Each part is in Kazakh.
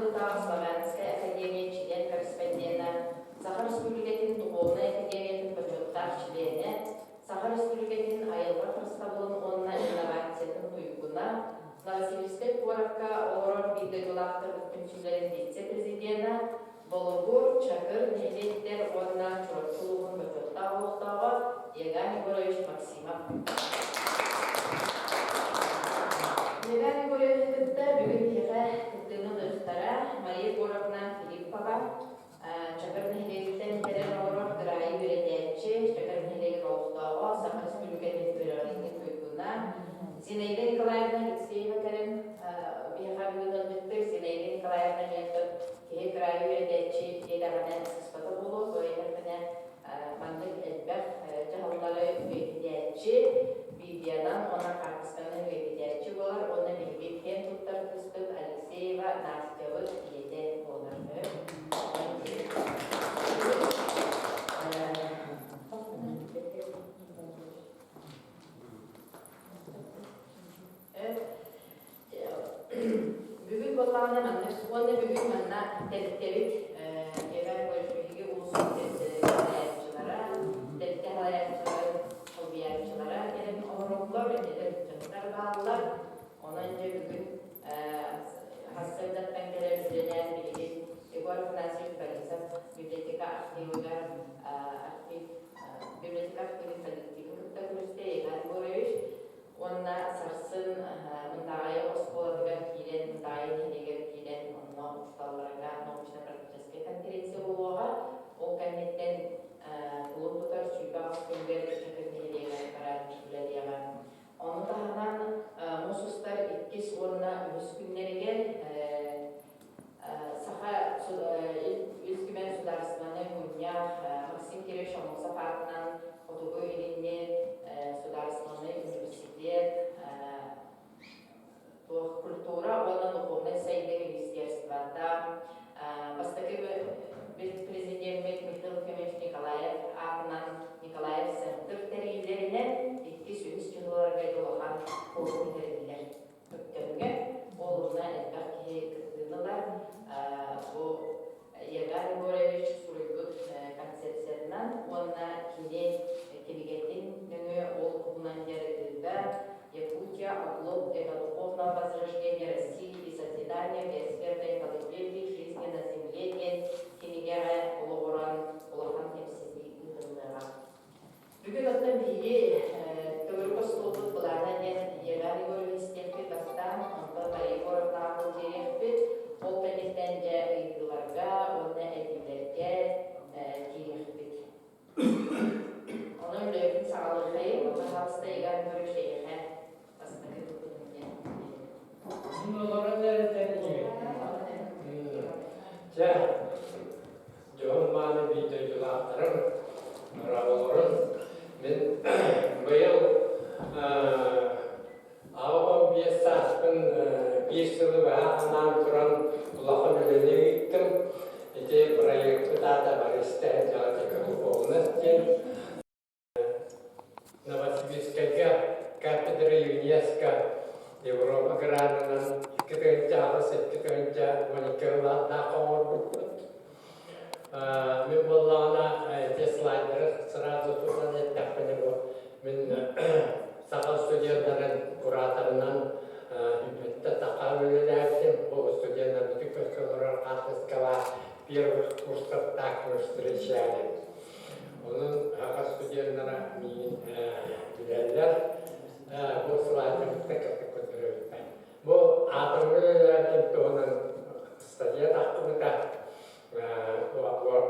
Андытағы Славянская академия член корреспондента, Саха Республикатын Духовная академия почеттар члены, Саха Республикатын Айылға Христабылын онна инновациятын уйгуна, Новосибирская Коровка Орор Бидегулақтыр Күнчілерін вице-президента, Болгур Чакыр Нелеттер онна Чуротчулуғын почетта олықтауға Еган Егорович Максимов. Еган Егорович'ті бүгін теға күттінің ұстара Мария Горовна Филиппова, Чакыр Нелеттен терен Орор Грайы Вередетчі, Чакыр Нелеттен олықтауға Саха Республикатын Перералинген Көйгуна, Зинаида Николаевна Алексеева кәрін бейға бүгін өттір, Зинаида Николаевна жентір кеге Грайы Вередетчі едағанен сұспаты болу, ойынырдың мандық әлбәқ жағылары өйдетчі, Бидиядан она Пакистанның өйдетчі болар, оны мекбет кен тұттар тұстып Алексеева Настевы ете болар. Бүгін болағына маңыз, оны бүгін маңна тәліктевік Еган Бөлшігі ұлысын тәліктевікчілара, тәліктевікчілара, қолбиярчылара, ерін оғырылар, тәліктевіктер бағалар, онан же бүгін хастырдаттан келер жүрелер білген Егоров Насир Борисов библиотека активігі коллективін күтті көрісте Еган Борович, онна сарсын мұндағай осқоладыға кейлен, мұндағай нелегер кейлен, онна ұсталарға научно-практический конференция болуға, ол кәнеттен ұлын тұтар сүйбақ күнгер нелегер қарар жүлелеға. Оны тағынан мұсыстар иккес орына өз күннерге Саха Үлскімен сударысманы Муньях Максим Кирилл Шамосов атынан Отугу еліне сударысманы университет культура, оны духовный сайты министерствата. Бастакы президент Михаил Фемович Николаев атынан Николаев Центр тәргейлерінен икки сөйіз жылыларға жолған қолын тәргейлер өттірінге. Олығына әлбәқ кеттігілер. Бұл Еган Егорович Сурыгут концепциясынан онына кенегеттен нүңі ол құбынан järgilda Якутия, оглоб экодуховного возрождения России и созидания экспертной колыбели жизни на земле ен кенегере олығыран олахан темсізді үгілдіға. Бүгін оттан бейі төгіргі столды бұларынан Еган Егорович степі бастан онда Мария Горовна ақыл дерекпі ол кәнеттен жә ұйдыларға, оны әділерге дерекпі. Onun lögün sağlığı, hasta Еган Егорович eğer hasta kırıklığı. Bunları nereden yiyor? Ya, John videocularım, raporun, ben bu yıl Ağabey bir saatın bir yılı ve anam duran kulağın önüne gittim. İşte proyekti da var işte, Jalcık'ın Новосибирская кафедра ЮНЕСКО Европа гранынан кеткенча моникерлар дақауыр мен болғана эти слайдеры сразу туған еттақпыны бұл мен сағал студенттарын кураторынан үмітті тақау өлелерден бұл студенттар бүті көскелер қатыскала первых курсов так мы встречали. Onun hak stüdyenlere bilenler bu slaytı götürüyor. Bu adımlardan onun stüdyen hakkında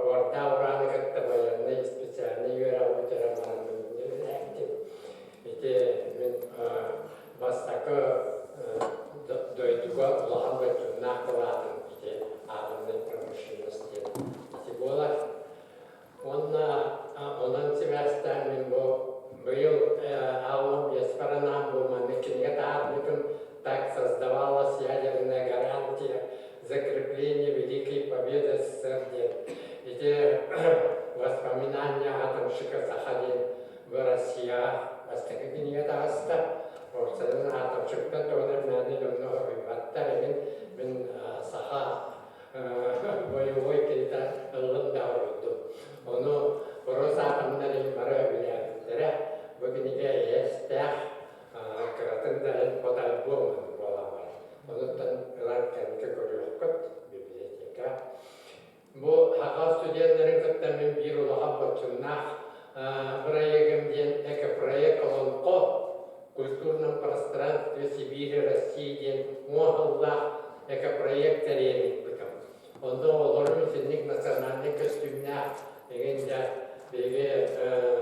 orta oranı kattabayan ne spesiyalini göre uçuramanın aktif. İşte ben bastakı doyduğu ulan ve nakıladın işte adımın promosyonistiyim. İşte bu olay Ondan semester men bu yıl алым бесспорно был манекенге так создавалась ядерная гарантия закрепления Великой Победы СССР. Эти воспоминания атомщика Сахалин в России востокенге таста. Орсен атомщикта тоже много вываттар мен Саха студентлерин кыттамын бир улаха бочуннах проектен экопроект олонко культурном пространстве Сибири, России ден муахаллах экопроект терени быкам. Онда олорун сенник национальный костюмнях дегенде беге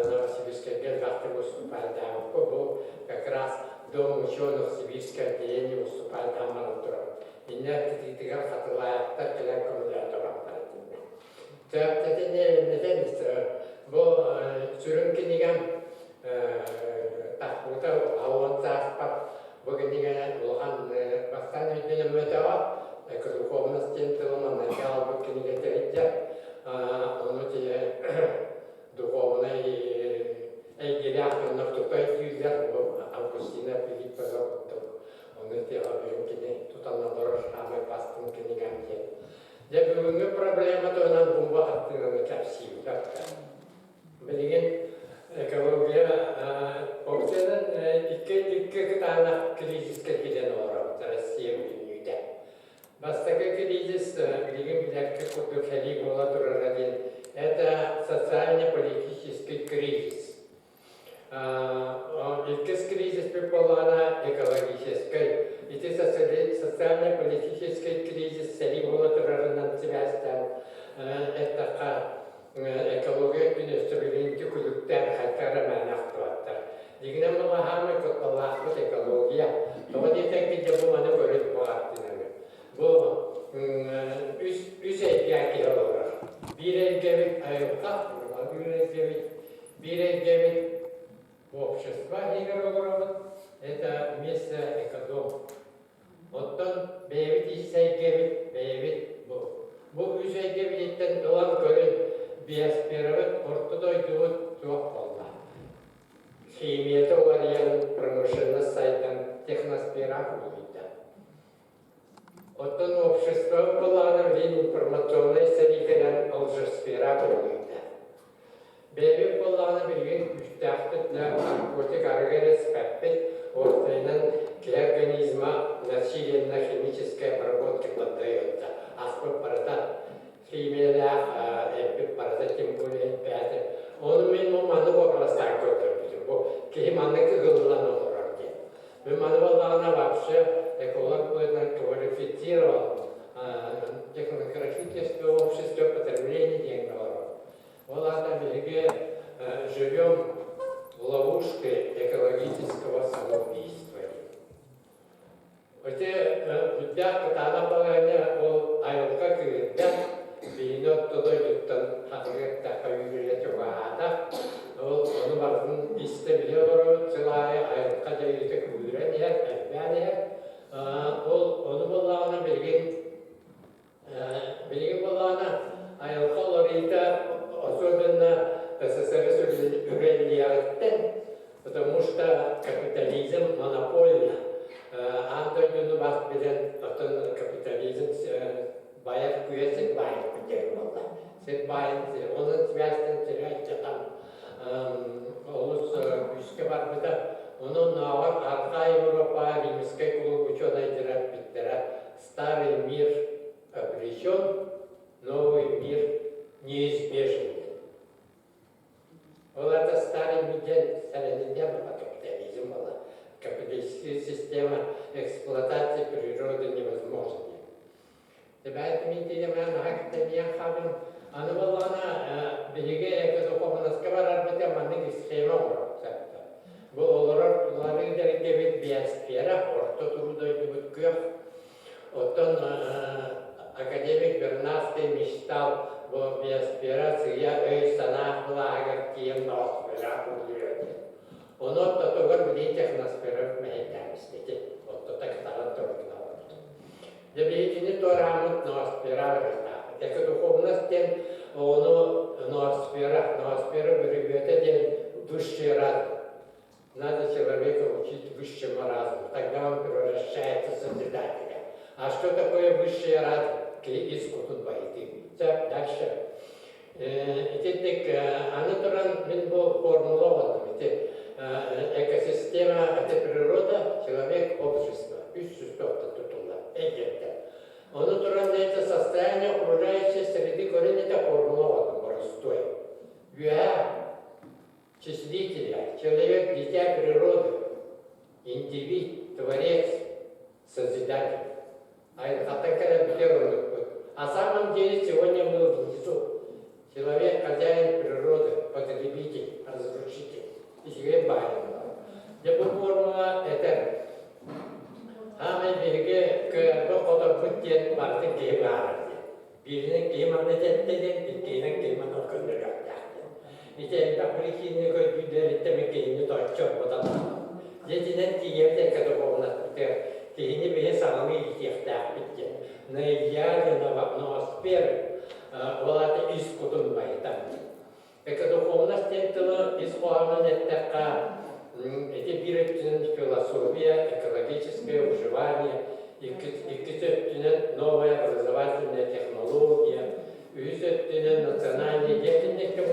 Новосибирская гахты выступает там. Бу как раз Дом ученых Сибирского отделения выступает там Артуром. И нет критиков хатылаяктар келер коммуляторам паратында. Төптете не бу сүрүнкинигем тахута авантажпа бүгүнигенен улхан бастан өйдөнөм өтөва духовностен тылыман начал букиниге теритте ону тие духовный эйгеляхтыннак тутай түйүлер Августина Филиппова ону тие бүгүнкини тутанадор амай бастын кинигем де бүгүнгү проблема тоонан бумба хаттыганы капсиу билген экология опциядан икки кытаанак кризиске келен олорабыт Россия бүгүнүдө. Бастакы кризис билген билерке курдук хали бола турар один. Это социально-политический кризис. Иккис кризис приполана экологической. Эти социально-политический кризис хали бола турарынан связан. Это экология күнөстүрүлүнтү күлүктер хакара манактыаттар. Дигинен мага хамы көталлахбыт экология. Тоға детенки жабы маны көрөт багаттынаны. Бу үс эйкияки олар. Bir элгебит айылка, bir элгебит общество егер оларабыт. Это место экодом. Оттон бейбит исэйгебит, бейбит бу. Бу үс эйгебиттен олар көрөт. Биосферовод ортодойдуот туак болла. Химията вариант промышленность сайтан техносфера будет. Оттон общество было в информационной сфере алжирсфера будет. Беби было билген үстәхтет на наркотик аргенес пеппет ортайнан к организма насильно-химической обработки поддается. Аспорт паратат. Химиялах эппет парата тем более пятый. Он мен маны вопростар көтөрүп бу кеманнык гыллан олорорди. Мен маны баллагына вообще эколог будет квалифицирован технографическое общество потребления денег. Оларда билге живем в ловушке экологического самоубийства. Оте бюджет катана баланя ол айылка кирде бинот тодойдуттан хакыгетта кайгылет жогада ол ону бардын исте билеоро цылай айылка жайыты күрен яр ол ону баллагына билген баллагына айылка лорита особенно СССР урелияттен, потому что капитализм монопольный. Антонину бас билен отон капитализм баяр күйесек байын күтер болда. Сет байын, onun связьтен теряйте там олус күшке бар біда. Onun науар арқа Европа, Римский клуб ученый директ биттера. Старый мир обречен, новый мир неизбежен. Вот это старый мир, капитализм была. Капиталистическая система эксплуатации природы невозможна. Поэтому она была на береге экономического развития схема уровня. Было ларыдер биосфера, орто трудой кёв. Оттон академик Бернарский мечтал в биосфера, я санах лагер кем носфера кулиоте. Он от того где техносфера мейтамистите. От так стало трудно. Дебейтини то рамут носфера рта. Как духовность тем оно носфера берегете день высший разум. Надо человека учить высшему разуму. Тогда он превращается в созидателя. А что такое высший разум? Искусство двоих. Дальше. Анатуран был формулирован. Экосистема — это природа, человек, общество. Üst üste tutulur. Анатуран — это состояние окружающей среды, корень — это формулирован. самом деле сегодня мы внизу. Человек хозяин природы, потребитель, разрушитель. И себе барин. Бұл формула это аны берге көрді қодар бүттен бардың кейі барады. Бірінің кейманы тәттеден, иккейінің кейманы көндір яқты. Итәлді причины көйдереттімі кейіні тойчор бұдан. Жетінен кейерде көді қолына бұтыр. Кейіні бе саңымы етектәк біткен. На идеале, на аспер, олады искудын байтан. Эка духовностен тылы исхуамын әттәққа эти биреттинен философия, экологическое выживание, иккисеттинен новая образовательная технология, үсеттинен национальный деятельность, это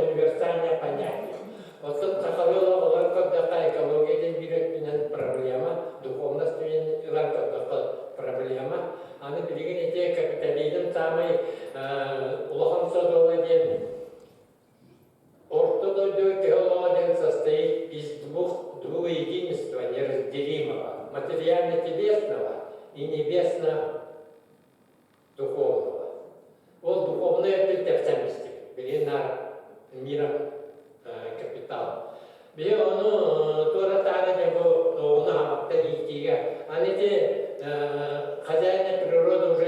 универсальное понятие. Вот тут тахавела олар коддака экологиядан биреттинен проблема, духовностен илар коддака проблема. Аны билген эти капитализм самый улахан содола ден ортодоксия теология состоит из двух единства неразделимого, материально-телесного и небесно-духовного. Вот духовное это вместе, перенар миром капитал. Бе оно тора тара дебо оно авторитига, а не те хозяина природы уже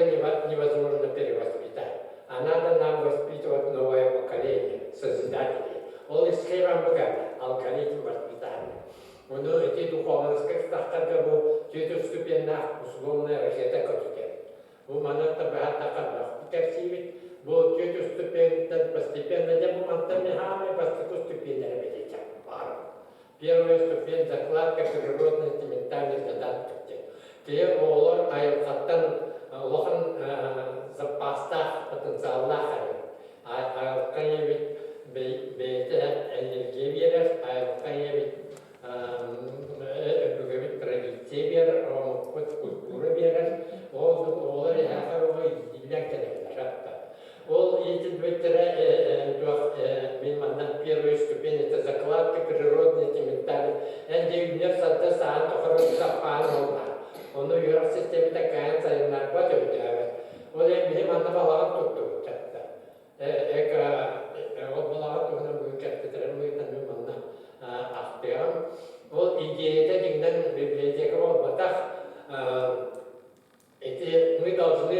невозможно перевоспитать. А надо нам воспитывать новое поколение, созидателей. Он из хлеба богата, алгоритм воспитания. Но эти духовные стахтарга бу четырехступенная условная ракета катуке. Бу манатта бахата кабах персивит, бу четырехступенная постепенно дебу мантами хаме постепенно ребятича пару. Первая ступень закладка природности ментальных задатков. Те олар айылқаттан лохан запастах потенциаллах айылқайы бейті энергия берер, айылқайы бүгімет традиция берер, культура берер, олар яқар оғай дилер кәдемдер жатты. Ол еті бөттері мен мандан первый ступень, это закладка природности ментальных. Энди үнер садда саан тоқырын саппан олар. Onu yürek sistemi de kayan sayınlar var ödüyor. O da bizim anda balağın tuttu uçakta. O balağın tuttuğunu bu uçaktadır. Bu yüzden bir anda aktıyorum. O идея dinlen bibliotek olmadan мы должны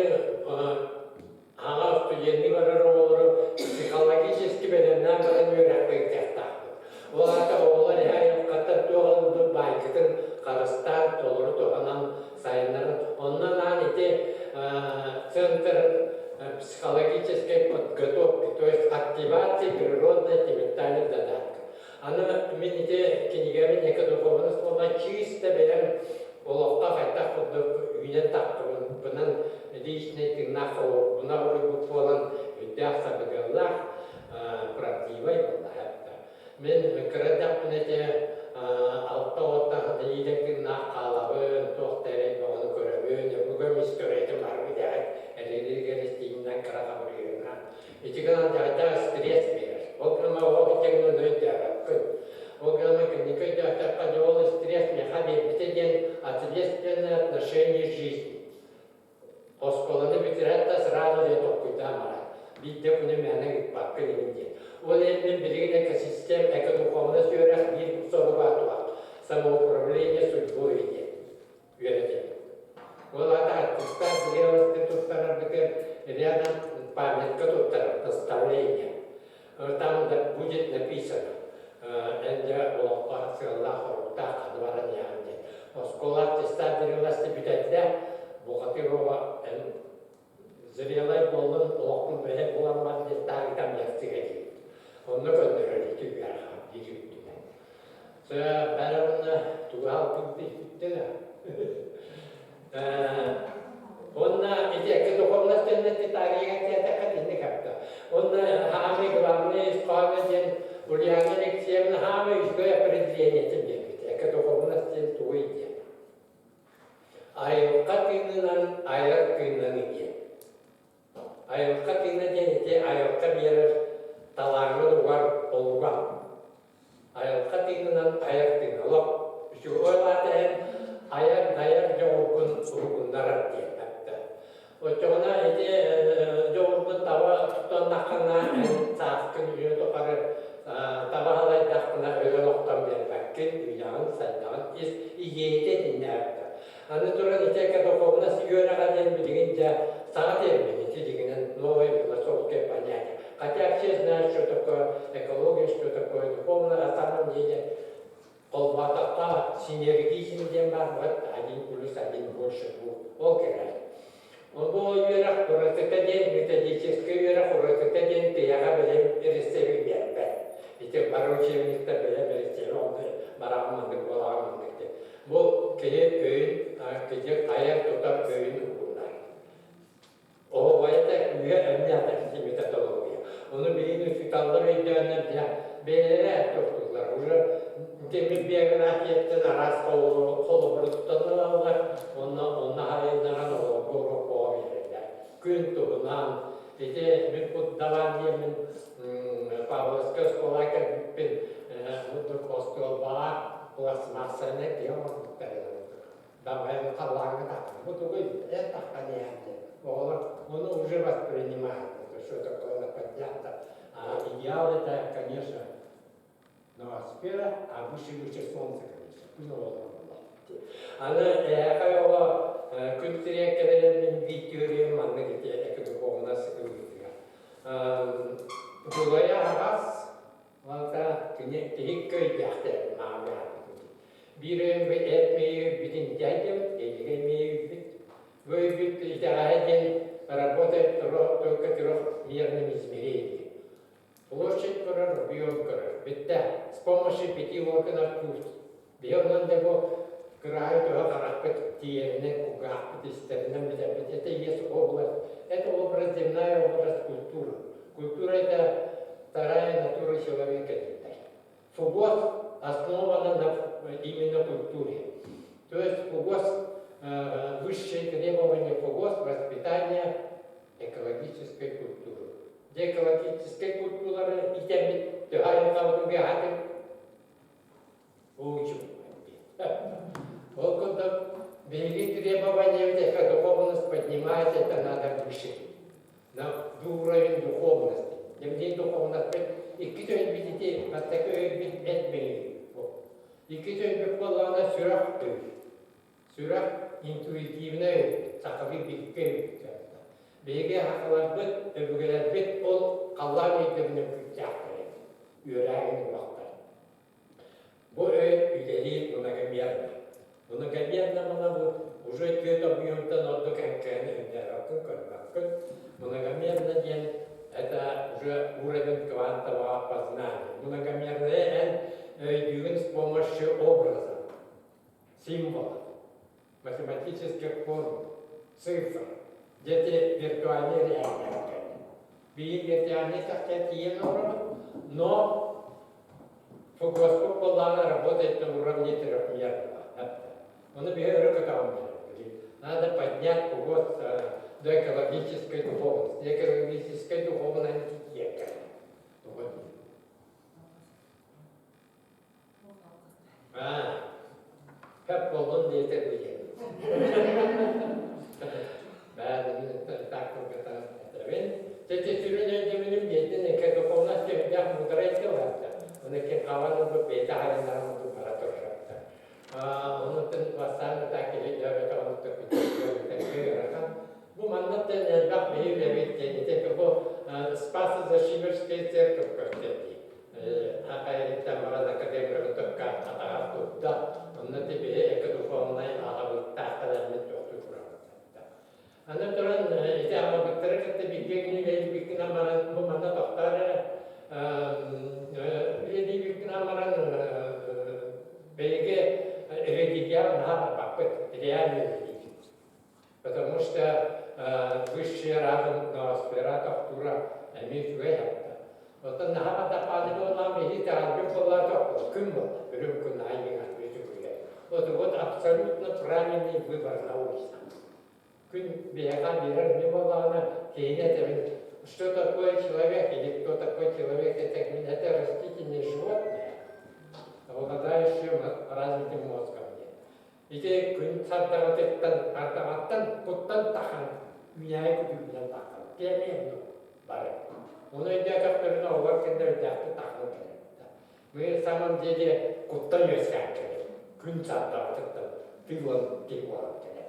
студенты варвары психологически бедемнен öğretmekte. Олар яйылқаттар тоғылды байкетін қарыстар толыры тоғанан сайынларын. Оннан эти центр психологической подготовки, то есть активации природной ментальных задатков. Она мените книгами некое духовенство чисто берем олоққа қайта құдды үйнен таққыбын, бұнан личный тыңнақы, бұна ұры болан үддәқ сабығаллақ правдивай болна. Мен кірдәппін әте алтта оттағы дейдектің наққалабын, тоқтарен оғыны көрәбін, бүгін істөрәйтім арбыда әлелерге істейімден қыраға бұрыйына. Етіген анда стресс берер. Ол күніма оғы тегін өйдәрі күн. Ол күніма күнікөй дәқтәққа ол стресс меха бетбетеден ответственное отношение жизни. Осколаны бітірәтті сразу де тоққыйда мара. Битте күні мәнің баққы емінде. Ол елмен білген экосистем, экодуховность өйрәк бір соруға туақ. Самоуправление судьбой өйрәтен. Ол ата артистар, зрелости туттарар бітер рядом памятка туттарар, наставление. Там будет написано. Энде олақпар сығаллах ұрықтақ қадваран яғынде. Осколар тестар зрелости бітәтті бұғатыруға зрелай болын олақпын бәе боланман де тағытам яқтыға дейін. Onu gönderirdi tüygarha, yürüttüler. Sonra ben onunla tuğal kıldı. Onunla iki dokuzlar cenneti tarihe tekatini kaptı. Onunla hami главный исполнитель Ульяна Алексеевна hami üstüne определение temizledi. İki dokuzlar cenneti tuğuydu. Ayılqa kıyınınan aylık kıyınınan idi. Ayılqa kıyınınan cenneti ayılqa verir. Талағын ұғар олуған. Айылқа тегінен аяқ тегін олап. Үші ойлады ән аяқ жоғылғын ұрғындар дейін әпті. Отчоғына эти жоғырбын таба тұттан наққына сағықын үйе тоқары таба алай даққына өйен оқтан бербәккен үйағын сайдағын игейте dinle әпті. Аны тұран итеке тоқуына сүйераға ден білген жа сағат ермені дегенен новое философское понятие. Хотя все знают, что такое экология, что такое духовное, на самом деле қолбатаққа синергизм ден бар, вот 1+1 больше 2. Ол керек. Бұл үйерақ құрысыта ден, методический үйерақ құрысыта ден, тияға білем ерістері берді. Ете бар учебникті білем ерістері, онды барағымандық болағымандық. Бұл кейі өйін, кейі қайыр тұтар өйін ұғындар. Ол байыта үйе әміне атақ методология. Оны білген үсіталдар өйдеріне бәрі тоқтылар. Уже темір биографияттен арас қолы бұрыттаны алар, оны хайынларан оғы қоға берілер. Күн тұғынан, мен құттаван демін Павловска школа кәдіппен костол баға пластмассаны кем мұқтарылады. Давай қалаңы тақын. Бұты ғой, таққан еәнде. Оны уже воспринимает. Что такое поднято. Идеал это, конечно, ноосфера, а выше солнца, конечно. Аны қайова күнтірек кәдерін бейттеуірен манны кете әкіді қоғына сықылдыға. Бұлая ағас, олта кенек көй яқты мағамы ағады. Бірін бі әтмейі бітін дәйдем, әйгемейі біт. Вы ведь один работает только в 3-мерном измерении. Площадь куроров, объем куроров. Ведь с помощью 5 органов чувств. Белым его краю тарахпет тиерне, кугахпет, истерном, это и есть область. Это образ земная, образ культуры. Культура — это вторая натура человека. Фугос основана на именно культуре. То есть фугос высшее требование ФОГОС – воспитание экологической культуры. Где экологическая культура и тем тягает кого-то бегать, учим. Вот когда великие требования, когда духовность поднимается, это надо выше. На уровень духовности. Где духовность, и кто-нибудь видите, вот такой вид этмей. И кто-нибудь полона сюрах интуитивный сақығы бекке беге хақылар бұд, өбігілер бұд, ол қаллар өйдерінің күттяқтыры, үйерәгінің уақытар. Бұл үйдері мұнагамерна. Мұнагамерна мұна бұл уже төт объемтан орды кәнкәні үндерақын көрмәкін. Мұнагамерна ден, это уже уровень квантового познания. Многомерная өйдігін с помощью образа, символа. Математических форм, цифр, где-то виртуальные реальности. Бии виртуальные как-то но фокус полана работает на уровне 3-мерного. Он надо поднять фокус до экологической духовности. Экологической духовной антитека. Как полон летер будет. Бәрін тақырғытан әтірін. Тәте түрінен демінің бетін әке дұқылына сөйдәк мұдырайды оларды. Оны кен қаваны бұл беті айынларын бұл бара тұршақты. Онытын бастаны тәкелі дәуеті онытты күтті. Бұл маннаттен әлбақ бейіп әбеттен. Тәке бұл Спасы Зашибірская церковь көрсетті. Ақайреттен баран академиялы тұққа атаға тұтты. Оны тебе әке дұқылынай ағабыл тақталармен тоқты құрады. Аны тұран, эти амабықтары кәтті беккені бейбеккен амаран, бұл мана тоқтары бейбеккен амаран бейге религия наға бақпыт, реальный религия. Потому что высший разум ноосфера тоқтура әмей жүгей хапты. Оттан наға тапаны болған бейі тағалбек болар тоқты, күн болды, үрім күн айың атвей жүгей. Вот абсолютно правильный выбор научный. Күн бега берер не болана, кейнет, что такое человек или кто такой человек, это растительное животное, обладающее развитым мозгом. И те күн саттағаттан, артағаттан, құттан тахан, Ünyayı kutubilen takılır. Gelmeyen yok. Bari. Onu ödeyeceklerine olur ki de ödeyecekler takılır. Mühür zaman dedi kuttan yösken gelir. Gün sattı artık da kılın tek olarak gelir.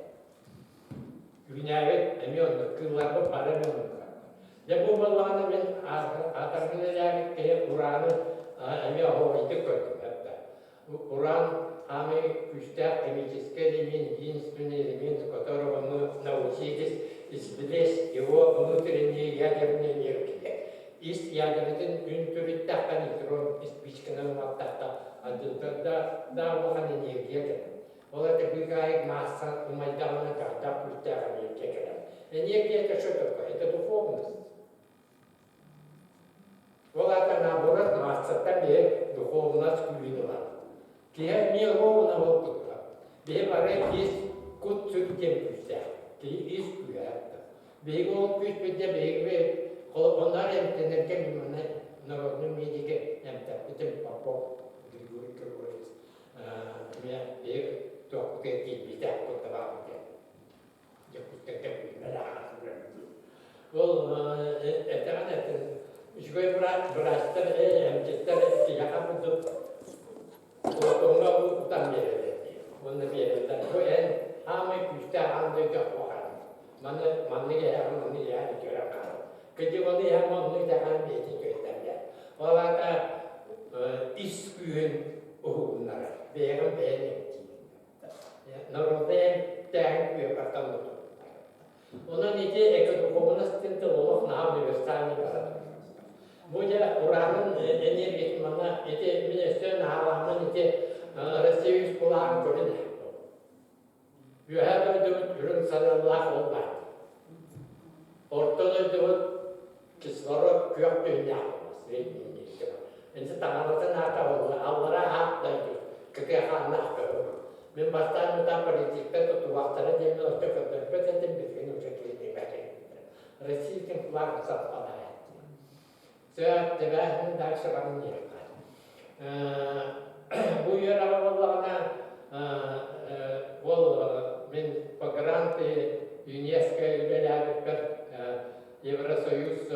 Ünyayı emiyordu. Kıllarını para emiyordu. Ya bu balığını ben atargılayacak ki Kur'an'ı emiyor o iti koydum. Kur'an Ами кустя химическими единственными, которого мы научились извлечь его внутренние ядерные энергии. Из ядерных үнтүрит тахта нейтрон, из пичканын маттахта, да оған энергия керек. Ол это бегает масса умайдамана карта кустяға энергия керек. Энергия это что такое? Это духовность. Ол это наоборот массаттан духовность кулинула. Кия мировна волкутка. Бе баре кис кут сүттен күсә. Ки ис күятта. Бе ол күс беде бе onlar emtenерге мимне народный медике эмтә. Битем папо Григорий Григорьевич. Меня бе токке ки битә котава ке. Я куткә ол это жүгөй брастер эмтеттер яхапты Onga utan beredi. Onu beredi. Bu en hame küste ande kapılar. Manne ya manne ya diyor kan. Kedi onu ya manne da kan beti gösterdi. Ola da iskün ohunlar. Beğen beğendi. Normalde tank bir katandı. Onun için ekonomist olmak namı gösterdi. Bu da Kur'an'ın enerjisi mana ete minister nahamın ete Rusya kulağın görünür. Yüher dövüt ürün sanallah olmaz. Ortalığı dövüt kısları kök dünya olmaz. Ense tanrısı nata olur. Allah'a hak dayıyor. Kekehan nakı. Ben baştan muta politikte tutuvaktara demin orta köpek. Betetim bitkin uçaklığı bekleyin. Rusya'nın kulağın satmalar. Saya tebahin dari sebagainya. Bu yer awalnya, men pogranti UNESCO beraber Евросоюз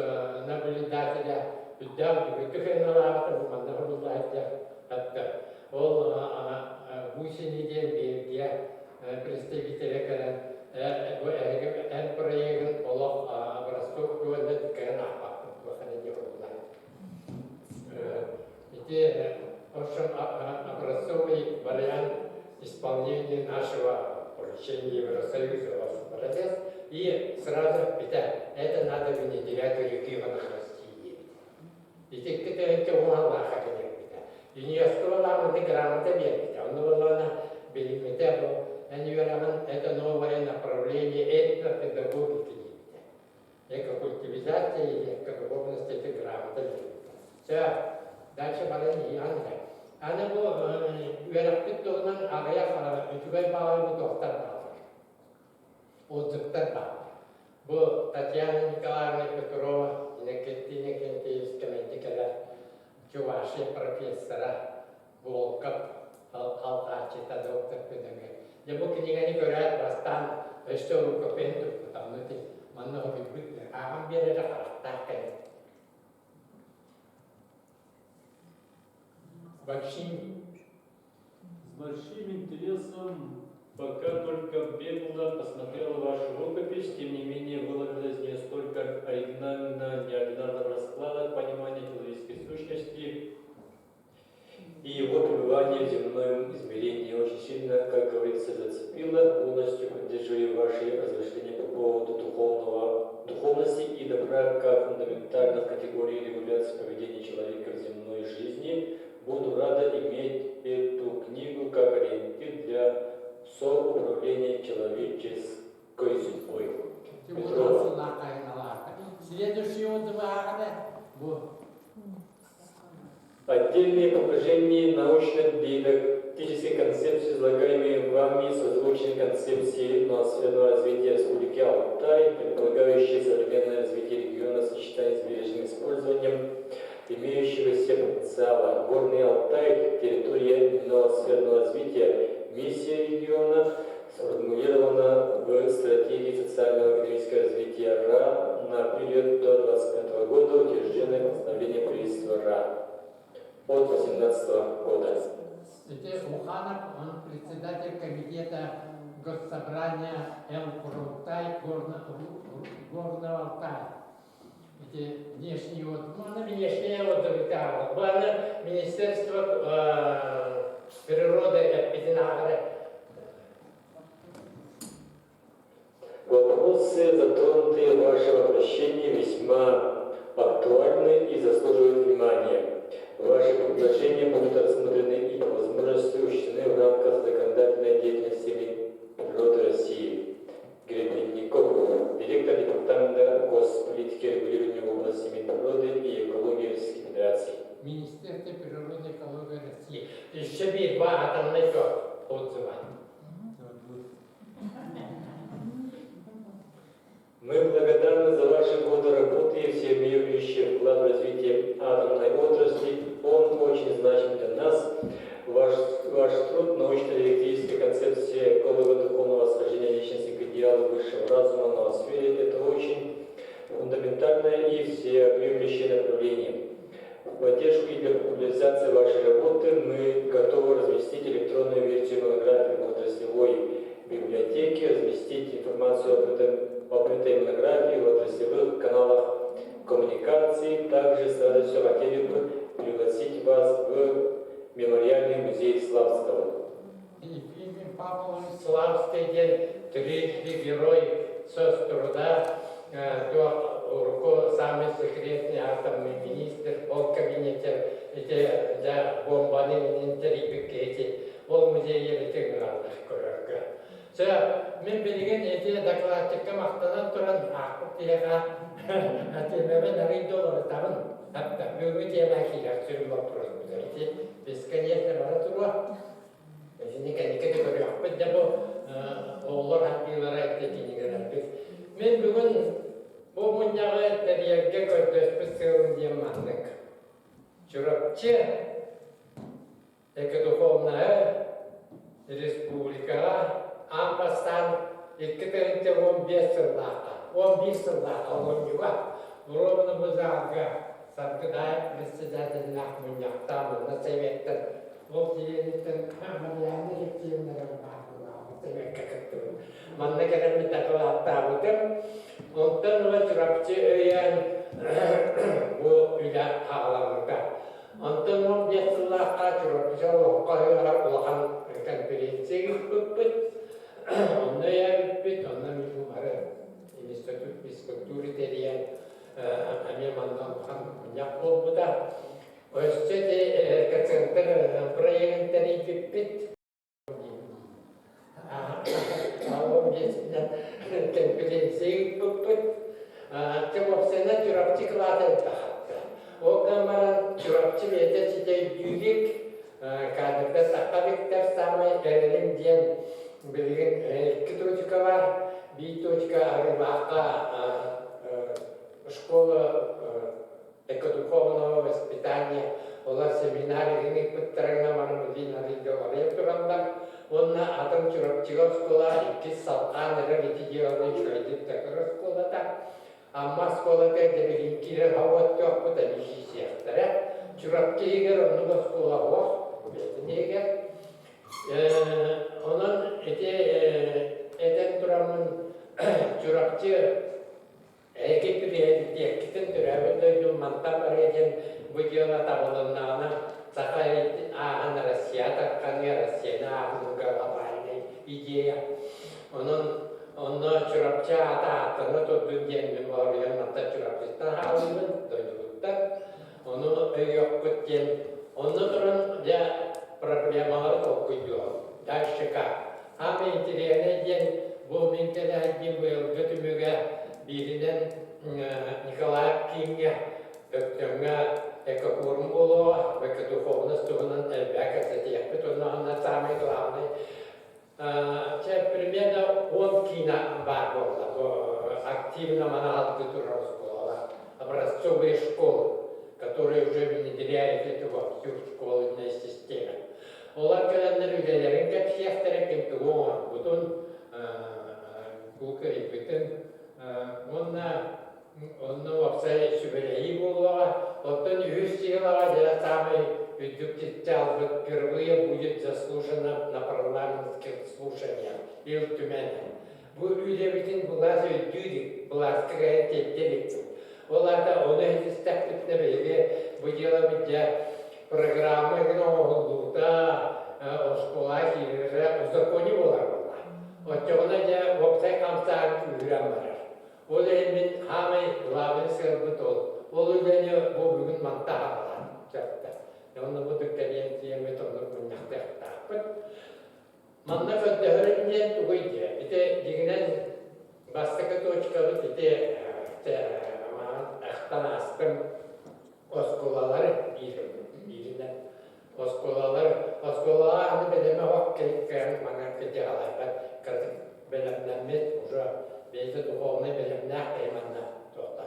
наблюдателя üddam gibi tükenler bu manavlar hatta ol bu seneden beri представители kalan bu en projenin olaq abrastok duada kan apa bahkan dia ulang itu очень образцовый вариант исполнения нашего поручения Евросоюза процесс. И сразу это надо внедрять в регионах России. И это умало хотели. И не оставила мы грамота верить. Он была билиметеру, это новое направление этнопедагогики. Экокультивизация и экодуховность это грамота верить. Все, дальше более Англия. Она была вероятно тогда агая учебой баллы доктор. Отзывтар бар. Bu Татьяна Николаевна Петрова, Иннокентия Кентиевская, Чувашия профессора, Волков, Алкачита, доктор педагог. Я бы книга не говорят, бастан, что рукопенту, потому что много любит, а он берет так. С большим интересом. Пока только бегло посмотрел вашу рукопись, тем не менее выложилось не столько неординарного расклада понимания человеческой сущности и его пребывания в земном измерении. Очень сильно, как говорится, зацепило. Полностью поддерживаю ваши размышления по поводу духовности и добра как фундаментальных категорий регуляции поведения человека в земной жизни. Буду рада иметь эту книгу как ориентир для соуправления человеческой судьбой. Отдельные предложения научно-дидактической концепции, излагаемые вами, созвучны концепции ноосферного развития Республики Алтай, предполагающие современное развитие региона в сочетании с бережным использованием имеющегося потенциала. Горный Алтай, территория ноосферного развития, миссия региона сформулирована в стратегии социального и экономического развития РА на период до 2025 года, утвержденной постановлением правительства РА от 2018 года. Здесь Уханов, он председатель комитета Госсобрания М. Горного Алтая. Эти внешние внешние отзывы, Министерство природы Эпидинагры. Вопросы, затронутые в вашем обращении, весьма актуальны и заслуживают внимания. Ваши предложения будут рассмотрены и по возможности учтены в рамках законодательной деятельности Минприроды России. Гребенников, директор Департамента госполитики и регулирования в области Минприроды и экологии Российской Федерации. Министерство природы и экологии России. Еще два атомных отзыва. Мы благодарны за ваши годы работы и всеобъемлющий вклад в развитие атомной отрасли. Он очень значим для нас. Ваш труд, научно-диалектическая концепция эколого-духовного восхождения личности к идеалу высшего разума на сфере – это очень фундаментальное и всеобъемлющее направление. В поддержку и для популяризации вашей работы мы готовы разместить электронную версию монографии в отраслевой библиотеке, разместить информацию об этой монографии в отраслевых каналах коммуникации. Также с радостью хотели бы пригласить вас в Мемориальный музей Славского. Ефимий Павлович Славский день, трижды герой соцтруда, самый секретный атомный министр, ол кабинете, для бомбаны интерипикети, ол музейе тегнардах көрөргө. Мен билген эти докладчикка мактанан туран акып тияга атемебен аридолор табын. Hatta бүгүн темакилер сүрүп отурат бизерти. Бесконечно бара туруа. Эжини кенеке көрөк бит да бу олор хакилар айтты кинигер бит. Мен бүгүн бу мундагы терьерге көрдөспүз сыгын дем мандык. Чурапчы экодуховная республикага амбастан 2015 жылда олонюга Ровно базарга саркыдай председатель нахмуньяктамы на советтен вот директор хамарляны ективнерен бақылау советка кеттім. Манна керемет такова аттабытым. Онтан ва чурапчы өйен бұл үйде ағаламырда. Онтан 15 жыллаққа чурапчы олаққа улахан конференция бүкпіт. Онда я бүкпіт, онда мифу бары. Институт физкультуры териян Амемандан Няк болбуда. Өстеде кацентр проектері бүкпіт. Алым есімден конференция бүкпіт. Темопсена чурапчы клады тақатты. Оғамаран чурапчы беті сидей дүйгек кадырда саққабектер самай әрілімден білген 2 точка бар. 1 точка арыбаққа школа экодуховного воспитания, олар семинары генек бүттіріңа мармызин аридеолар епірандар. Онна атым чурапчыға школа 2 салқан әрі ветидеолы шөйдіп тәкірі школада. Амма школада дебеген кирен хават жоқ бұда біші сияқтары. Чурапчы егер онуға школа оқ, бетін егер. Онын әтен тұрамын чурапчы Экипедиектен түрәбін мантап арайден бұдиона табылыннағына Сахарит ағын Россия таққаны Россияны ағынға лабайны идея. Оны чурапчы ата-атыны тұдын денмен барыян ата чурапчыстан алынын дойдығыттар. Оны өйек күттен. Оны тұрын проблемалар толкуйды. Дальше как? Ама интересный день бұл менкелі әден бұйылғы түмігі Биринен Николаев Кинге өктөңгө экокурум болуа, экодуховность тугунан элбек эсетиякпы тугунан самый главный. Примерно 10 кина бар было, активно монахалды тура школа, образцовые школы, которые уже внедряют это во всю школьную систему. Олар көләннәр үлеләрен кәпсияқтары кемті оңар бұтын күлкі ипетін. Онны вапсай сүбелейі болуға, оттан үз сиылаға жара самый үддік кетті албыт впервые будет заслужено на парламентских слушаниях ил Тюмени. Бұл үлебетін бұлас өйдүйдік, бұластығы теттелікті. Оларда оны әдістәктіпні бейге бұдела бүдде программы оғылдуыда оскола кейлері ұзақони болар болар. Оттығына да вапсай қамсағын үлірен барар. Ол әлмен хамай лавын сырбыт ол. Ол үләне бұл бүгін манта ағалар жақты. Оны бұдық кәден тиемет оныр бұннақты ақтақпыт. Манна көттіғірінен ұғыйды. Эти дегенен бастықы точкабыт эти ақтан астым осколалары бирінен. Осколалар аны бәлеме оқ келіккәрін маңа кәде алайбат. Кірдік бәлемнәмет уже бейті дұғылны бәлемнәқ әйманна тоқта.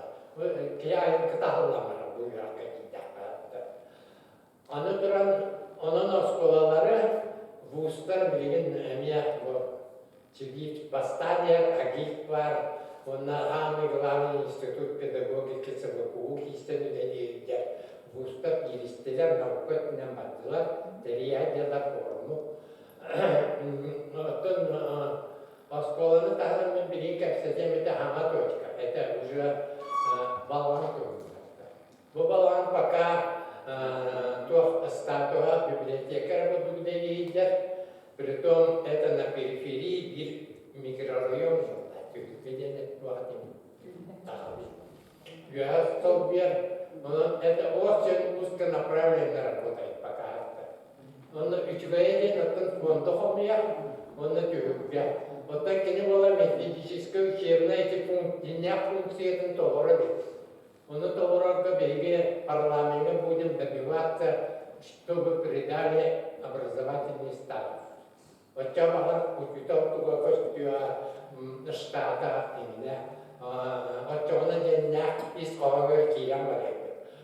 Кей айын кытағыламары бұл жаққа кейдәқпаратты. Аны тұран оның осколалары вустар білген әмия чигит бастадер, агит бар, онна самый главный институт педагогики ЦВКУ истенуденегидер. Вустар юристелер наукатынан бардылар, терияделар форму. Оттон осколаны тағынан мен білген кәпсетем, это хама точка, это уже балуан тұрмызды. Бұл балуан пока тух статуа библиотекара будугденегидер. Притом это на периферии bir микрорайон жолда. Тюркпеден вағатым тағаби. Юаз Толбер, это очень узконаправленно работает пока. Он учвееден оттан фондохомия, он на тюркпе. Вот так не было методической учебной функции толороды. Он толорога беге парламента будем добиваться, чтобы придали образовательный статус. Отчабахар учитывал костюа штата именно. Отчона денья исковый киямбарек.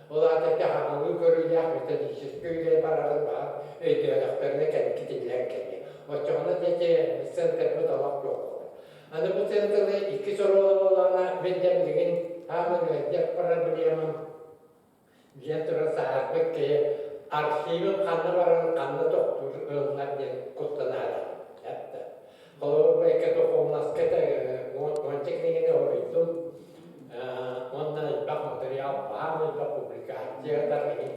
Олар тахагу көрүләк методический барагында өйдөлөктөрүнө кеттилер келди. Отчона дете центр буталак жок. Аны бу центрде 2 сороо болгона бендем деген хамыр деп проблема. Жентра саабык архивim kanlı varın kanlı doktor önlerden kutlanarlar. Hatta. Kalau mereka tokoh kata monteknya orang ondan bak material bahan bak publikasi terkini.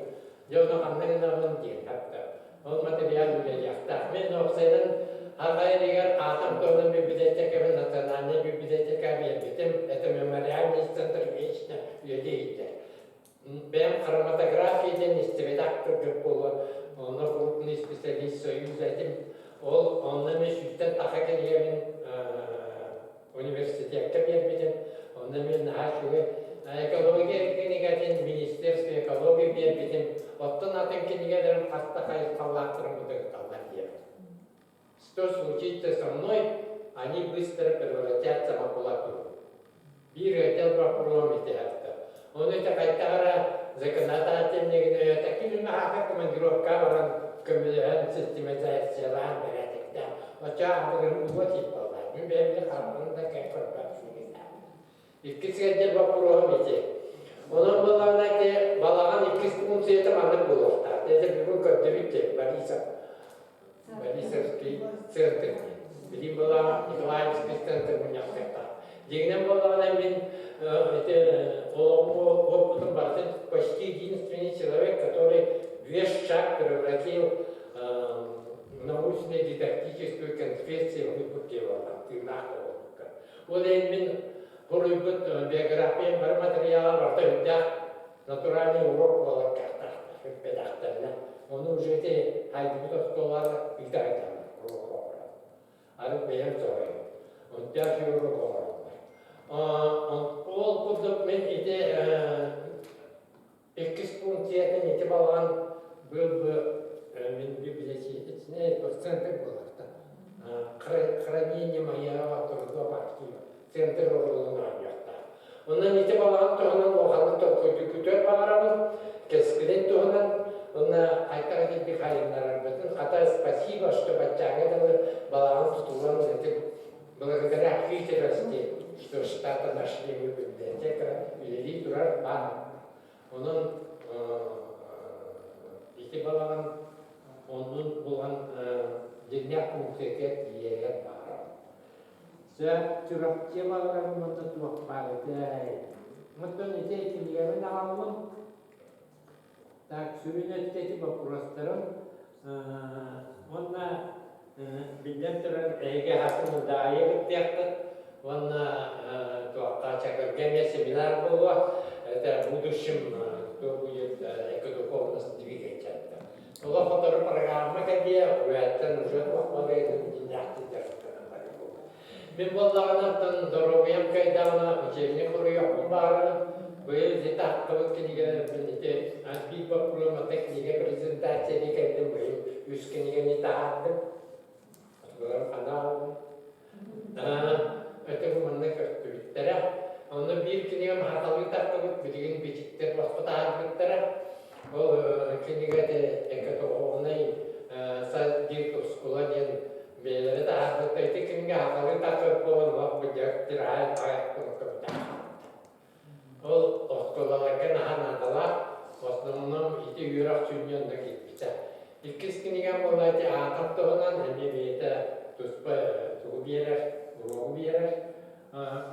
Jauh kanlı namun dia hatta. On material juga yakta. Men oksedan hargai dengan atam tohum bibliotek kami nasionalnya bibliotek kami bitem itu memorial center-nya jadi itu. Ben хроматографиядан редактор жүріп болған, оны крупный специалист союз этим, онны мен шүттен тақа келген университетке бермедім, онны мен ашуы экология кенегатен министерство экология бермедім, оттан атын кенегадырым хаста қайыз қаллақтырым бұдың қалған дем. Что случится со мной, они быстро превратятся в макулатуру. Bir ötel прокурором етті. Он это кайтара законодательные такие махака командировка варан комбинация систематизациялар беретикте. Оча адырын уготип болар. Мен бәле хармында кайфорбашыгы. Иккисе дел прокурором ете. Onun балаларына балаган 2 функцияты маңда болуқта. Тезе бүгін көптебітте Борисовский центр. Білім бала Николаевский центр мұнияқтақта. Дегенен балағына мен опытом бардым почти единственный человек, который весь шаг превратил научно-дидактическую концепцию в выпускивал. Вот именно порубит биография материала вартовидях натуральный урок была карта педагогна. Он уже эти хайдбутов школы играет урок. А вот бьем зои. Он даже урок. Ол курдук мен ите 2 функциятын ете балған был мен библиотекіне центр болақта. Хранение моего трудов архива. Центр орылына аяқта. Онан ете балған тұғынан оғаны көтер бағарамын. Кескілен тұғынан оны қайтаға кетпей қайынлар Хата спасибо, что бачага баланс тутулан благодаря хитрости, что штата нашли в библиотека, вели турар бан. Onun iki балан, onun bulan dünya kumseket yerler var. Saya curap cemalan untuk tuak partai. Mungkin itu kimia menawan. Так sürünet teti bakurastaran. Onna bilenteran ege hakkında dair yaptı. Onna tuakka çakırgen семинар было. Это в будущем, кто будет экодуховность двигать это. Но вторая программа, где это уже помогает деньги держать. Мен болларынан здоровьем кайдана учебник куруяк бары. Вы где-то кто книга бенете отбива проблематик книга презентация никогда вы уж книга не так. Канал. Это мы на как твиттера. Он bir kiniga mahatalı takıp bilgin biçikler vasfata bittara. O kinigade ekato onay sa dirto skolagen belere ta hatta kiniga hatalı takıp o bujak tirai ayak kurukta. O skolalarken hanadalar osnumnum iti yurak sünyon da gitmişte. İkiz kiniga molaydı atap tohunan hem beta tuspa tuğbiyeler, uğbiyeler.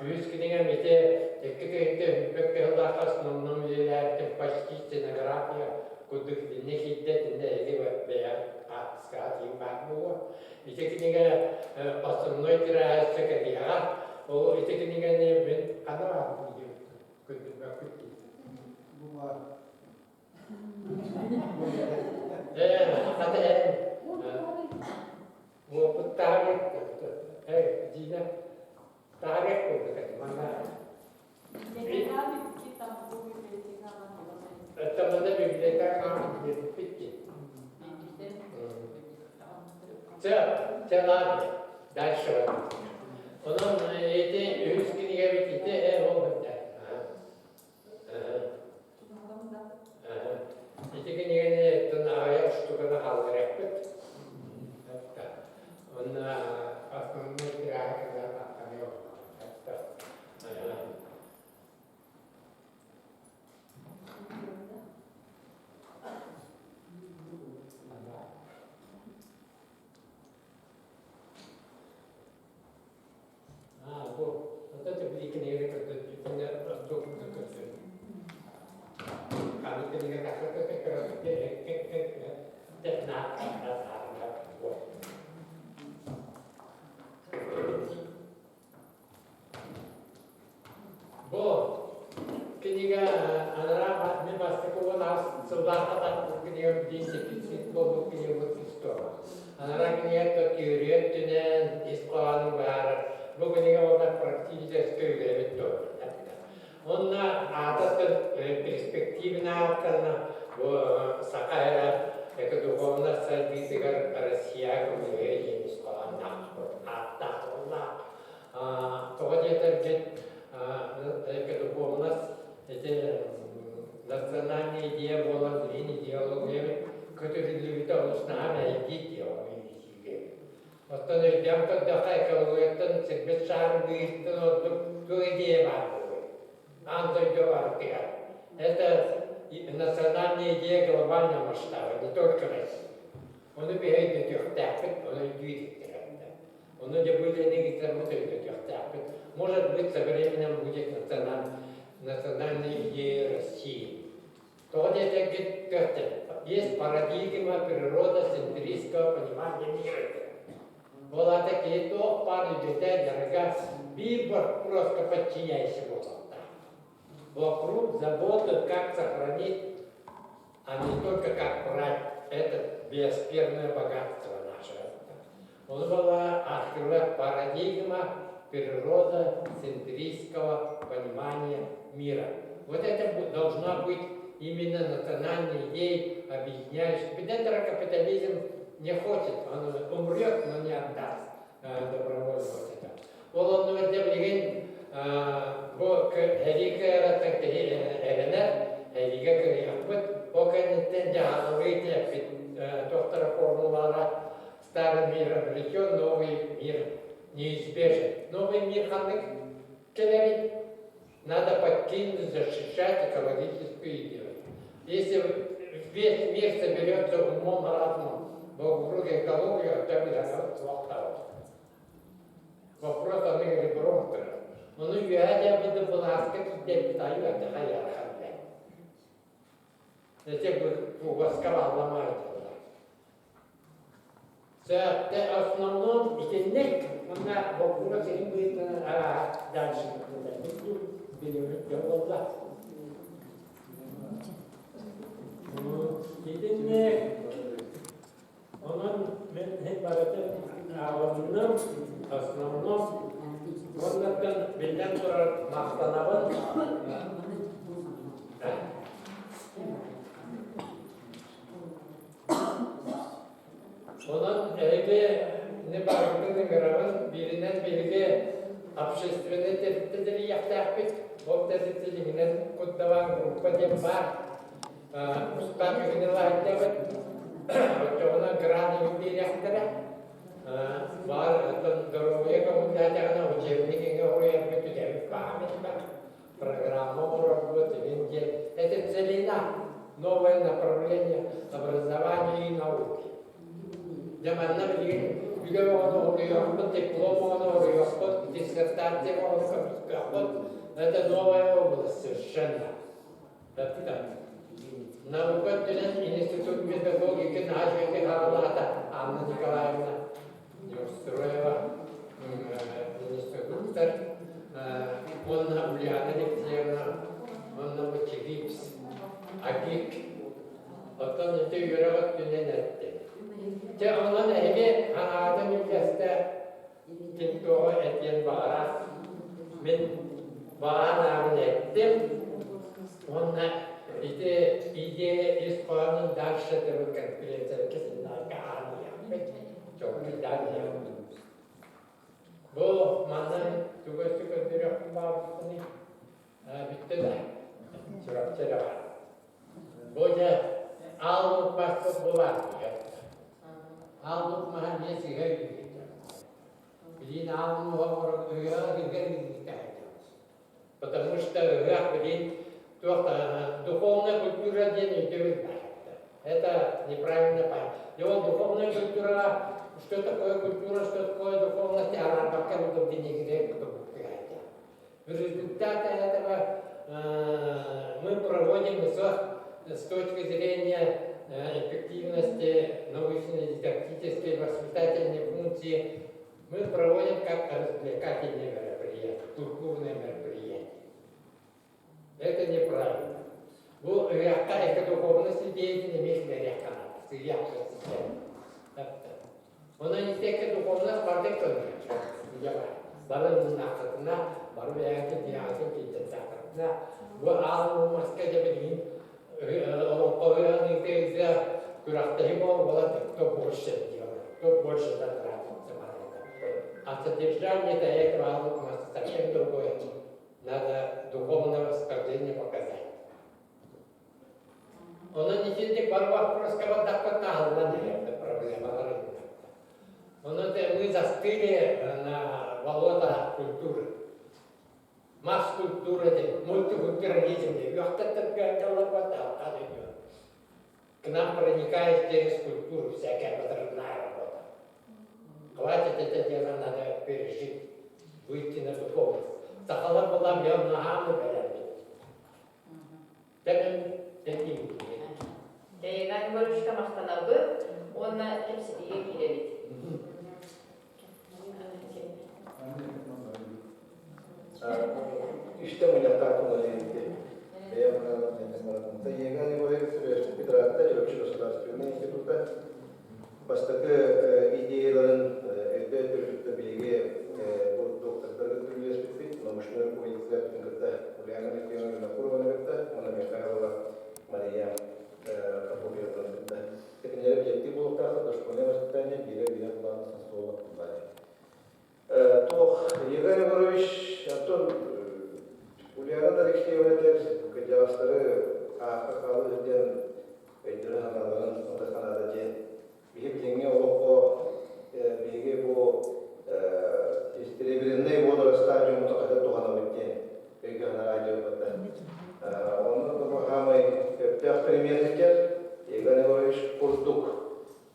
Yüz kiniga mete ekte bekkelda kasnumnum ileride başki scenografya kuduk dinle hiddetinde eli veya skat impact bu. İte kiniga основной тираж çekediği o ite kiniga ne ben kadar kuduk bakıp bu var. Hatta bu tarih Dina tarih itu kan mana? Teman-teman bibliotek kami pikir. Jalan dahsyat. Onun itu yüz kiniga bitti o benda. Itu kiniga ni tunaya штука halak. Onun aslında tirahat kami yok. Это национальная идея глобального масштаба, не только России. Он убегает до тех тяпет, он двигает это. Он не будет никаких работать до тех тяпет. Может быть, со временем будет национальная идея России. То это есть парадигма природоцентристского понимания мира. Была такие то пары детей, дорога, Бибр просто подчиняйся Богу. Вокруг заботы, как сохранить, а не только как брать это бесспорное богатство наше. Он была открыта парадигма природоцентристского понимания мира. Вот это должна быть именно национальной идеей, объединяющей. Бедентера капитализм не хочет, он умрет, но не отдаст добровольно вот это. Он удивлен, bu herikaya tak terhadap Elena, herikaya kerja, bukan tenda awal itu доктора формулара старый мир обретен, новый мир неизбежен. Новый мир ханнык келерит. Надо покинуть, защищать экологическую идею. Если весь мир соберется умом, разумом вокруг экологии, то будет плохо. Вопрос о мире бронкера. Но я бы была сказать, питаю, это хаяха. Если бы восковал ломает. В основном, если она вопрос им будет дальше. Едине, он не баратен, а в основном, он на билет махтанаван. Onun evde ne bağırdığını gören birinden birine общественные территории яхтахпит, вот территории коддаван группа демпар, устами гнилайтеват, она грани юбилей яхтара, бар здоровье коммуникативно учебники говорят, мы туда в память, программа работы, виндель. Это целина, новое направление образования и науки. Zamanla bile onu oluyor, diploma onu oluyor, диссертация onu oluyor. Это новая область совершенно. Наука дилен институт педагогики Нажвеки Харлата Анна Николаевна Неустроева, инструктор, Анна Ульяна Алексеевна, Анна Вачевипс, Агик. Потом это юреват тюненетти. Те онан эми ханаадын үлкесте тиктоғы этен бағарас. Мен бағанағын еттім. Онна идея из планын дальше дыры конференция кесін ағаны яппет. Жоғы дәл яппет. Бұл маннан түгісі көндірек бағытыны бітті да. Сүрапчері бар. Бұл же алып басты бұлар. Алып mahallesi gayri. Блин, алып гайри. Потому что блин, духовная культура не идет. Это неправильно понять. Его духовная культура, что такое культура, что такое духовность, а пока мы денег в результате этого мы проводим с точки зрения эффективности научно-дидактической воспитательной функции, мы проводим как развлекательные мероприятия, культурные мероприятия. Это неправильно. Bu reakta духовности деятельности реакта, Она не только духовность, parte con Баран нахатна, бару яки диасын китетакна. Bu алу маска жабедин Олоковые нигде курахтахи было, кто больше делает, кто больше затратится. А содержание этого совсем другое. Надо духовное восхождение показать. Она не сидит по вопросам, так потом это проблема. Мы застыли на болото культуры. Масс-культура, мультикультурализм. К нам проникает через культуру всякая подрывная работа. Хватит это дело, надо пережить, выйти на духовность. Сахала была мне ногами порядок. Так такие. Жайган көрүшкө мактанабы, оны кепсидиге киребит. İşte mülakatına değindi. Beyanlarında yegane olarak Petrar'da Ölçü Goslarstırma İnstitut'ta baştaki ideyelerin elde türlükte bilgi bu doktorları türlüye spesifik, namuslar kuvvetler tıngırda Ulyana Mekyon'un kurbanı verdi, ona Mekayla Maria Kapoliyat'ın verdi. Tekniğe objektif oluklarsa doşkone vasıtlarına bire kullanmasını soğuk kullanıyor. То Евгений Егорович, Антон, Ульяна Алексеевна, кандидаттары аққалы жерден öydürün analarının odakanada diye bir tenge olup bilgi bu istirebilirliği bu da stadyumu kadar doğana bitti. Peki radyo kadar. Onu da bu hamay pek premierlikler yani o iş kurduk.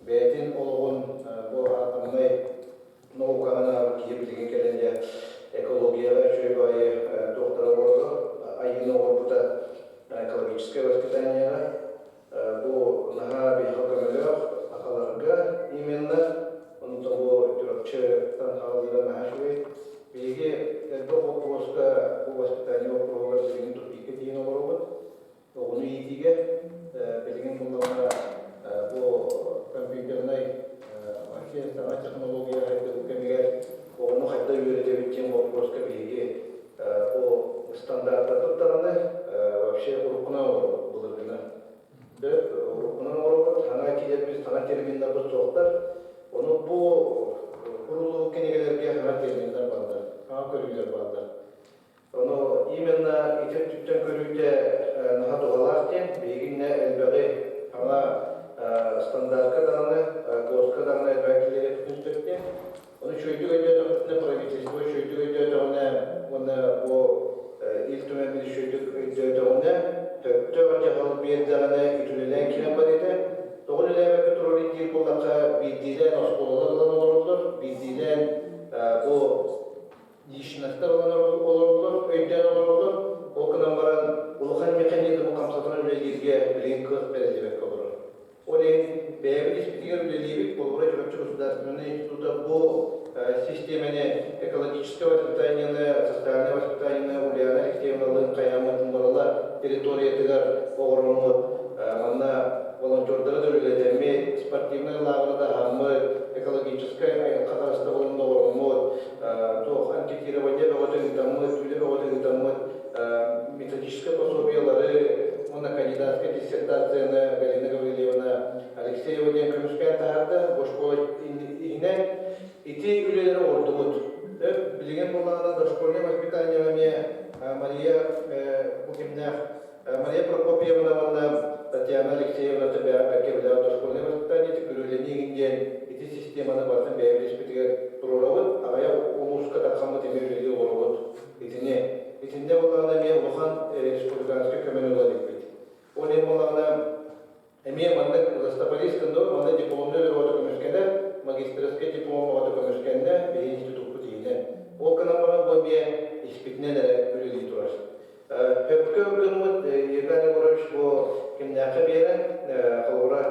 Betin oluğun bu anlamay naukana kiyebildiğin gelince экологияға чөйбайы доктора болды, айыны орбута экологическое воспитаниеға. Бұл наға бейхал көмелер ақаларға именно оны бұл түрікші қалдыға мәшуей. Бейге әрді оқуызға бұл воспитание оқуға деген тұрбекі дейін олар оны етіге білген бұллағына бұл компьютернай сана технологияға көмегер onu hatta yönetebileceğim вопроска bilgi o standartlarını вообще урукuna bulurduğuna ve urukuna olur hana kiler biz hana terminler bu soğuklar onu bu kurulu kenegelerge hana terminler vardır hana körüler vardır onu именно İtürk'ten körüde naha doğalarken bilginle elbette hana standart kadarını göz kadarını elbette tutuştururken onu şöyle ne правительство şöyle ona o ilk dönemde şöyle ona töktör cevap verdiğine itülülen kiram var idi. Doğrulayma kontrolü bulaka bildiğinden oskolalar olur, bildiğinden bu işnekler olur, önden olur. O kanamların ulukan mekanizma kamsatına öyle girge bilin kız belirlemek olur. Onun beyabı dispitiger üleliyik, Bolgora Çöpçü Государственный института bu sistemini экологическое воспитание, социальное воспитание, Ульяна Алексеевналың қайаматын барала территориятыгар оғырымы, манна волонтердары дөрілетеме, спортивный лагерда хамы, экологическое қатарысты болымда оғырымы, тоқ анкетирование бәғотыңытамы, түлі бәғотыңытамы, методическое пособиялары, ona кандидатская диссертацияны Галина Гаврилевна Алексеева ден көміскен тағарды Бошкола ине ити үлелері ордымыд. Білген болағына дошкольное воспитание Мария Прокопьевна Татьяна Алексеевна бәкебілер дошкольное воспитание үлеленегінден ити системаны барсын бәйбілес бітігер тұрорауыд, ағая ұлысқа таққамы темер үлелі орауыд. Итінде болағына мен Лухан республиканский көмен ола деп бейді. Ол ең болағына мен маңдық Ластапалискінді, маңдық дипломны өте көмішкені, магистраске дипломы өте көмішкені, бей институтку дейіне. Ол қанамаған бұл мен испитінен үлелей тұраш. Хөпкі өкінміт, Евгений Горович бұл кемнәқі берін, қалуыра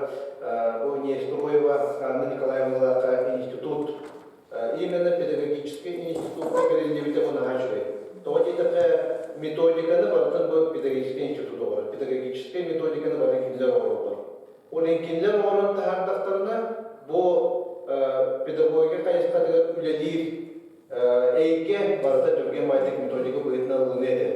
бұл Нестроева Анна Николаевналаға институт, именно педагогический институт перелдебіті бұны ғашырай. Тоғытетіқі методиканы бартын бұл педагогический институт оғыр. Педагогический методиканы барын кенлер оғыр. Оның кенлер оғырын тағардақтарына бұл педагогия қайысқатығыр үлелейіп әйке барыта түрген майтық методика бұғытына ұлын еді.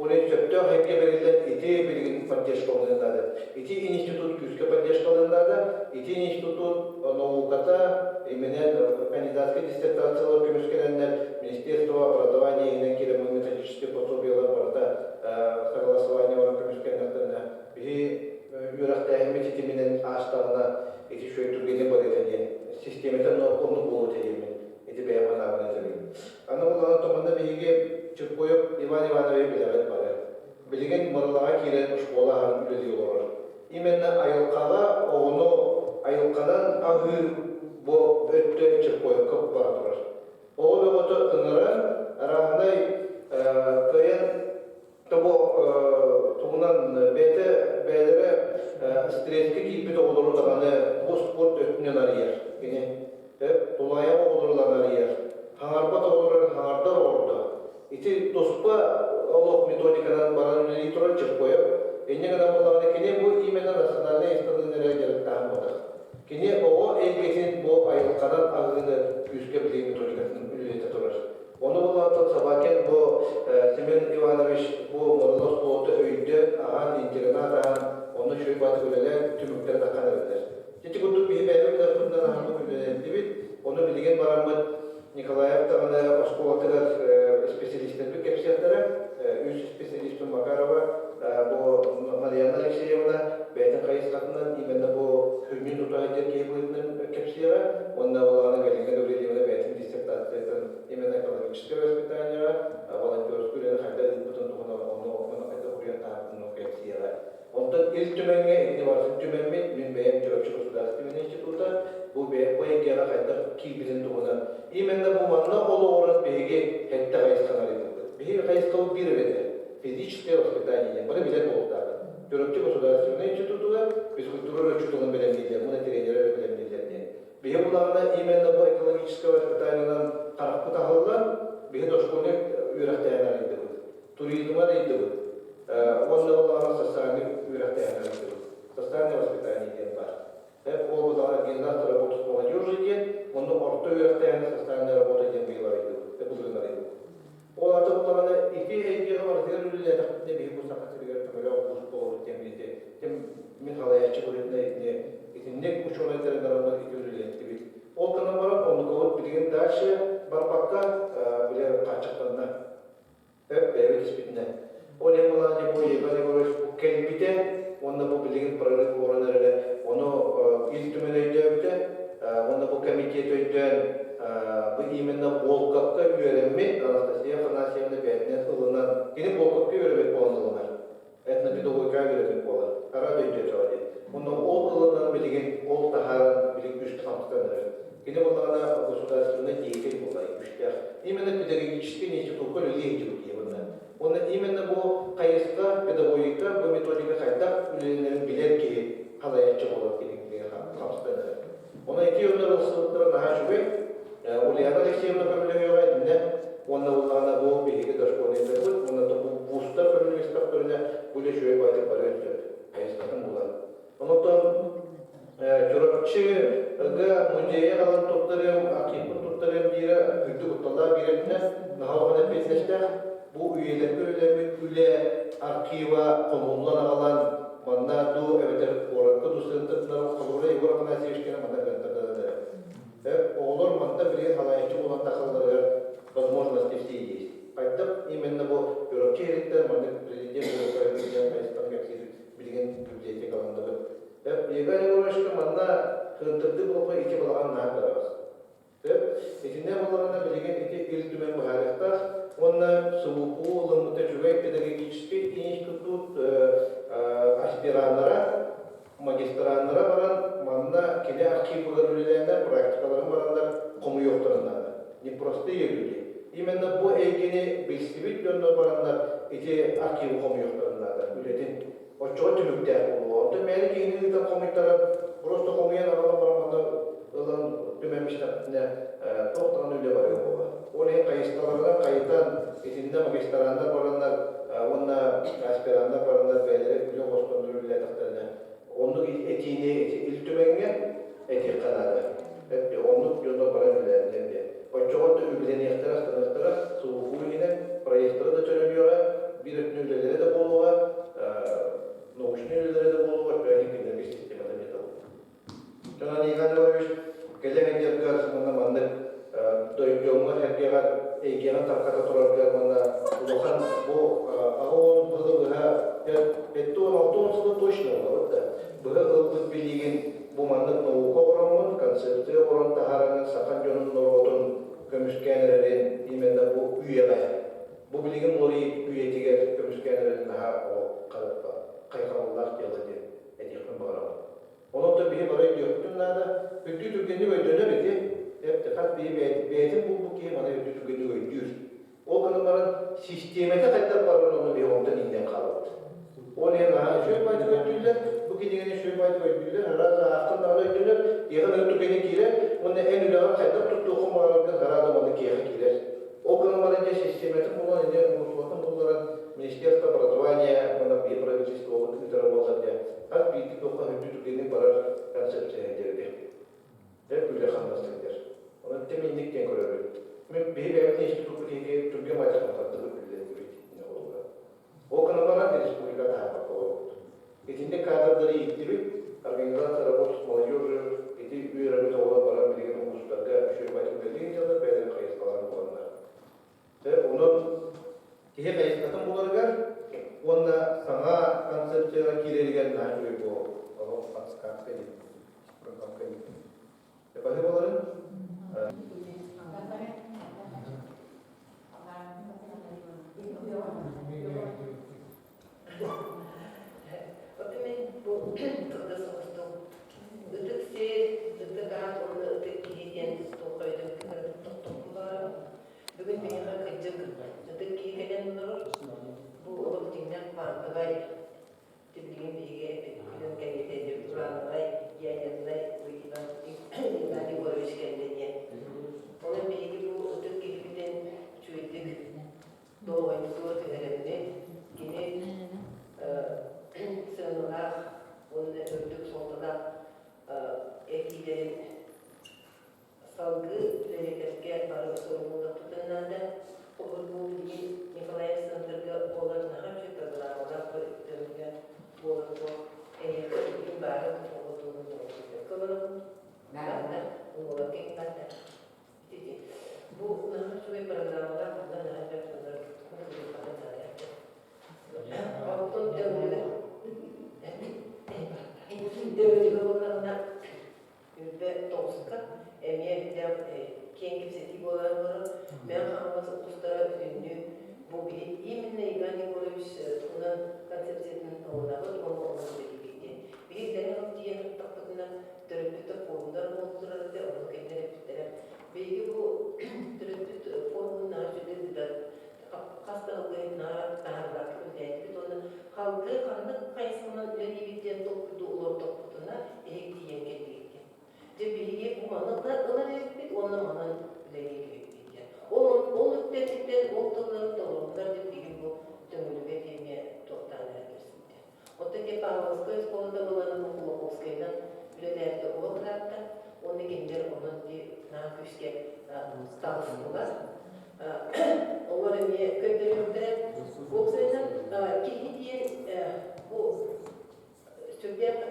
Оның сөпті әйке берілден ити білген поддержка олындады. Ити институт күзгі поддержка олындады. Ити институт науката именен кандидатский диссертациялар көміскенендер Министерство образования и методические пособиялар барда согласование olan көміскенендеріне бі үйрақтайымы тетеменен астағына ити шөйтіргені бар етеден системетін оны болу тедемен ити бәйман ағын етеден. Аны оланы томында бейге Чыркоев Иван Иванович білігет бары. Білген мұрылаға керен школа ағын үледі олар. Именно айылқаға оғыны айылқадан ағыр бұл өтті Чыркоев көп бара тұрар. Оғы бөғыты ыңыран арағынай көйен тұғынан бәдері стресске кейпет оғылырылағаны бұл спорт өттінен арияр. Тұлая оғылырылағаны арияр. Хаңарбат оғылырын хаңардар оғылды. Ити доспа олық методикадан баран үлелей тұрар Чыркоев. Энне ғана болағына кене бұл именно национальный институтын жарықтағын бұдық. Кене оғы әлгесін бұл айылқадан ағыны күзге білген методикасын үлелеті тұрар. Onu bulantık sabaken bu Semen Ivanoviç bu Morlos boğutu öydü ağan internat ağan onu şöyle batı göreler tümükleri takan edilir. Ciddi kurduk bir beylik tarafından ağanlık ülelendibit. Onu bilgen baranmıt Nikolayev tağına oskolatılar spesialistleri kepsiyatlары. Üç spesialistin Makarova bu Mariana Alexeyevna beytin kayıs katından Илтүмәнгә инновация түмәнмен мен бәйәм төрөкче государственный института бу бәйгегә кайтып кибилен тугына. Именно бу манна олы орын бәйге хәтта гайскалар иде. Бәйге гайскал бир беде. Физическое воспитание, бары билет болтады. Төрөкче государственный института физкультура учетының белемнелер, муна тренерлер белемнелер. Бәйге буларда именно бу экологическое воспитаниенан карап тахаллар, бәйге дошконы үйрәтәләр иде. Туризмда иде. Онда буларда социальный үйрәтәләр иде. Социальное воспитание дигән бар. Ол буларда организация работы с молодежью дигән, монда орта үйрәтәләр социальная работа дигән бәйләр иде. Булганнар иде. Ол аталарына ике әйгеге бар дигән дә бәйге бу сакатыгә төмәлә бу булып тәмлиде. Тем мен халаячы булганда итне учулайдыр дарында итүләр дип. Ол кана барып, оны кылып билген дальше барпакка биле качыктанна. Бәйге диспитне. Ол эмалады бу ебалыгы келбите, онда бу билген прорыв оранлары, оны илтүмәләйдә, онда бу комитет өйдән bu именно Волковка öğrenmek, Anastasия Афанасьевна бәйтінен ылынан, кені Волковка öğrenmek боландылығына, этнопедагогика öğrenmek болар, арада өйде жауады. Онда ол ылынан білген, ол тахарын білген күшті қамтықтаныр. Кені болағына государственный деятель болай, күштер. Именно педагогический институтқа үлгейді бұнда. Онда именно бұл қайысқа, педагогика, бұл методика қайдақ үлгенлерін білер ке, қалаятчы болар кенің қамтықтаныр. Ona iki yönler ıslıkları daha şüphe. Ulyada Alexeyevna Pavlyova edinde, onda bulağına bu bilgi dörtkonuyla bu, onda da bu Vusta Pavlyova istaktörüne böyle şöyle baytık var öyle hayıskatın bulan. Ondan Çorapçı'da müzeye alan tutlarım, akipin tutlarım diye güldü kutlalar biretine, nahavana pesneşte bu üyeler üle arkiva konumlan alan mannaду evet orakka dusentler kalore yuvarlana seçkene manna gönderdiler. Олар манда билген халайчы булган тахалларга возможности все есть. Поэтому именно бу бюрократиялыктар манда президент бюрократиялыктар кайстан кексир билген библиотекаларында. Егер урошка манда кынтырды булып ичи булган нагдарабыз. Этинде булганда билген ити илтүмен бахарыктар, онна субуку улымты жүгөй педагогический институт аспирантлара магистрантлара баран манда келе архив үлелерinde практикаларын барандар кому yoktарындар. Не просто егілді. Именно bu эйгени бельсибит жөнді барандар эти архив кому yoktарындар. Үлетін. Очоға түміктер болуы. Онда мәлі кейініліктен комиттары просто комуян аралан бараманда ылан түмәміштәптіне тоқтаған үле барығы болуы. Ол ең қайысталарынан қайыттан етінде магистрандар барандар, онда аспирандар барандар бәлері үле қоспанды үле тақтарына. Onu etiğini iltümengen etik kanadı. Onu yolda para bilenler diye. O çoğunlukla ülkeden ihtiras soğuğu yine proyektörü de çözülüyor. Bir ülkelere de buluğa, noğuşun ülkelere de buluğa. Böyle bir sistemde metal. Sonra niye var bir gelecek yıllar sonra mandık doyumlar herkese egemen takata turarlar manda ulakan bu ağın buluğa Beton altın точно var da. Burada ılgıt bilgin bu manlık nauka oranın, konsepti oran taharanın, sakan yönün norotun, kömüşkenlerin, imende bu üyeler. Bu bilgin orayı üyetiger kömüşkenlerin daha o kaykalılar yaladı. Edikmin bağıramı. Onun da bir barayı döktüm da, üttü tükenli ve dönemedi. Hep dikkat bir beytin bu ki bana üttü tükenli ve düz. O kanımların sistemete kadar barın onu bir ondan inden kalıbı. Oraya daha şöyle baytık ödüller, bu gidene şöyle baytık ödüller, herhalde hakkında ödüller, yakın ötükeni girer, onun en ülkeler kaydak tuttuğum bağlarında herhalde onu giyer girer. O kanallarınca sistemetin bulan, mutlulukun bulan, Министерство образования, bir правительство, это работает, как бить только ödüllerini barar konsepsiye ederdi. Hep öyle kanallar. Onun teminlikten görüyor. Ben bir evde institutu diye Türkiye maçlarında O kanallara республика daha oldu. İçinde kadroları yittirip, organizasyon работы с молодежью, эти üyelerimiz olan para bilgin hususlarda şöyle başlık belirleyin ya da belirli kayıtlarını olanlar. Onun kihe kayıtlarını bularlar, onunla sana konsepsiyona kireligen naşoy bu. Ama paskak değil. Paskak değil. Yapalım olalım. Tapi kırda soğustum. Idık se, ıdık ağaç onu ıdık kihiden tokoydum. Kırdık toktuklar. Bugün dünyada kıcık. Idık kihiden durur. Bu olup dinlen parkıgay. Tübülgün bilgi külün kayıtede duranlay, yayanlay, uyulan, ingani görüş kendine. Onun bilgi bu ıdık kihiden çüydük. Doğayı tüheremini. Yine sınırlar, onun öldük sonunda ekilerin salgı verilirken barı sorumluluğu tutanlarda o bu bilgi Nikolay Sandırga oğlanına çıktılar. Ona dönüyor. Bu eğitim barı olduğunu düşünüyor. Kıvırım nerede? Onu kendilerine. Bu nasıl bir programda bundan ancak sınır Altın devri olanlar %90 emniyetler kendi seti olanları ben haması ustara ünlü bu bir iminle ilgili görmüş bunun konsepsiyonun olanları onu bildi. Bir de diğer tapıtına terapöt formlar oluşturuldu onu kendine bitirdi. Belki bu terapöt formuna şöyle hastalıkların narrak özellikle onun halkı kanlık kayısından ileri biten topluluğu olur topluluğuna elektriğe geldiğinde. Cebilgi bu manıkla ona verildi, ona manın ileri geldiğinde. Onun gerçekten ortaları da olurlar cebilgi bu tümülü verdiğine toptan vergisinde. Ottaki Pavlovskoy skolunda bulanın bu Kolokovskay'dan ülelerde oğlattı. Onu kendileri onun bir naküşke stavsılar. Onların kötülüğünde bu senin kihitiyen bu Türkiye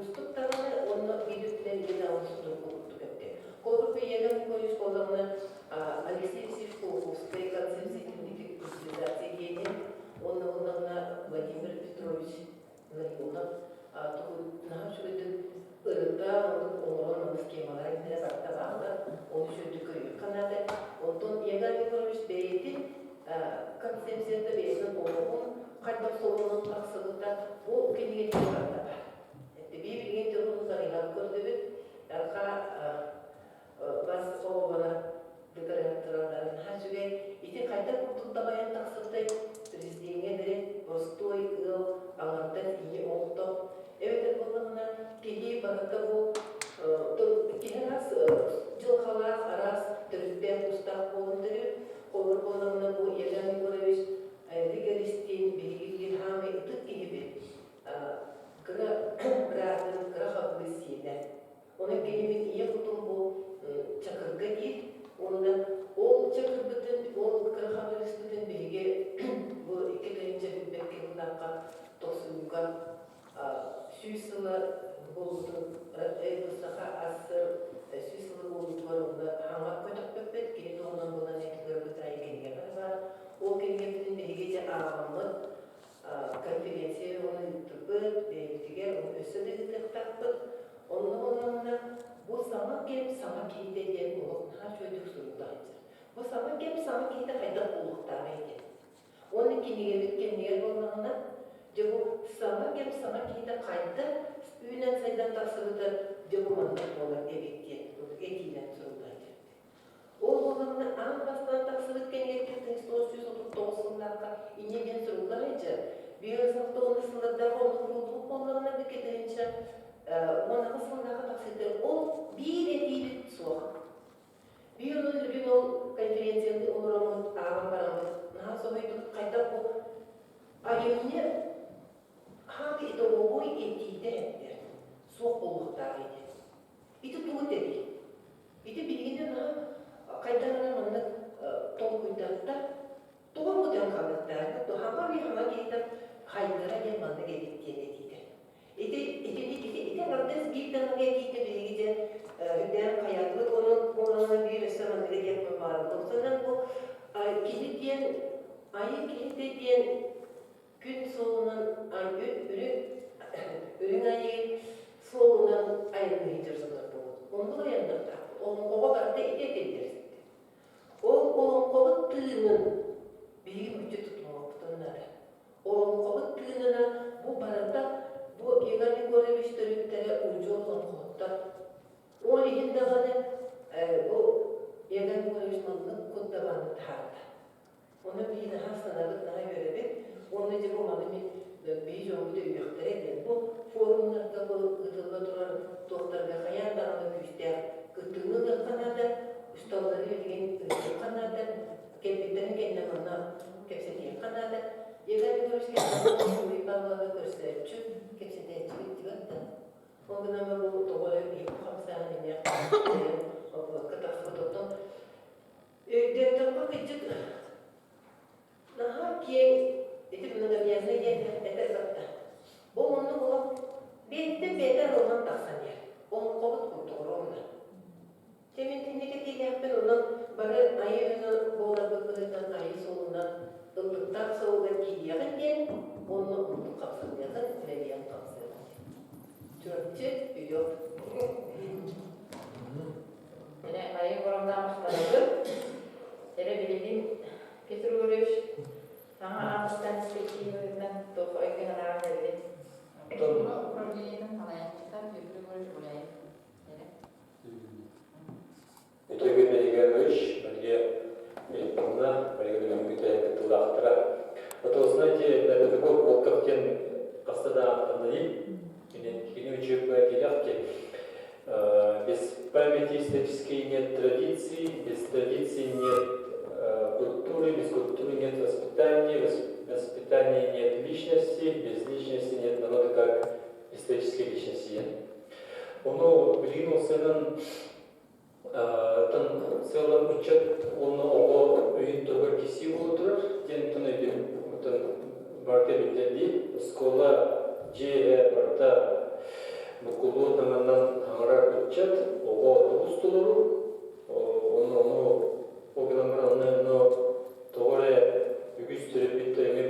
usluklarını onu biliplerine oluşturdu kötü. Koluk ve yedim koyuş kollarını Alexey Sivkovskaya konsepsiyonundaki utilizasyon onunla Vladimir Petrovich Vladimir şöyle ırıkta onun skemaları interesakta bağlı onu şöyle görüyor. Kanada ondan yegan görmüş beyti konsepsiyonda beysinin oğlum kalbak sorunun taksılıkta bu kendine çıkardı. Bir bilgin durumları ilan gördü. Yarka bas oğlana dekoratörlerin her şey iti kayda kurtulda bayan taksılıkta prezidentine de Rostoy anlattı iyi oldu. Evet, bununla geri bakıda bu kineras жылқалар арас түріппен ұстақ болындырып, қолыр болымына бұл еләні көревіш әйдігерістен белгілген хамы ұтық кейбі біразын қыра қабылы сейді. Оны келемет ие құтын бұл чақырға дейд, онда ол чақыр бүтін, ол қыра қабылы бүтін белге бұл екеленші бүлбәкке бұлаққа тоқсынға сүйсілі болудың әйбісіға асыр Süsli oldularında hangi kötü köpet ki ondan bulan etkileri bütay geliyor. O gelgefinin bir gece ağamlı konferansiye onu tutup belirtiye onu ösüdüğü taktık. Onunla bu sana gelip sana kiyide diyen olup ha çocuk sorunlardır. Bu sana gelip sana kiyide fayda oluklarıydı. Onun kiniye bitkenliğe olanına bu sana gelip sana kiyide kaydı üyünen sayıdan taksırıdır. Cebumanlık olan evitken, etiyle sorunlardı. O olanına an bastan taksırık kengetirdiğin 1939'larda inegen sorunlarıydı. Bir hızlıkta onu sınırda onu kurulduğu konularına dikkatince ona sınırda taksırdı. O bir etiyle soğuk. Bir yılın ürün o konferansiyonda onuramın ağam baramız. Naha soğuydu kayda bu ayımını hangi eti o boy etiyle soğuk oluklarıydı. Itu tuh jadi, itu bilginya nah kaitannya mana tong kuda, tuh mudah kalah dah, tuh hampa kita kaitannya yang mana kita. Itu nanti kita nanti kita bilginya, dan kayaknya orang bir restoran dia membawa, soalnya bu kejadian, ayat kejadian gün sonundan ürün ayı sonundan ayrılmayacağız. Onu yanında, onun kovalarda ite denir. Onun kovattığının bir gücü tutmamaktadır. Onun kovattığına bu barada bu Игорь Николаевич Төрүттері ұжу олын қоттар. Он егінде ғаны бұл Игорь Николаевич маңның құттабаны тағады. Оны бейді хастанағы daha görevin, onu da bu malımın bir jongu da üyektire edin. Bu forumlarda bu gıdılda duran doktorga hayal dağını güçler, gıdılını da kanadı, ustaları bilgin kanadı, kepitlerin kendine bana kepsediye kanadı. Yeter bir görüşken bir bağlığa gösterçü, kepsediye çıkıttı. O gün ama bu doğru bir kapsağını yaptı. O katafı tuttum. Devletten bakıcık, Naha kiyen itu menurut biasa dia kata, "Bom onu kalau beda orang tak sanya, bom kau tu orang na." Jadi ini kita lihat pun orang baru ayah orang bola berkelantan ayah seorang untuk tak seorang kiri kan dia, bom untuk kapsan dia kan dia yang kapsan. Cuaca video. Jadi ayah orang dah mesti jadi bilin Petrovich, sangat amat perspektifnya tuh kayak orang dari itu. Problemnya hal yang kita Petrovich mulai. Itu Petrovich, dia pernah mereka kita yang ketulaktera. Atau знаете, это такой вот как тем кастада анали, ini учебные делянки. Без памяти исторической нет традиций, без традиций нет культуры, без культуры нет воспитания, без воспитания нет личности, без личности нет народа как исторической личности. Onu bilgin olsanın целый учет, onu o öğün turbar kisi olur, den tunu edin, barda bildirdi, skola C barda bukulu tamamen hangar учет, o otobüs tulur, onu o günümün doğru güçlü bir temi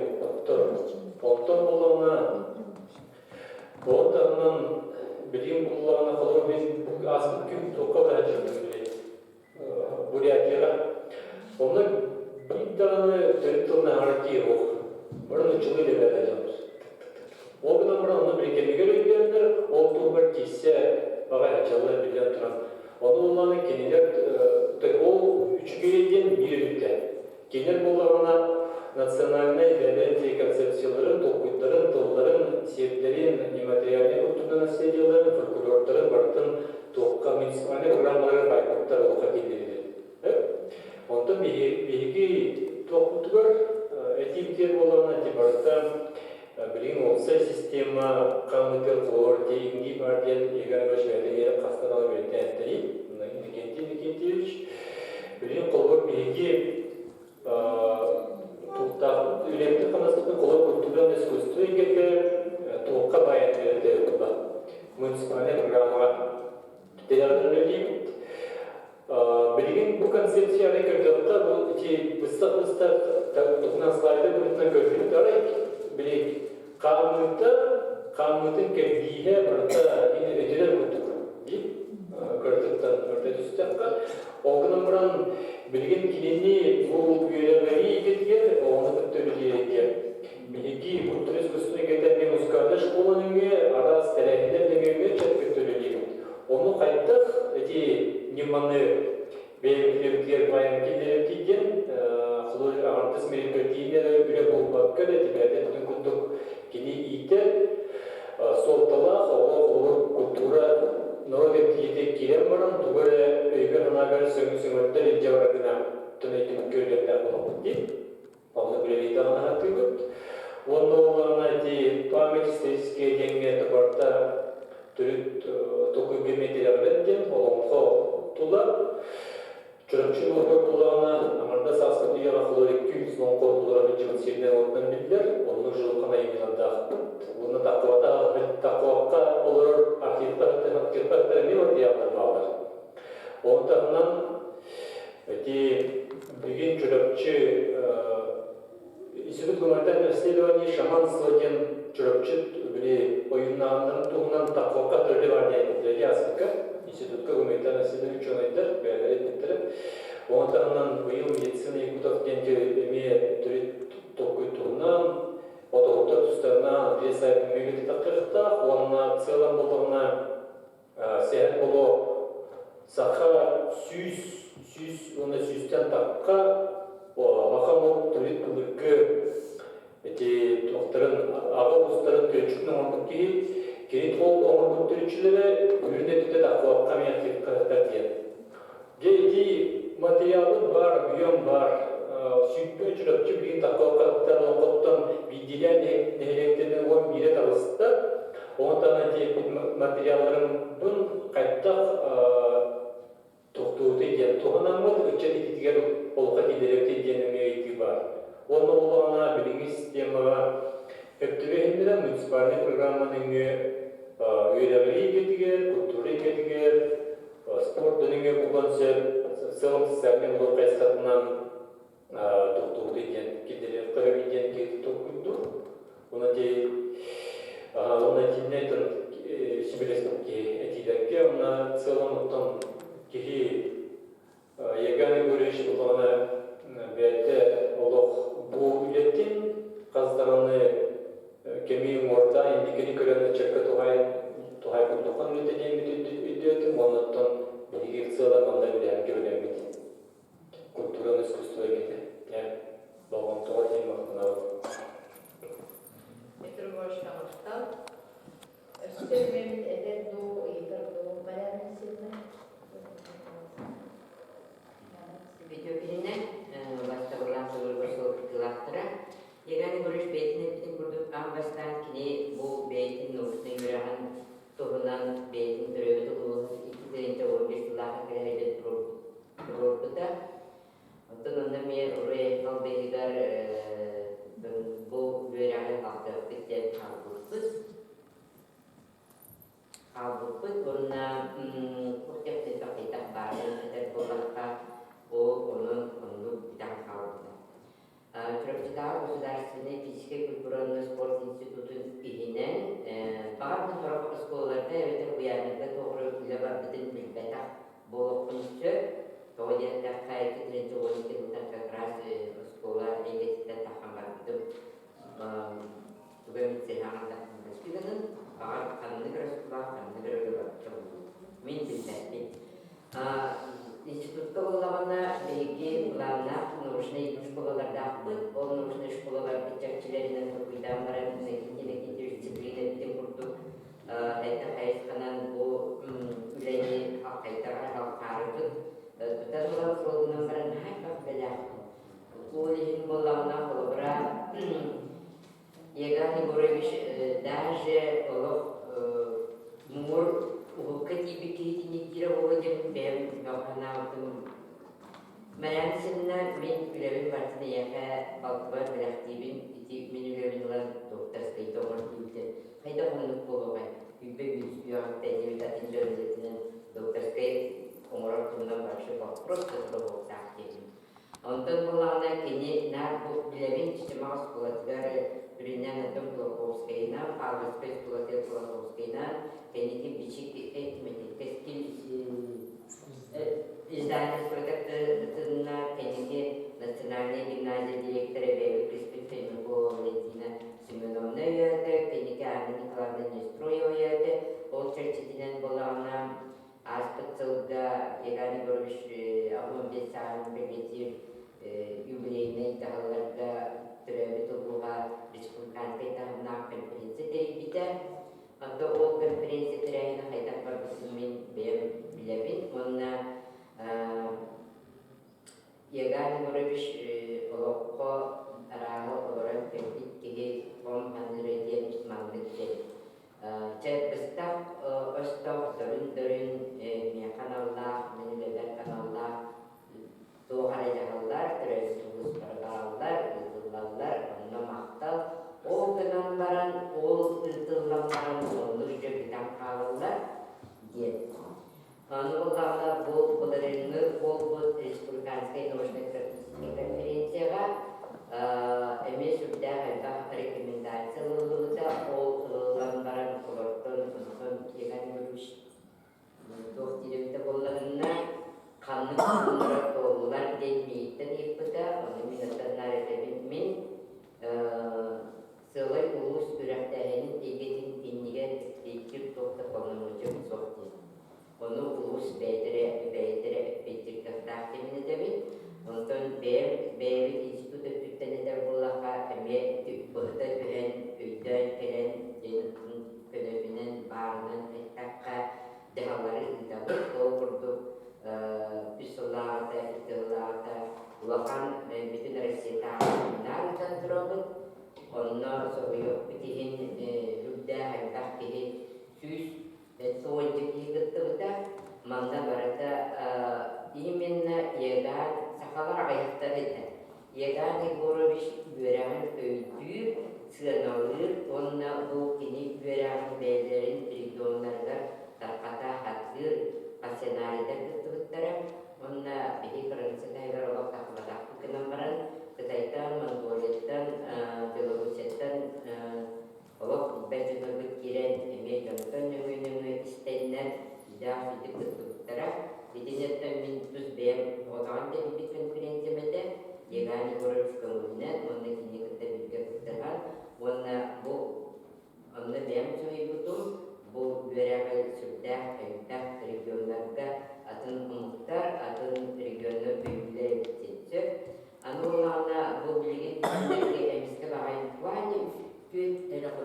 ponton bulana pontonun bilim bulana kadar bir aslında gün toka vereceğim buraya kira onu bir tane territorine hareket yok bunun uçumu ile vereceğim o günümün onu bir kere görüyorlar o turbar kişi bayağı çalar bilen turan onu olanın kendiler o üçgüyeden birlikte genel bulağına nasyonalne devletli konsept,сияларын, токуйттарын, тылларын, себептерин, нематериальный культурный наследияларын, фольклорларын, бартын, тоққа муниципальный программаларын байкоттар олқа келдерді. Онда береги тоқуттығыр, этиптер болағына тибарта, білген олса система, қамытыр, қылор, дейінгі барден, егер өш мәдемері қастан берді әттірі, Никентьевич, білген қолғыр береги туқтақ үйректі қанасының қолы культуран искусство егерде тоққа баян берді бұлда. Муниципальный программа телерден өйдеймін. Білген бұл концепцияны көрдіқта бұл бұстақ тұқынан слайды бұлытынан көрдіқта арайк. Білек қамытын кәрдейі бұрында өтелер бұлтық дейіп көрдіқтан өрді түстіққа. Оғынан бұран білген келені бұл үйелермені екеткен, оғаны күттөлі екен. Білеги культуры искусственный кетермен музыкальный школаның арас тәрәхіндердің чәт күттөлі екен. Оны қайттық, әте неманы бәйімділіктер байын келдеріп кейден, құлы ағартыс мерекертейінері үлі болмақ кәді, тібәрді түн күндік кені ийтер, солталақ, оғы культура Новый тиде кирем барам, тугары өйгөр анагар сөңөттөр инже барагына төнөйтүп көргөттөр болот дейт. Аны билебейт аны атыгыт. Оны оларына ди память исторические деньги табарта түрүт токуй материалден олонко тула. Чөрөкчү болгон тулагына амарда саскы дүйөга кылыр 200 миң колдуларга жыл серден ордон билдер. Оны жылкана имиланда. Оны тақуаққа олар архивтар не вот диалдар балдар. Онтаннан білген жүрөкчі Институт гуманитарных исследований шаманство ден жүрөкчі біле ойыннанның туғынан тақуаққа түрде бар дейді аспека. Институтқа гуманитарных исследований ученыйдар, бәлер еттіктірі. Онтаннан бұйыл медицина екутов ден еме түрет тоқой туғынан Отоғыттар тұстарына, Андрес сайын мегеди такырта, онна в целом болдорна сәр боло саха сүз, оны сүзден таққа, лақамок тұрит бұлырғы эти тоқтарын, аға ұстарын түрчүкнің оңдық керет ол оңыр бүттіріншілері үрінетті дақуатқа мияқтеп қағаттар дейін. Гейді материалы бар, бүйен бар, сүйіппен жүріпчі білген тақуатқаттар оңғыттан бейделен нәйректердің оң бире табысты. Оңтан әтепін материалларын бұн қайттақ тоқтуыты дейін. Тоғанамыз үтчәді кетігер олға кедеректе дейініме еті бар. Оны олағына біліңіз системаға өптібейіндері муниципальный программаның үйрәбілі кетігер, культуры кетігер, спорт дөніңе болған сөп, сылым сәлмен бұл қайсатынан тоқтуыты дейін, кедерек қырып дейін кеті тоқтуыды. Оны дейіннәйтін шебелестікке әтейдерге, оны сылым ұттан кеге еганы көреш болғаны бәтті олық бұл үйлеттен қаздараны кемейін орда ендікері көрені чәккі тұғай күлдіқан өтеден өтеден оныттан білгек сыйлар қандай біләңке біләңгетін. Культураны искусство егеті. Балған тұға дейін мақтына бар. Мистер Горшкамыштан, үстелмемін әдет ду, егір ду, бәрәмін сізді. Видеофильмнен бастырылған сылырғырсыл кылақтыра. Егәні көріш бейтін өттің күрдік амбастан кіне бұл бейтін ұлыстың үрәғын тұғынан бейтін түрөбеті ұлығыз 2-15 жылағы кәрәйбет тұрғырбыта. Оттын онда мен ұры қалбегідар бұл үрәғын қалтық деп қалбықпыз. Онына құқтепті тақитақ барын әдер болаққа оның бітан қалды. Түріктідағы государственный физический культурный спорт институтын үйінен бағармын тұрық ұсколарда өтір бұянында тоғыры үлі бар бітін білбәтақ болып күнісі тоғыдерді қайты 3-12 жылдан как раз ұсколар егетті таққан бар бітім түгім сенағын таққан бәскілінің бағар қанны көрісіла қанны көрілі бар мен білбәтпен. Институтта болағына бейге бұлағына научный школаларда ақпыт, ол научный школалар бітчәкчілерінен тұрғыйдан баран кенекі дисциплина бітен құрдық. Әйтті қайысқанан бұл үләйне қайтаға қалқарыдық. Тұтар болағы сұрғынан баран хайқақ бәлі ақпыт. Ол ешін болағына қолыбыра Еган Егорович даже олық мұр Улыбка тебе кейтинектира Володин бәм ғалқанауытым. Мәрәнсімна мен үләбін бартына яқа балтыбар біләқтейбін, мен үләбін ұлан доқтарскай тоғыр кейті. Қайда ғынлық болуғай, үйбе үйағытта әдебет атын жөрізетінің доктарскай қоңырар тұмдан баршы балық просто тұрғылықта ақтейбін. Онтан болағына кене нар бұл біләбін чечемағыз қолатығары Бриннян Антон Плоховскайна, Павел Спец Плоховскайна, Плоховскайна, Кеннеди Бичик Этимети, издательство на Кеннеди Национальной гимназии директора Бега Криспитфейна Валентина Семеновна Йоте, Кеннеди Анна Николаевна Нестроева Йоте, ол чертитинен болағына аспыцылда Еган Егорович Ахмамбет Сағын Бегетир юбилейный тағаларда түрәбі тұлғыға республиканскай тағына конференция теребіті. Анда ол конференция түрәйіні қайтақ барбысын мен біләбін. Онына Еган Егорович олыққо арағы оларан кәмпит кеге он қаныры маңдықты. Чәт бұстақ ұстақ дөрін мен каналлақ, менілер каналлақ, тоғары жағалар, түрәбі тұлғыз барғалар, онына мақтал. Ол күнан баран, ол ұлтылған баран, оны үйде бітан қалылар дед. Оны болғанда бұл бұларыңы, бұл республиканскай научно-практический конференцияға әмес үрді ғайбақ рекомендациялылығыда ол ұлған баран құлырттың ұнған Еган Егорович доқ директі болғанына қанның құлыры толылар денмейттін епіді, оны минаттан нәретемін мен сылай ұлыс үрәқтәйінің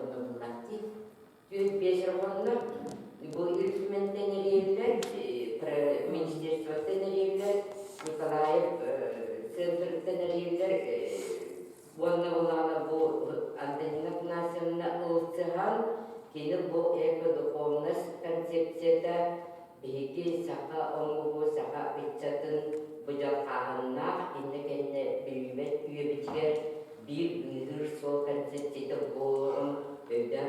konumlatti. Tüt beşerkonlar bu hükümetten eriyebilir, ministerstvodan eriyebilir, Nikolayev Центр'dan eriyebilir. Onunla bu Antonina Pnasyon'la ıltıhan kini bu ekodukomnas konsepsiyada bihiki saka ongu saka bitcatın bujalkahanna inne kenne bilmet üye bitger bir büyür sol konsepsiyada borun öde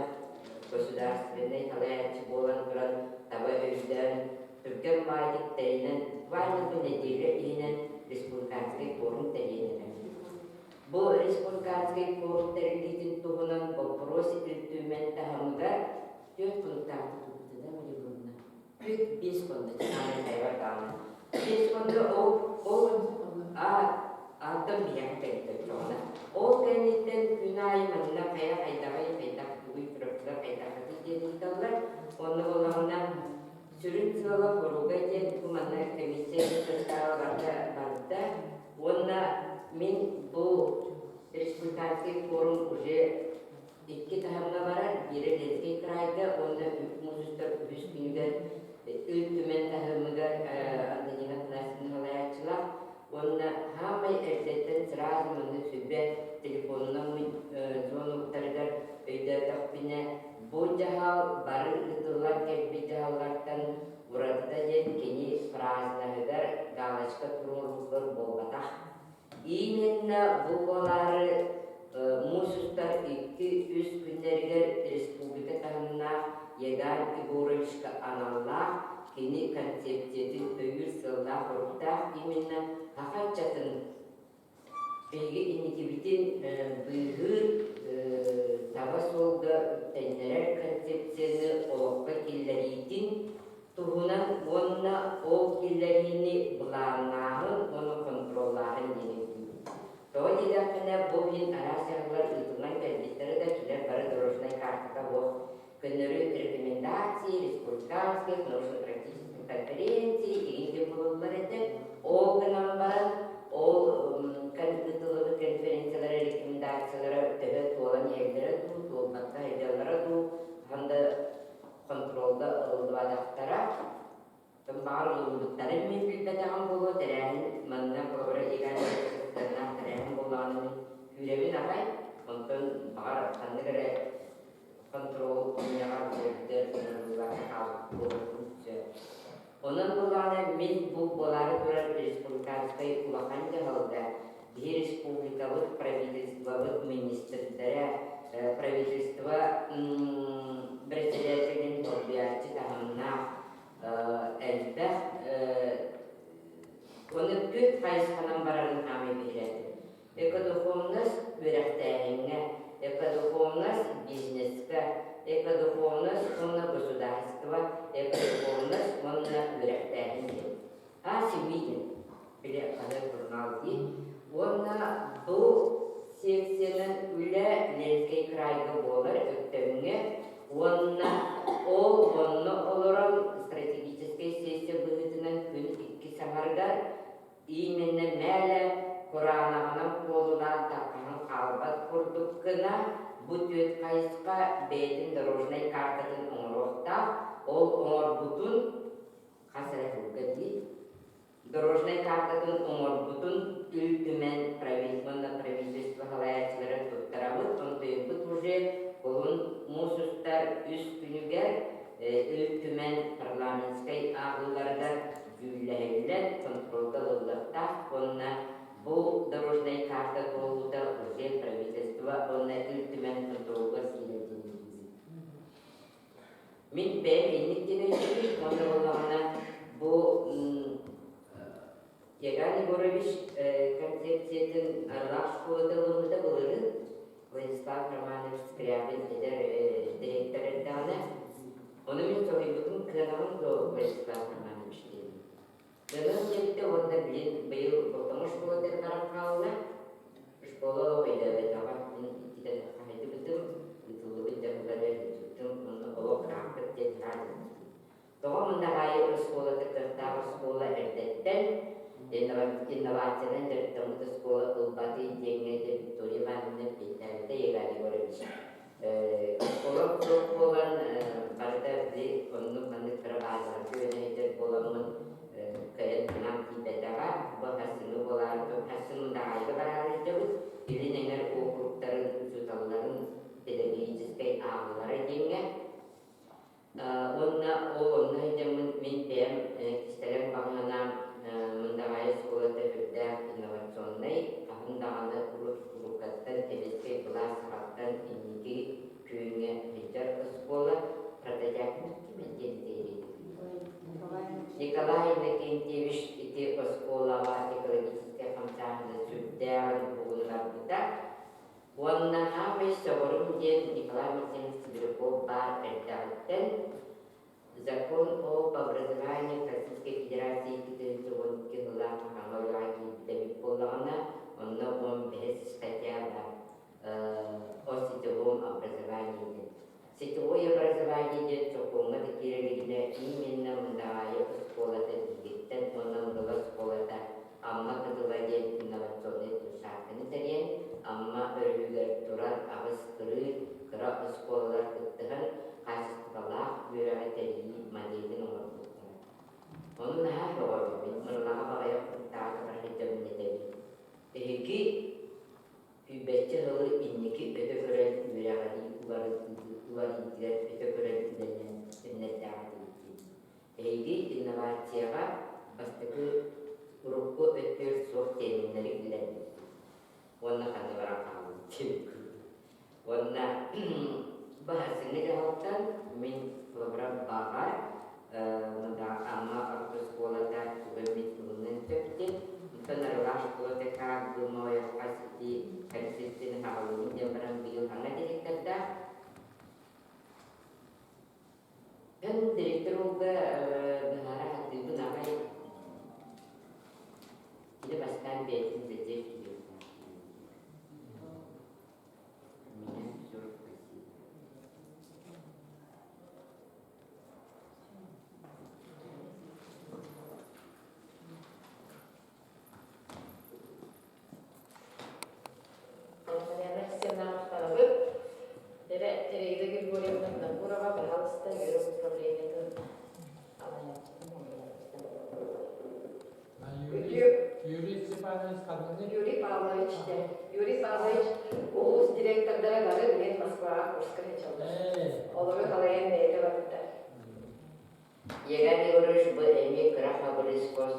государственной халаячы болан туран таба өйден түркен майдиктеринен вайнылды неделе инен республиканский форум теренен. Бұл республиканский форум теренен туғынан вопрос үлтімен тахамыға 4 пунктарды туғыдыда мөлігімді. 5 пункты чынаны тайвар дауын. 5 пункты ол алтын биян кәлді жоғына. Ол кәлден күн айымында қайдаға onu olanlar sürün sıralı koruga gen kumanda komisyonu sırtağlarda vardı. Onda min bu Respublikanski forum уже 2 tahımda var. Biri Lezgi krayda, onda hükümüzüster üstünüden ülkümen tahımıda Antonina Pnasyon'un halayatçılar. Onda hamay erdetten sırası mındı sübbe telefonuna zonu tarıgar öyde takbine bu cahal barı ıdırlar kelbi cahallardan burada jen kini frazlarıdır galaşka turuluklar bolbata. İmenna bu koları musustar 2-3 günlerger Respublika tahımına yegan iboruşka analar kini konsepsiyeti öyür sılda korkta imenna hakatçatın Peki inikibitin büyür tava solda tenneler konsepsiyonu olukka killeritin tuhunan onna o killerini bulanağın onu kontrolların denildi. Toğa dedakına bu hin arasyalar ıtılan kreditleri da kiler barı doroşnay kartıda bu könörü rekomendasiyi, respublikanski, nauşno-практической конференции, иинде bulunlar eten o gınambaran Кандидатуры конференциялары, рекомендациялары төбет olan yerlere ду, olmakta hediyelere ду, handa kontrolda ıldıvadaktara. Bağır ıldıkları mümkülbetağın bolu, terehin manna kolabora eganlarına terehin bolanın hürevin akay. Ondan bağır kandı göre kontrol oynayan yerler ıldıvada kalıp Onun bulanı min bu boları duran Respublikanskay ulakanja halda bir республикалық правительстволық министрлері правительство председателин торбиятчы тағымна әлбәқ оны көт қайысқанан барарын қамы береді. Экодуховнас өрәқтәйіңе, экодуховнас бизнеске, экодуховнас онна государство, экодуховнас онна өрәқтәйіңе. Семейден біле қадар журнал дейін. Онна бұл секцияның үлі Лезгей крайғы болар өттөңе. Онна олырым стратегический сессия бұғытынан күн 2 сағардар именно мәлі Құранағынан қолынан таққанын қалбат құрдыққына бұт өт қайысқа бәйдің дорожнай картатын оңырықта ол оңыр бұтын қасырақылғы дейді. Дорожной картатын оңорбутун үлтүмен правительство халаячылары туттарабыт, онтойбут уже колун мусустар үст күнүгер үлтүмен парламентскай агыларда жүйләйләр контролда лыллыкта, онна бу дорожной карта толуда уже правительство онна үлтүмен контролга силетин. Мин бәр энниктен өйдүр, онна оламана бу Еган Егорович концепциятын арлақ школада болырын, Владислав Романович Скрябин директоры. Оны мен соғайбытын кынамын до Владислав Романович дейін. Дынын жепті онда білен бұйыл бұлтыңы школада қарап қалына. Школа ойда бәтаға итиден қайды бұтым, ұтылы бұттағылары жүктім, оны олық рақыт ден радын. Тоға мұнда ғайыр школада қыртағы школа әрдеттен, инновациядан жәрттімді школа ұлбаты денге де Виктория Ивановна Петәрді Еган Егорович. Олар çok olan barda bir onun manı kırabazlar güveneydir bolamın kayıt binam tibetaga bu hasını bolar bu hasını da ayrı bararıcı bilin eğer o grupların tutalların pedagojik ağları dinge onna hidamın min pem kişilerin bağlanan mendavaya sekolada hüdda inovasyonlay ahın dağında kurukattan tebessek belas saattan iniki köyüne hijjar sekolah pratajapun kimen jadi Nikolai Nakintiewicz itu sekolah ekologistika pemcahan sudah bulan kita warna habis sebelum dia Nikolai masih sebelum bar dan zakon o образование Российской Федерации Федерацион Кирилла Махамоваки Демиполана он новом без статья о сетевом образовании. Сетевое образование цоконга кирилline именно мандая школа тедиктен оннан дала школада амма кадыладен инновационный тушакны терен амма өрүгөр турар агыс кыра школалар кыттыган кайсыкталах бюротери маделин ордуктар. Onun her doğru bir mırlağa bağaya kurtardı rahmetli nedeni. Ehki hübbetçi hılı inniki öte gören büragadi uvar intiler öte gören ünlenen ünnetlerde için. Ehki innovasyaya bastıkı grupku ötür sok teminleri ilerletti. Onna kanı bırakalım. Onna bahasını cevaptan min program bakar ama waktu sekolah tak berbit menentukan penerolah sekolah TK mau yang pasti konsisten hal ini yang berambil hangat jadi kerja dan direktur juga berharap hati itu namanya tidak pastikan betul betul Юрий Павлович, область директордары бары мен Москваға курсканы чалды. Олары қалайын бейді барды. Егер görüş bu emek kırafa polis kos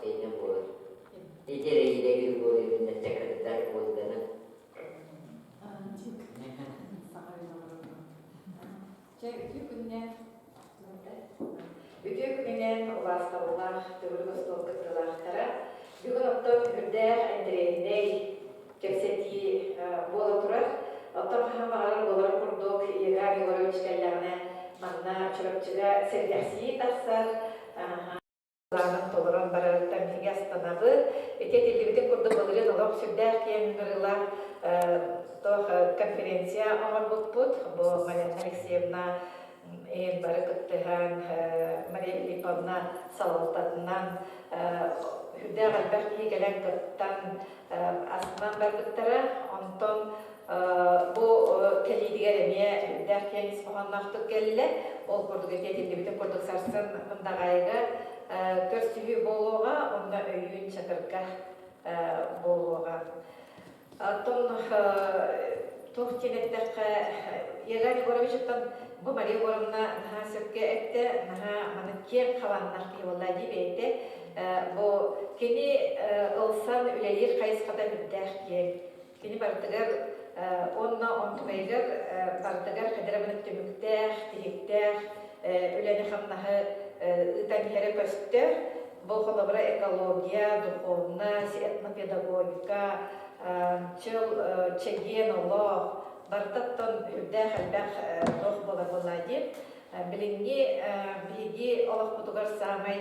deyden olur. İçeri olur, ne sekreter olduğunu. Bütün günün ulaştırılar, dövülü stolkıttılar. Бүгін оттон үрдәр әндірендей кепсети бола тұрар. Оттон қағамағалар болар құрдық Егар Егорович кәлләғіне манна чұрапчыға сәргәсі тақсар. Лағын толырын барарыттан беге астанабы. Әте телебетін құрды болырын олақ сүрдәр кейін ғырылар конференция оған бұт. Бұл Мария Алексеевна ең бары күттіған Мария Филипповна Салалтатынан Hüdder Alberti gelen kırttan asman bargıttara, ondan bu kellidiğer emiye Hüdder kiyen ispahan naftık gelile, ol kurduk etetildi bütün kurduk sarsın mındağayga törstühü boluğa, onda öyün çakırga boluğa. Ondan tohtinettek Yegar Yegorovic'tan bu Maria Yegorovna naha sökke etti, naha manıkken kavanlar ki vallahi beydi. Bu kini olsan üleyir kayıs kadar müddeh ki kini bardıgar onna ontumaygar bardıgar kaderamını tümükteh, tihikteh üleni xamnahı ıtan here pöstör bu kolabra ekologiya, duhovna, etnopedagogika çıl çegiyen Allah bardattan hüddeh albaq doh bola bilingi bilgi olaq butugar samay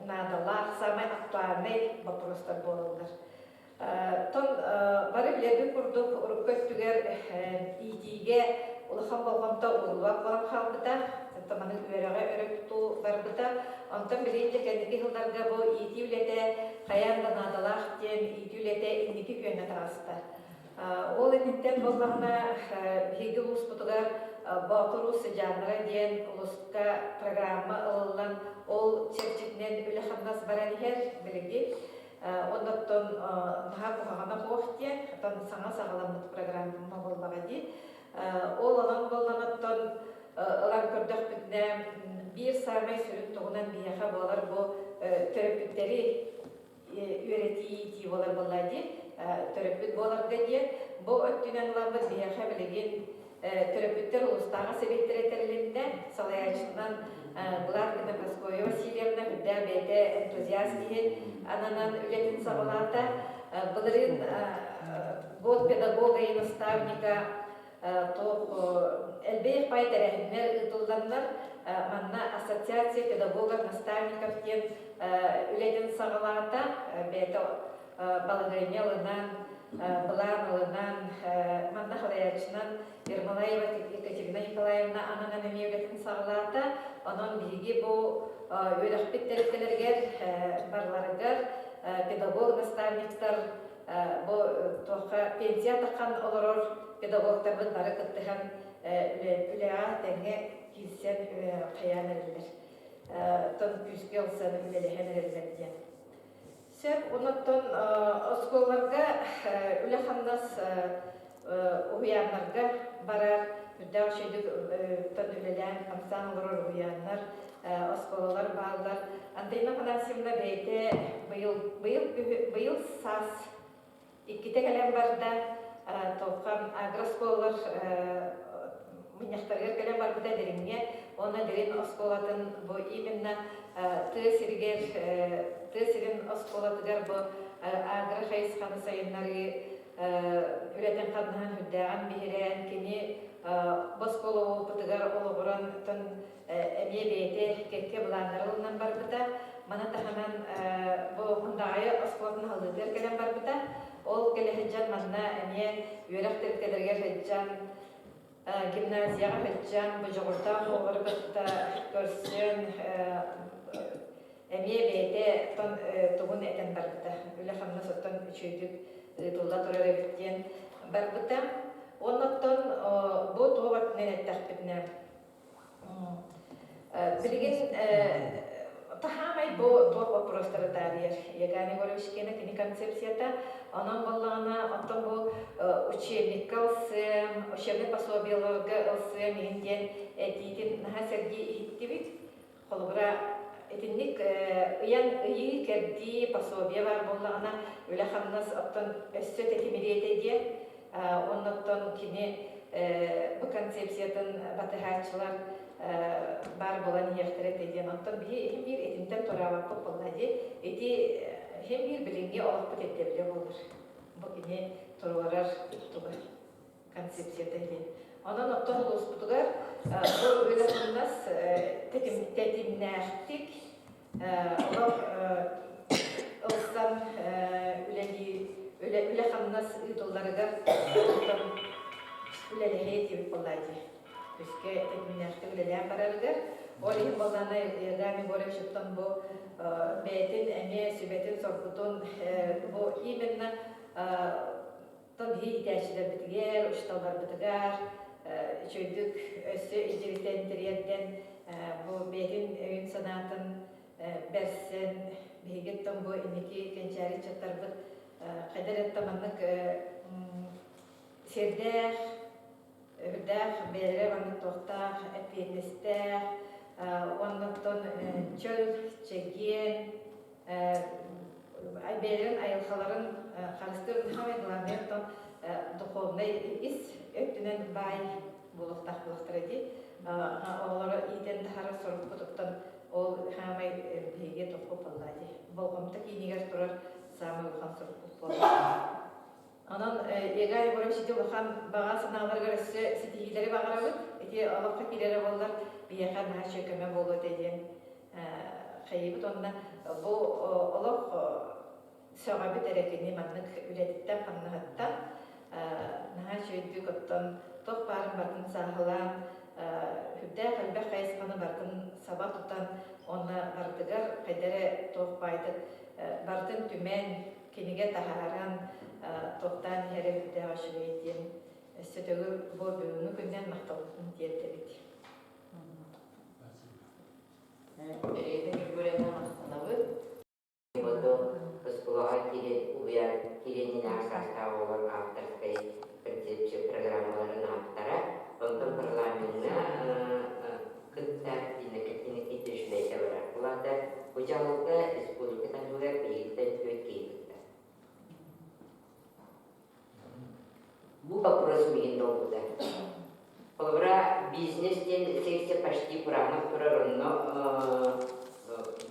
надалар самай актуальный вопростар болдыр. Тон бары билеби курдук уруккөттүгер идиге улахан болгонто улуак болан халбыта, таманы үйөрөгө өрөк тутуу барбыта, онтон билейинде кендики жылдарга бу иди үлете каян да надалах ден иди үлете индики күйөнө тагыста. Ол интен боллағына биги улус бутугар Батыр улусы жанры диен улуска программа ылылан ол чепчетнен үле ханнас баранихер билиги. Оннаттон наха бухагана хоох диен, хатан саңа сағаламыт программа боллага ди. Ол алан болланаттон ылан көрдөх бүтне bir sarmay sürüp toğunan biyaha bolar bu töröpütleri üretiyiti bolar bolladı. Töröpüt bolar diye bu öttünen lambız biyaha bilgin töröpütler ulustağa sebettireterliğinde salayacından bular gına Praskoya Vasilyevna hüdda beyte entuziyasti ananan üretin sağlata bunların bu pedagoga и наставника то элбех пайтерехнер ытылданнар манна ассоциация педагогов наставников тен үледен сағалата бейті балыгайнелынан Бланылынан манна халаячынан Ермолаева Екатерина Николаевна ананан эмеулетін сағалата онон биги бу өліқпеттеріктелергер барларыгар педагог наставниктар бу тоқа пенсия таққан олорор педагогтарбын бары кыттыхан үлеға тәңе килсен қаян әрілер. Тон күзге олсан үлелеген әрілер ден. Сөп, оныттон осколларға үле қандас ұяңларға барар, үддәу шүйдік тон үлелен қамсан олар ұяңлар, осколлар бағылар. Антайна қанасымда бейте бұйыл сас икките кәлем барда тоқам агросколлар Мыняқтаргар кәлем бар бұда дәріңге, оны дәрін осколатын бұ именно тысирин осколатыгар бұ агры қайысқаны сайынлары үлетен қадынан хүддәған бейірен кені босколы опытыгар олығыран тұн әме бейте кәкке бұландарылынан бар бұда. Мана таханан бұ мұндағайы осколатын халыдыр кәлем бар бұда. Ол кәлі хеджан манна әме үйрәқ тәркелерге хеджан гимназияға хеджан бұжығырта олар бұтта көрсен әме бейте тұғын әтен бар бұда. Үлі қамна соттан үшүйдік тұлда тұрар әбіттен бар бұда. Оннаттан бұ тұғыбатынен әттәқ бітіне. Білген Тахамай бо тох вопростары дарьер. Ягани горовишкена кини концепцията, онан баллана, оттан бо учебникка алсым, учебный пособияларга алсым, инден этитин наха серги ихиттибит. Холбра этинник ыян ыйы керди пособия бар боллана, үле хамнас оттан өссөт этимириете дие, оннаттан кини бу концепциятын батыхачылар бар болан яхтырет еден антон бии хем бир этинтен тораваппы боллади эти хем бир билинге олақпыт еттебіле болыр. Бұл кене торуарар тұғыр концепцията еден. Онан оттан ұлыс бұтығар бұл өліғыннас тәтімнәқтік олақ ұлыстан үлі қамнас ұйдолларығар үлеліге етебіт боллади. Үске тәтімнәқтік үлелән барарығар. Ол ең болғана ергами көріп шыптан бұл бәйтін әме сөбетін сорпутын бұл именно табиғи итәшілер бітігер, ұшталар бітігер, чөйдік өсі иждеріктен тірерден бұл бәйтін өйін санатын бәрсен бейгеттен бұл инеки кенчәрі чаттар бұд қайдар әттаманлық сердәқ, үрдәқ, бәлірі ванны тоқтақ, әппеністәқ, оннықтан чөл, чеген, бәлірін айылқаларын қарыстырын қамай ғыламеттен дұқовнай ис өттінен бай болықтақ болықтырады. Олары иден дұхары сұрып бұдықтан ол қамай бейге тұқып болады. Болғымты кейінегер тұрар самы ұлған сұрып болады. Анан егай көріп шеде ұлған баға сынағыларға өсі сетихилері бағарабыд. Эти олыққа келері болдар бияқа наға шөкеме болу деден қайыбыд. Онда бұл олық сөғабы тәрекені маннық үләдіттен қаннығыттан наға шөйдік оттан тоқ барын батын сағылан хүбдә қалбә қайысқаны бартын саба тұтан онна бардығар қайдары тоқ байдық бартын түмен кенеге тахаран тоқтан хәрі дәғашығы сөтөгір бұл бүйіні күннен мақталықтың дертелік. Перейден көрені мақтанабы. Вот располагать киренин состава авторской концепции программаларын автора, онтон парламентна кыттар динекетini кетишлейте барар. Буларда учалыкта республикадан жүрек бейгиттен өткейдікті. Бұл вопрос миин долгуда. Олбра бизнестен секция почти курамак турар, но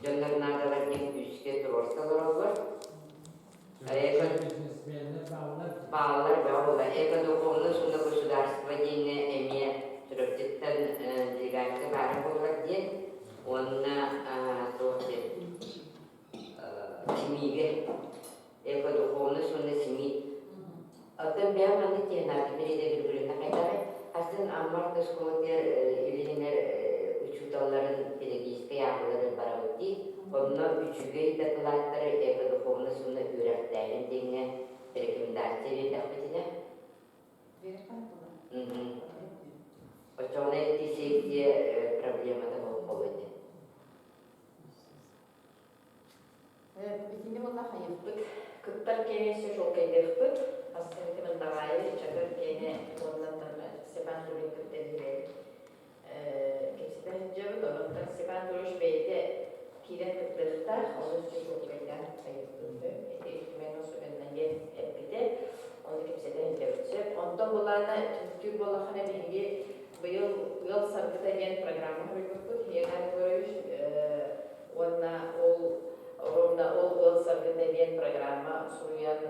жондарнадалар кем үске турорсталар олар. Bağlar bağlar. Экодуховно суна государство дейне эме түрөптеттен делегация бары болар ден. Онна тоқте семиге экодуховно суна семи. Атын бәманы тенаты береде бір-біріне қайтары. Асын аммарты школатер үйленер учуталарын педагогической ағылары барабыт дей. Онна үчүгей докладтары экодуховно суна үйрәктәйін дейіне рекомендация бердәпетіне. Очоғына секция проблемада болып өте. Бітінде мұнда қайықпыт. Күттар кенесі жол кәйдеріппіт. Асыметімін дағайы, чағыр кені онландырға Степан Турин күттелері. Кепсіден жабыт, онландыр Степан Туриш бейді кирен күттілікті, оны үсті жол кәйден қайықпыты. Мен осы өннен ен әппіде, оны кепсіден жабытсып. Онтан бұларына түр болақына бейге бұйыл сарбыта ен программа көргіппіт. Еган көріш, онна ол сарбыта ен программа сұруян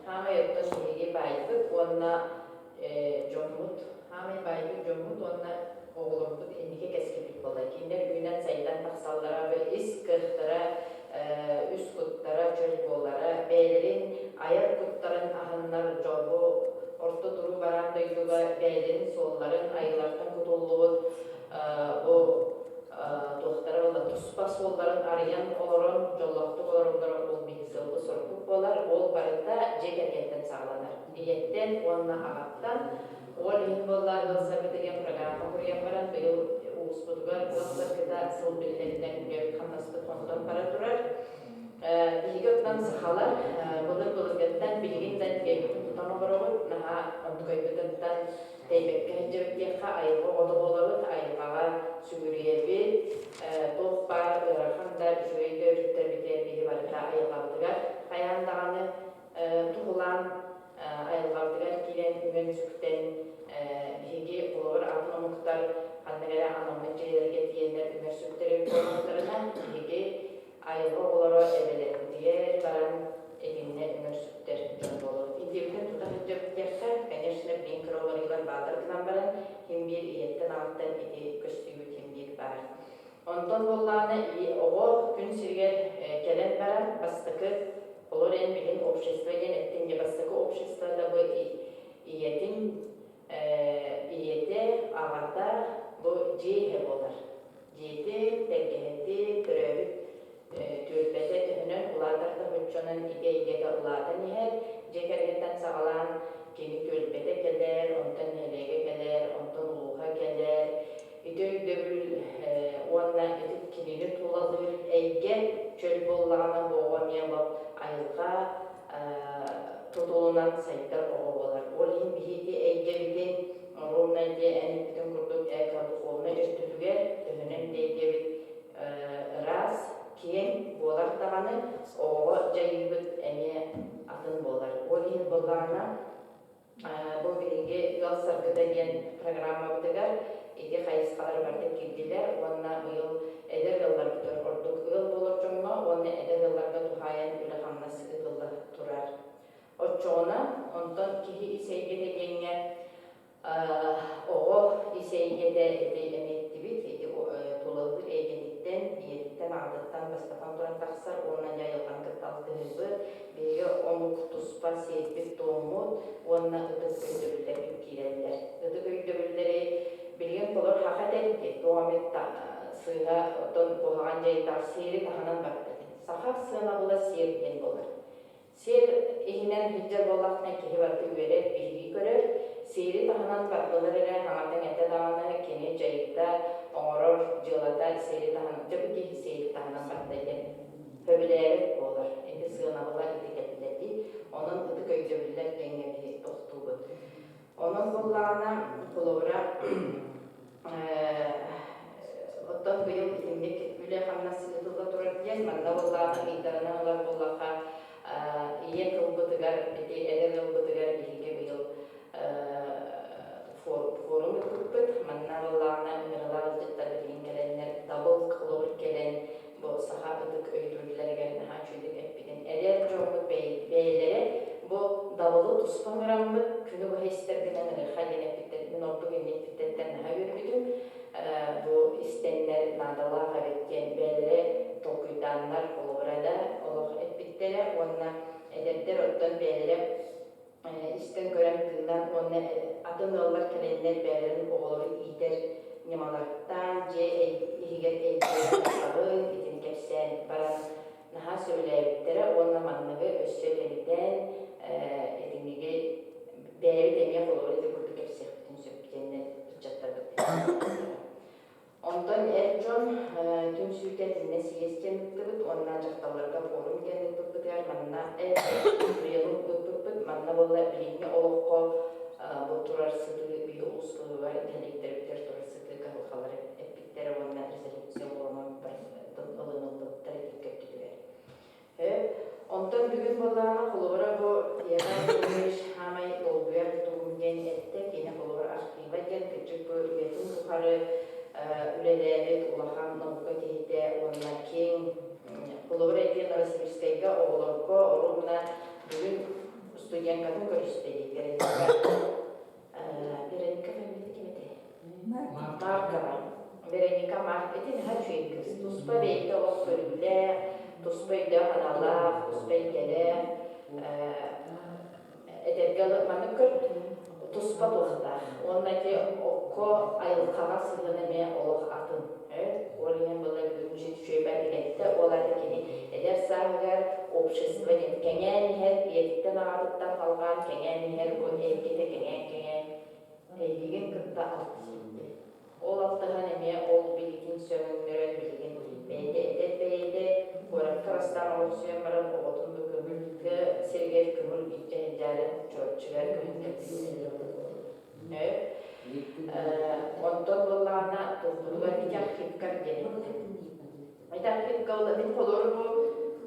Хама яттан шеге байбыт, онна жомут, хама байбыт жомут, онна оғылымбыт емеке кәскепік болды. Кейіндер үйінен сайдан тақсалдара, бір іс қықтыра, үс құттара, чөз болара, бәйлерін, аяр құттарын ағынлар жобу, орта тұру баран дойдуға бәйлерін солларын, айылартын құтылуыт, о тоқтары олар тұспа солларын ариян оларын, жолақты оларындары ол бейсілгі сұрпық болар, ол барында жек әкеттен сағыланар. Еттен, онына ағаттан, ол ең болар ғылсабы деген программа құрыян баран, бұйыл ұғыспұдығар ғылсабыда сыл білдерден көріп қамнаспыд қонудан бара тұрар. Бейгіптен сақалар, бұлыр-бұлыргеттен білгенден бейгіптен тұтаны бұрығыр, наға онтықайбыдықтан тейбеккен жебеккеққа айылға оды болабыд, айылғаға сүгірейбі, тоқ бар, ұрақандар, жүрейді өрттер бітер бейгі барыда айылғабыдығар. Қаяндағаны тұғылан айылғабыдығар кейлен үмен сүктен бейге бұлығыр атын омықтар, қандығара анамын жайлерге дейендер үмер сүктері болмақтарына бейге айылға олары әбелердігер баран егінне үмер сүктер жон болу. Индивиден тұтақын жөптерсі, конечно, бен кіроларылар бағдырғынан баран, хем бір иеттен ағыттан еде көстігі тембек бар. Онтон болланы оғы күн сиргер келен баран, бастықы олар ән білін общество ген әттен де бастықы обществода бұл иеті ағарда бұл жейхе болар. Жейді, тәргенеті, түрәбіт, түрбәді түхінен ұладарды хүтшонын иге-игеге ұладын ехер, жекергеттен сағалан кені түрбәді келер, онтан хелеге келер, онтан ұлуға келер, үді-үді онна үдіп кенені тулалыр әйге чөл боллағына боған еліп айылға тұтылынан сайттар оғы болар. Ол ең бейді әйге білген ұрымнайды әні бүтін күрдік әкалдықуына үстіліге түхінен дейге біт рас кейін болардағаны оғы жайыбыт әне атын болар. Ол ең боларына бұл білінге ұял сарғыда ген программа бұдығар еде қайысқалар барды келділер, онына ұйыл әдер ғылдар бұдыр ордық ұйыл болыр жоңма, оны әдер ғылдарға тұхайын үлі қамнасы ұйылы тұрар. Отчоғына, онтан кейі исейге дегенге оғы исейге де әметті бит, тұлылдыр әйгеніктен, еттен ағдықтан бастапан тұран тақсар, онына яйылған қытталды хүлбі, беге омық тұспа сейтбек тоңмұд, онына ұдық өйдөбілдері кейлерлер. Ұдық өйдөбілдері білген қолыр хақат әдді, доғамет сыйға отын қоғаған жайдар сейрі тағынан бақтырды. Сақақ сыйына бұла сейірген болар. Сер ихинен хиджар боллахна киһи барты үерер биһиги көрөр. Сери таһанан бардылар эрэ хаматын эте дааны кини жайыта оңорор жылата сери таһан жабы киһи сери таһанан бардылар. Хөбүлээбит болар. Эти сыгынабылар итекетилети. Онун ыты көйжөбүллер кеңеби тохтубут. Онун боллаана кулубура оттон быйыл итинник үле хамнасы тылга турар диен манда боллаана мидарына алар боллака ие кылбытыгар бити эдер кылбытыгар биһиге быйыл форум өткөрбүт. Манна боллаана мырлар жыттар билин келеннер дабыл кылыбыр келен бу саха ыдык өйдүрлерге наха чүйдүк эппиден эдер жомут бейлери бу дабылы туспаңырамбыт күнү бу хестердинен ырха денеппиттен норду генеппиттен наха үрбүдүм бу истеннер надалага беткен бейлери токуйданнар болбурада олох эппиттере онна эдердер оттон бейлери истен көрөн тыынан онна атын олар келеннер бейлерин оголору иитер немаларттан же игер эйтерин итин кепсен баран наха сөйлөбүттере онна манныгы өссөлебитен этиниги бээби демия колору де курду кепсехтин сөпкенне чаттабыт. Онтон эржон түн сүйтетинне сиестен ыттыбыт, онна жакталарга форум ден ыттыбытыгар манна быйылын ыттыбыт, манна болла билинне олокко бу турар сыты бии улустугуга интеллектериптер турар сыты калкалар эппиттер онна резолюция болмон ылынылдыктар этиккеттилер. Онтон бүгүн боллаана кулубура бу яна көмөш хамай долгуяр тугунген этте кене кулубура архива ден кычык бу үетин тухары үлелерит улахан наука кейте онна кең кулубура эти Новосибирскайга оголорго орумна бүгүн студенткатын көрүстедик. Вероника фамилия кимете? Маркова. Вероника Маркетин хачуйкыз. Туспа бейте ол көрүле, туспа үйде ханалар, туспа келе, эдергалы маны көрт, туспа туғыда. Оннаки окко айылқаға сығыныме олық атын. Олinen böyle bir şey belirledi. Olayda kini eder sağlar общество diyet. Kengen her yetten ağırlıktan kalgan kengen her bu evkete kengen evligin kırkta altı. Ol altıhan eme ol bilgin sönümlere bilgin beyde eder beyde korak karastan ol sönümlerin oğutun bükümülkü serger kümül gitce hecari çöpçüler kümülkü. Evet. Ondan dolayına topluluğa diyecek hipkar gelin. Aydan hipkarla bin kolor bu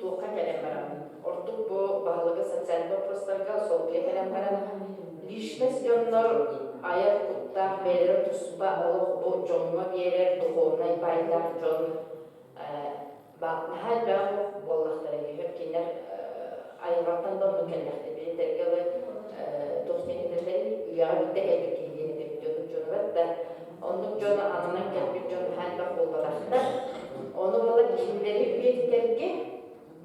tuğka gelen baran. Ortuk bu bağlığı sosyal vapurlarga solkuya gelen baran. Lişmes yönler ayak kutta belir tusba oluq bu jonma gelir duhovnay baylar jon. Nahal ben bollaklara gehör kinler ayıqattan da onu kellekte bir tergeli dostenidirleri üyağı bitte geldik. Da onun jonu anından gelip jonu halda oldarakta onu bola kimleri üyetlerge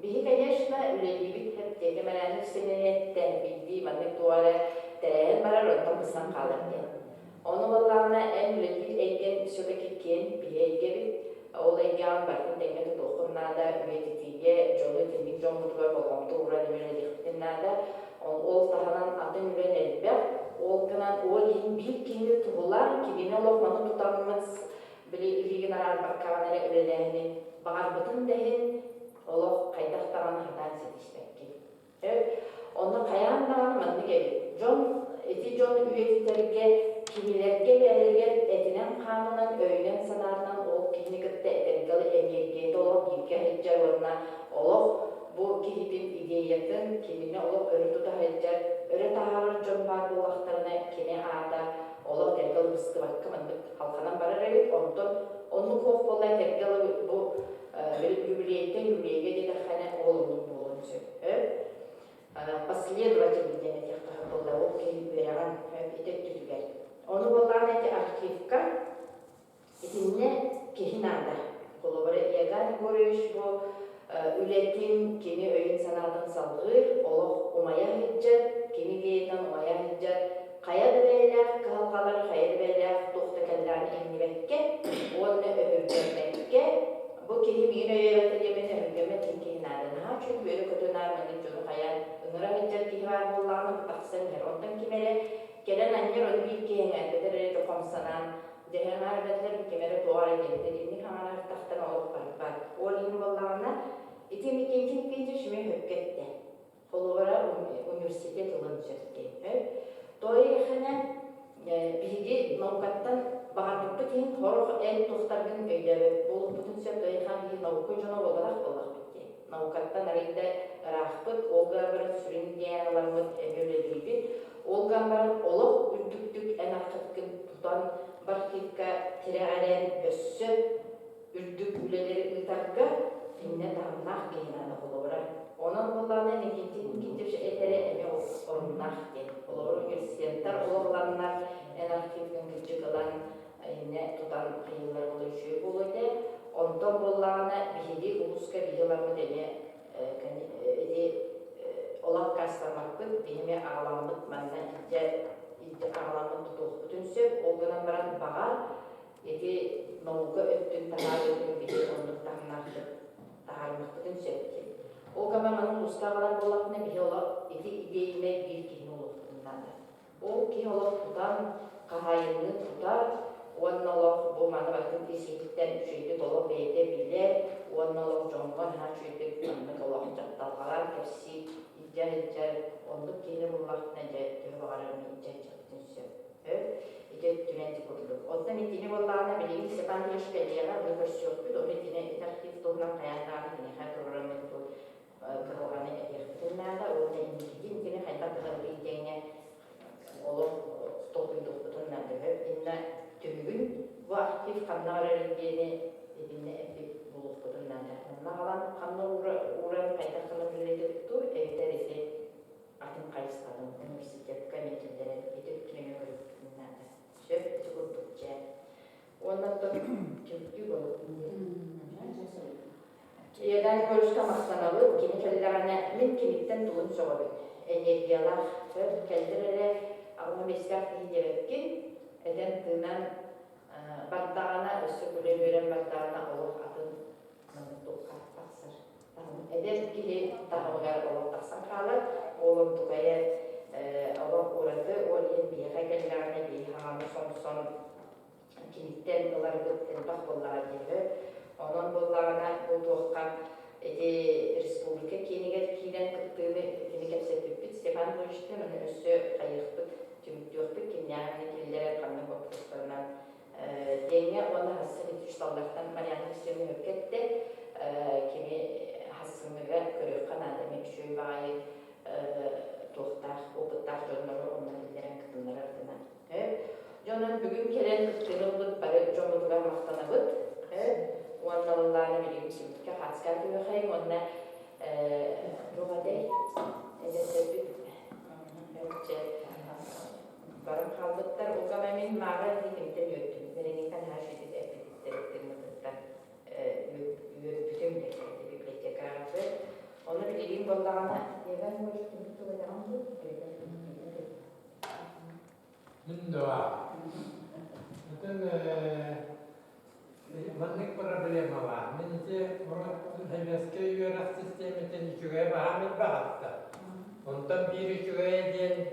bihi kayashna ülelibit hep tegemelenlik seneyetten bildiği manlık duvara tereyen barar ondan kısan kalır diye. Onu bollağına en ülelibit eygen södeki ken bihi eygebit ol eygan bakın dengeti dokunlarda üyetitiye jonu temik jon mutular bolğamda uğran üyelidiktinlerde ol tahanan adın üren elbek olganan ol yin bir kini tuğular ki bine olmanı tutanımız bile ilgin arar bakkavanere ürelehini bağırbıtın dehin oluq kaydaktaran hatan setişmekki. Evet, onu kayan dağını mandı geldi. Eti jon üyetiterge kimilerge verirgen etinen kanunun öylen sanarından ol kini gıtta etergalı emniyeti oluq ilke heccar oluna oluq bu kihibin ideyatin kimine oluq örü tuta heccar öre taharır jon var bu vaxtlarına kine ağda oluq tergalı bıskı bakka mandık halkanan barar evet onu koq bollay tergalı bu юбилейден юбилейге деді хана олымның болуын сөп. Последовательный деме тектағы болды, ол кейін бераған етек түтігер. Оны болған әте архивка етінне кейін анда. Қолы бірі еган көріш бұл үлетін кені өйін санадың салғыр, олық умая хиджат, кені кейтен умая хиджат, қаяды бәйләқ, қалғалар қаяды бәйләқ, тоқты кәлдәрін емнебәкке, оны өбірдермәкке, bu kini bir öğretmenimizin hükümet imkanlarına çünkü böyle kötü narmanın çoğu hayal ыңыра хыджар киһи бар буоллаҕына тахсан кэр. Онтон кимере келен аньер оны биир киһиңэ бетере жокомсанан дехемар бетлер кимере туара келди. Инни хаманар тахтан олуп бар. Ол ин буоллаҕына ити микенчин пейдер шиме хөккетте. Холовара университет ылын той хана биги наукаттан багатыкка тиин хорох эл тохтардын өйдөрү болуп бүтүн сөп той хан биги наука жона боларак болак битти. Наукаттан арыйда рахпыт олга бир сүрүн диялармыт эмөлөдүйбүт. Олган бар олох үрдүктүк энакыткын тутан бар кирка тирәгәрен өссө үрдүк үлелери ытарга инне тамнах гейнаны холовара. Onun kullanılan ikinci etere eme orunlar diye. Olur üniversiteler olanlar enerjik gücü kalan yine tutan kıyılar oluşuyor buluydu. Ondan kullanılan biri uluska videolarımı deme olan kastırmakın deme ağlamlık bana iyice ağlamlık tutup bütünse olgunan baran bağa edi nauka öttün taharlıkın video onluktan taharlık bütünse o kamanın ustalar bolakne bir ola iti ideyle bir kihin oluktundan. O ki oluk tutan kahayını tutar, onun oluk bu mana bakın kesinlikten şeyde dolu beyde bile, onun oluk jongan ha şeyde kanlık oluk çattalgalar hepsi icra onluk kihin olakne de tühvarını icra çattınsı. İde tüneti kurduk. Ondan itini bollağına bileyim sepan yaşkediyalar ve versiyonu doğru itine itaktif doğrulan hayatlarını dinleyen programı Kehorane ekirtinada orada indikin kini hayta kehoriyene olup stopuydu tutunnadı hep inna tümgün bu aktif kanlarariyene edinne epik bulup tutunnadı. Nağalan kanla uğran hayta kehoriyene tu evde ise atin kayısladım üniversitet komitellere edip tüneme görüp tutunnadı. Şöp çıkurdukça ondan da tümgü bulup Yerden görüşte maqsanalı, kini kellerine min kimitten tulun soğadı. Energiyalar kellerine ağına mesgah diyecekkin, eden tığınan bardağına, ösüküle gören bardağına olur adın tuğka taksır. Eden kili dağılgar olur taksan kalı, oğlum tuğaya Allah uğradı, oğlum biyağa kellerine bir hamı son kimitten olar bitten bakbollar gibi. Onun bollarına bu tohkan Respublika keniger kilen kıttığını etini kepsetip Stefan Boş'tan onu össü kayıqtık, tümüktüktük kimyağını killere kanlı baktıklarından denge onu hassın etiş dallaktan Mariana Hüseyin'i hökketti kimi hassınıga körüqan adamı şöy bağı tohtar, okuttar jonları onlar killeren kıttınlar ardına. Jonun bugün kelen kıttığını olup bari jomudular maqtanabıt. Onlarla bileyim ki haskar bir şey onunla ruhade edesi bir barang kaldıklar o kadar min mağara değil de yönetim. Nereye kan her şeyi de ettirmekten bütün bibliotekarı onu bileyim bollarına yegan hoştu tuğlayandı. Mindoa. Bütün Mannik problema var. Mince hemeske yörak sistemetin içüge bahamil bahatta. Ondan bir içüge edin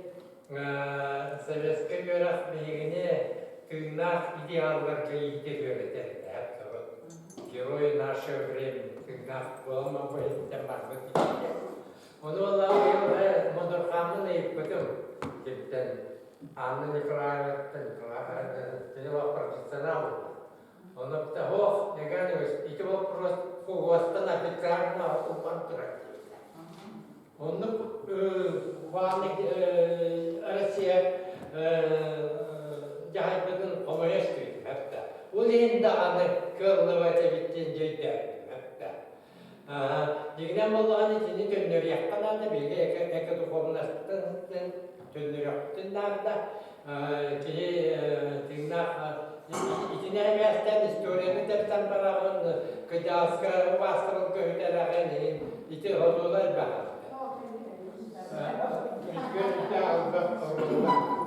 Sovetske yörak bilgini tığnak ideallarga iyide öğretirdi. Герои нашего времени, тığnak olma bu etten bakmak için. Onu Allah'ı Modurkan'ın eğitmedim. Gittin. Anlı Nikolaev'den, profesyonel. Он того, я говорю, эти вопросы на официально контракте. Он ванник Россия жайбыдын комояшты hatta. Ул енді аны кырлыбата биттен жейдер hatta. Дегенен болған итini төннөр яққанады белге эки духовностьтын төннөр яқтындарда кие тыңнақ İçine versen историяны dersen barağın kıcaska bastırıl köhterağın içi huzurlar bağlı. Görüşte aldık sorunlar.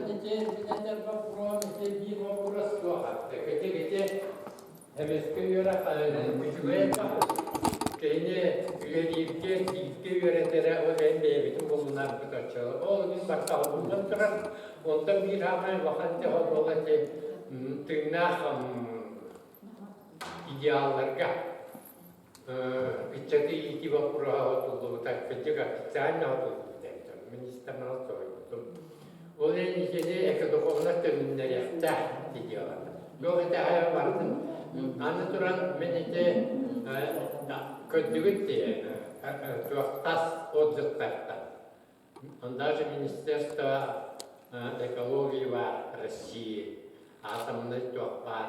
детей, это вопрос, это вопрос плохо. Так эти хемискүйера, күчүгөйка, кейне үйеликке, ийикке үйеретере, ол бейбитин болунар бүтөчө. Ол бин бакталыбынан турар, онтан бир хамай ваканте ол те тыйнах идеалларга. Ичети ити вопроса отулду, так педига официально отулду, министрна отулду. Ол энисене экодуховна төмүннерехте идеалар. Yok ete aya vardım. Anlatıran menete kötülük diye tuaktas отзывтарта. Даже Министерство экологии var России, атомный туак var.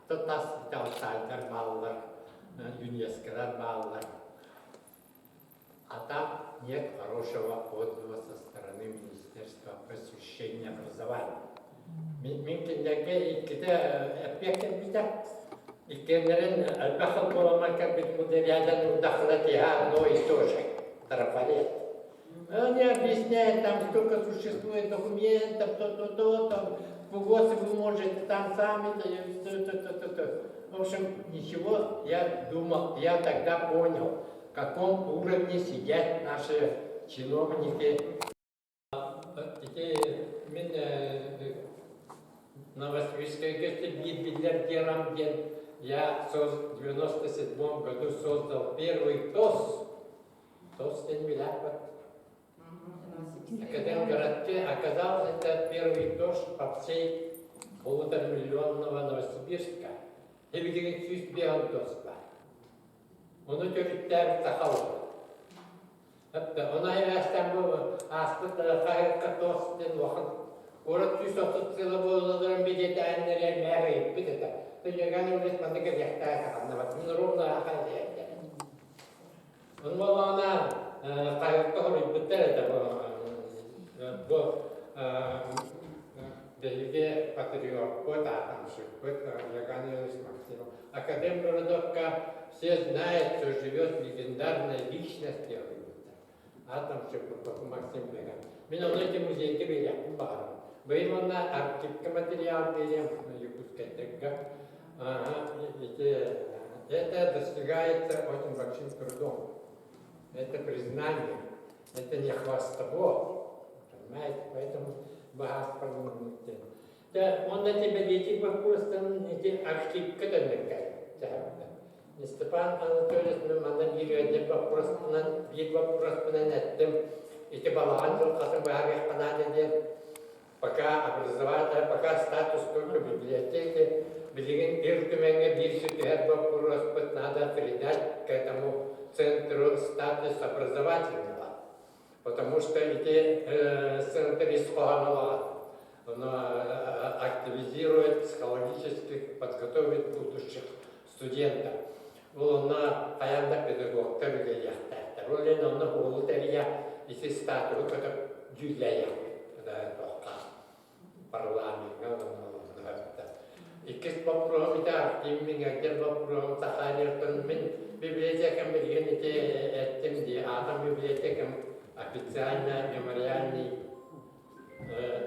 Тотас талсайдар баллар, ЮНЕСКО-дар баллар. А там нет хорошего отзыва со стороны Министерства просвещения и образования. Минкиндерге икките эппеккен бита. Иккеннерин албахал боламарка бит модерядан удахлатиха одно и то же. Трафалет. Они объясняют, там столько существует документов, то, там, ВОЗ вы можете там сами, то. В общем, ничего, я думал, я тогда понял, в каком уровне сидят наши чиновники. Новосибирской гости я в 97 году создал первый ТОС. ТОС Тенмилякват. Академгородке оказалось, это первый ТОС по всей 1,5-миллионного Новосибирска. И видели, что сделал ТОС. Он утюрит тахал. Он айвастан был, хайрка ТОС Тенмилякват. Орат түйс отыз цілі болылығырын бедеті әннерер мәғи бітеті. Түйегені үлес мандығы яқтағы қағаннабат. Мен ровна ақай дейді. Оның болағына қайыққа құрып біттер еді бұл бейге патриот код атамшы код яганы үлес Максимов. Академ городовка все знают, что живет легендарная личность. Атамшы Максим Беган. Мен оны эти музейге берем бағарым. Баймана архивка материал берем на Якутская. Это достигается очень большим трудом. Это признание, это не хвастовство. Понимаете, поэтому богатство не он на тебя дети просто эти архивка домикает. Степан Анатольевич, мы манабируем вопрос, эти балансы, пока образование, пока статус только библиотеки, надо передать к этому центру статус образовательного, потому что эти центры активизирует психологически, подготовит будущих студентов. На аянда педагог терге яхта. Ролен он на ултерия и статус это дюляя. Парламент, и кис вопрос это именно где вопрос сахарир мен библиотека миллионите этим ди атом библиотека официально мемориальный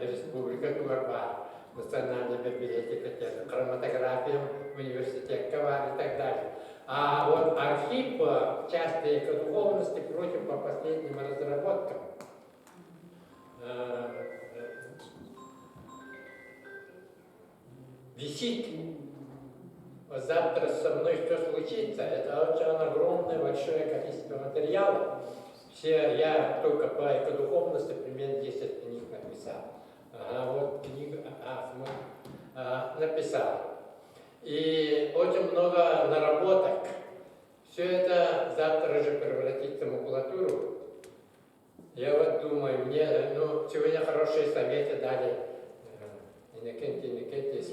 республика Турба национальная библиотека хроматография университет Кавар и так далее. А вот архив части духовности против по последним разработкам. Висит. Завтра со мной что случится, это очень огромное большое количество материалов. Все, я только по экодуховности примерно 10 книг написал. Вот книгу написал. И очень много наработок. Все это завтра же превратится в макулатуру. Я вот думаю, мне, сегодня хорошие советы дали. Иннокентий и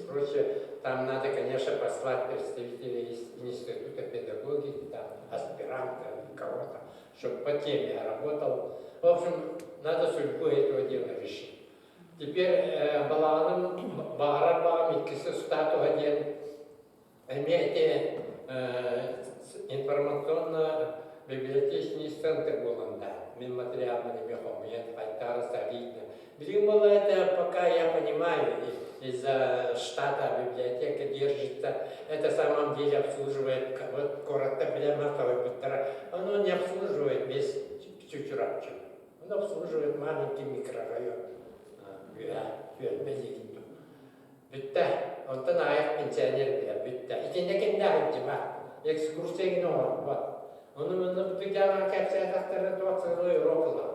прочее. Там надо, конечно, послать представителей из Института педагогики, там, аспиранта, кого-то, чтобы по теме работал. В общем, надо судьбу этого дела решить. Теперь баланым багарабам и стату один имеете информационно-библиотечный центр Буланда. Мин материалами мехом, я файтара солидно. Это пока я понимаю. понимаю, из-за штата библиотека держится, это в самом деле обслуживает, вот коротко, оно не обслуживает весь Чучурапчик. Он обслуживает маленький микрорайон. Бүтті, онтан аяқ пенсионер бер, бүтті. Икенде кенде жима, экскурсия гіне оғыр, вот. Оны мұны бүті жаған кәпсия тақтары 20 Европалар.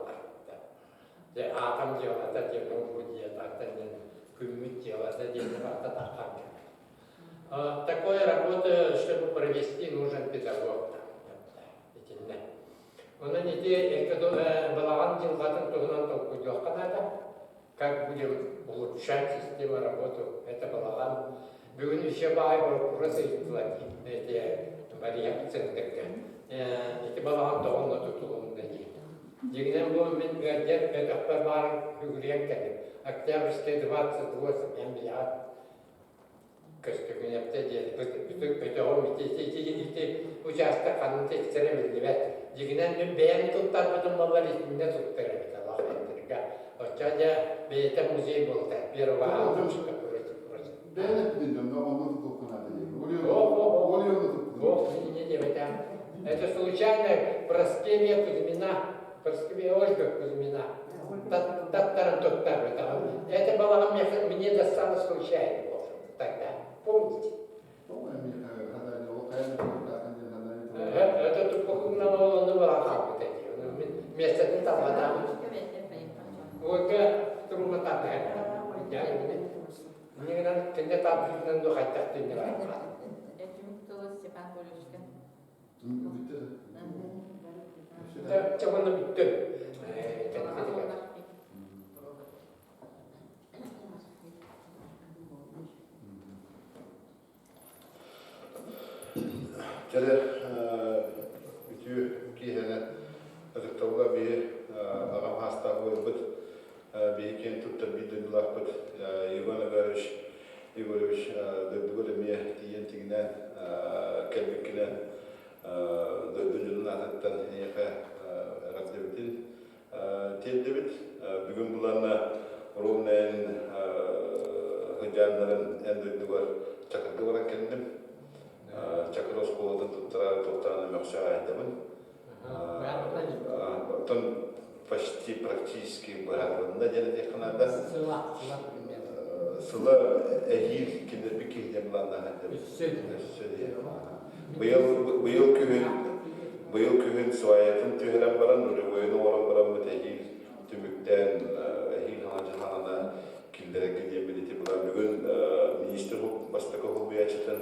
Атам делата, демогу делата, күммит делата, демогата таққан. Такой работы, чтобы провести, нужен педагог. Оны неде, балаған жылғатын тұғынан толку жоққанада, как будем улучшать систему работы, это балаған. Бүгін еще бай просто изплати, эти варианты центрка. Эти балаған тоғынна тұтылуында дейін. Дегенен бұл мен гадер, педагогтар барын үгірек кәдім. Октябрьский 28, мен білят. Көстігін епте деді, өтеғым участок қанын тексері білдібет. Дегенен мен бәйін тұттар бұдың балар есінде тұттар әбет, Аллах әндірге. Отчада бейті музей болды, первого алтыншыға көресіп. Бәйін әттен жонда, онды тұтылқын әді. О, не девятам. Это случайно Проскевья Кузьмина, Проскевья Ольга Кузьмина. Это было мне досталось случайно тогда. Помните? Это тут на волоках вот эти. Вместо этого вода. Вот трудно так. Я не надо, когда там надо хотя бы не нравится. Степан Полюшкин. Чего на битве? Jadi, itu kihane azıktavga bir ağam hasta oldu. Bir iken tuttu bir dönülah bud. Igorovich dördüğüle diyen tignen kelbikine dördüğünün atattan neyse raddebitin tildebit. Bugün bulanla Rum'nen hıcanların en dördüğü çakırdı var kendim. Чакрос холодын туттараны мөксө айдамын. Потом почти практически барлығында және қанада сыла әйел кендербі келден бұландан Быйыл күгін суаятын түйірен баран, ойыны орын баран бұт әйел түміктен әйел ғана келдерек кеден білеті бұлан. Бүгін министр бастықы ғылбиячытын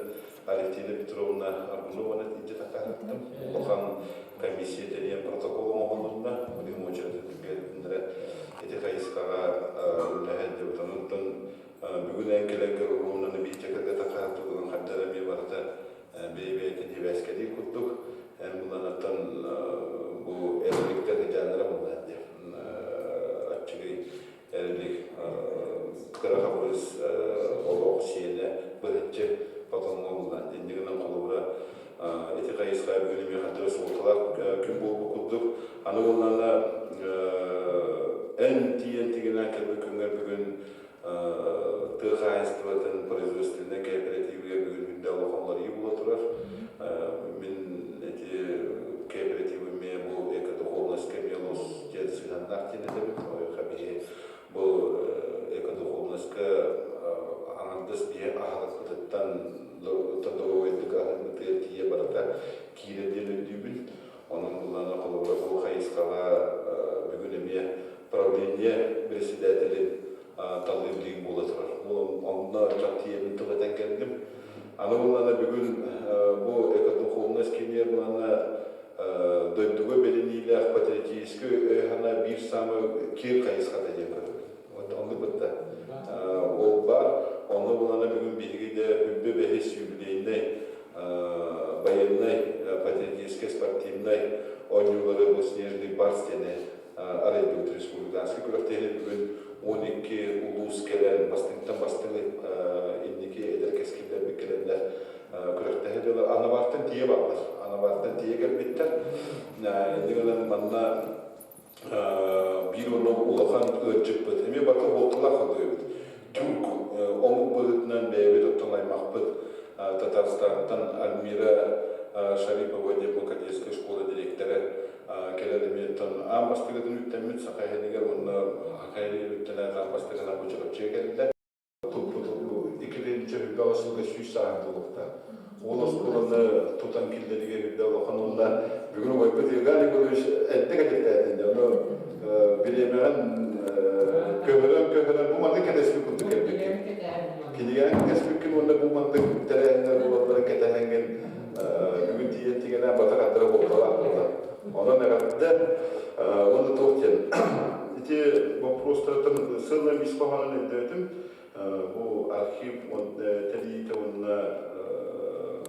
Алевтина Петровна Аргунова нәтиже тақараттым. Оған комиссия дәрен протоколы оғылында, бүгін очереті түгелдіндірі әте қайысқаға үләхәді бұтануттың бүгін әңкеләгер ұғымнаны бейчекерге тақаратты бұған қабдары ме барыта бейбейтін ебәскәді күттік. Ән бұланаттан бұл әріліктер жаныра бұланды. Атчығы әрілік қыраға бұрыс олық сиені бірінші потом oldular. Dinlerinden kolubura eti kayısqa bölümü hadırı soğutular gün bolu kudduk. Anı onlarla en tiyentiginen kelbi künger bugün tığ kayıstıvatın производственine kooperativiye bugün günde Allah'ınlar iyi bulaturar. Min eti kooperativime bu ekoduhovnaske melos jelsilanlar tenedemi. Bu ekoduhovnaske anandız bir ahlıklıktan Tandoroğuydu kahırlıkları tiye barata kiredeli dübül. Onun bulana kolubra bu kayıskağa bugün eme правление председателин талыблиğin bolatır. Onunla çatiyemin tıvatan kendim. Ana bulana bugün bu ekoduhovnas kemiye bulana döndüğü beleniyle patriotiski hana bir samı kir kayıskata yapar. Onu bitti. O var. Onu bulana bugün bilgi de hübbü ve his yübüleyinde bayanlay, patriotiski sportivnay oyuncuları bu Snezhny Barstene Arayüt Respublikanski kurakteri bugün 12 ulus gelen bastınlı indiki ederkeskiler bir gelenler kurakteri anavartın diye varlar. Anavartın diye gelbitler. Indiğinden manna bir onu ulağan ölçüp bütemi bakı oltular kalıyor. Türk Татарстан'dan Альмира Шарипова деп Кадетской школы директоры келедіметтен амбастығыдың үттемет сақайхедегер оны қайры үттелер амбастығына бұчырып чекелді. Икеленче хүлдалысылғы сүйіс сағындылықта. Ол осқылыны тұтан келдеріге хүлдалықын онда бүгін ойбет елгалі көріш әттік әтектәдінде. Оны білемеген көмірен бұмады кәдесілі күнді кәдекі. Кедеген кәсіпкен онда бұмады тәрәйіндер болалары кәтәхенген бүгін тиет дегенен батыр адыры болдалар. Онан әғатты оны тоқтен. Эти вопросы ссылы бесплатно дадим. Bu arxiv teliyite onunla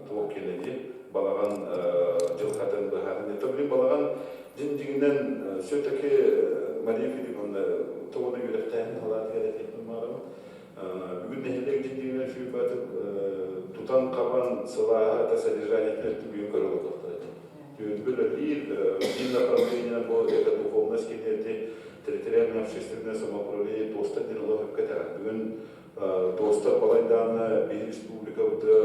tuğuk geledi. Balağan cılkatın bıharını. Tabii balağan cindiğinden söteki marifeti onunla tuğunu yürekten halat gerektiğini umarım. Bugün nehiler cindiğinden şu batıp tutan kalan sılaha da содержаниетler büyük karılıkta. Böyle değil, din направления по это духовность кенети территориальное общественное самоуправление тоста делало в Катара. Бүгін тоста балайданы бір республика бұтыр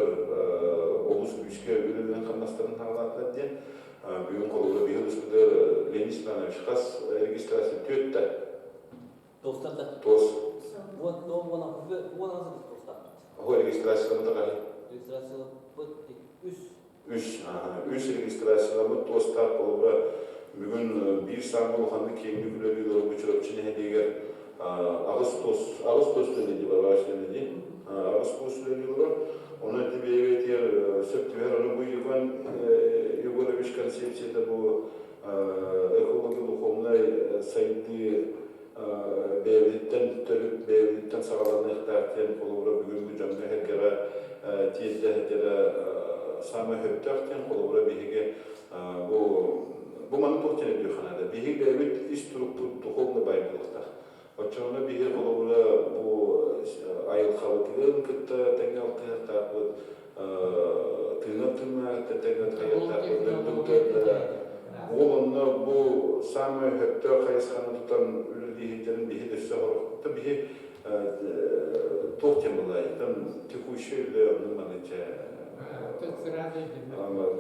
олыс күшке өлелерін қамнастарын тағылатылады ден. Бүгін қолығы бір республика Ленис Иванович қас регистрация төтті. Тостарда? Тос. Ол регистрацияны тағали? Регистрацияны Үш регистрацияны тостар қолығы бүгін бір сан болғанды кеңді күлелілері бұчырып чіне дегер Ağustos dönemi var başlandı. Ağustos dönemi var. Ona tabii diğer september ayı bu yıldan yukarı bir konsepsiyede bu ekoloji duhumlay sayıdı devletten sağlanan ihtiyaçların kolları bugün bu cümle herkese tiyette herkese sami heptarten kolları bihige bu mantıklı bir kanada bihige devlet istruktur duhumla bayılıkta. Очевидно, бигер колобула бу айыл халыкын кытта теңел кыяктапыт тына теңел кыяктапыт олонно бу самый хөттө кайсаны тутан үлдихитерин биги дөссө хорокта биги токтем булай там текущий ле нуманыча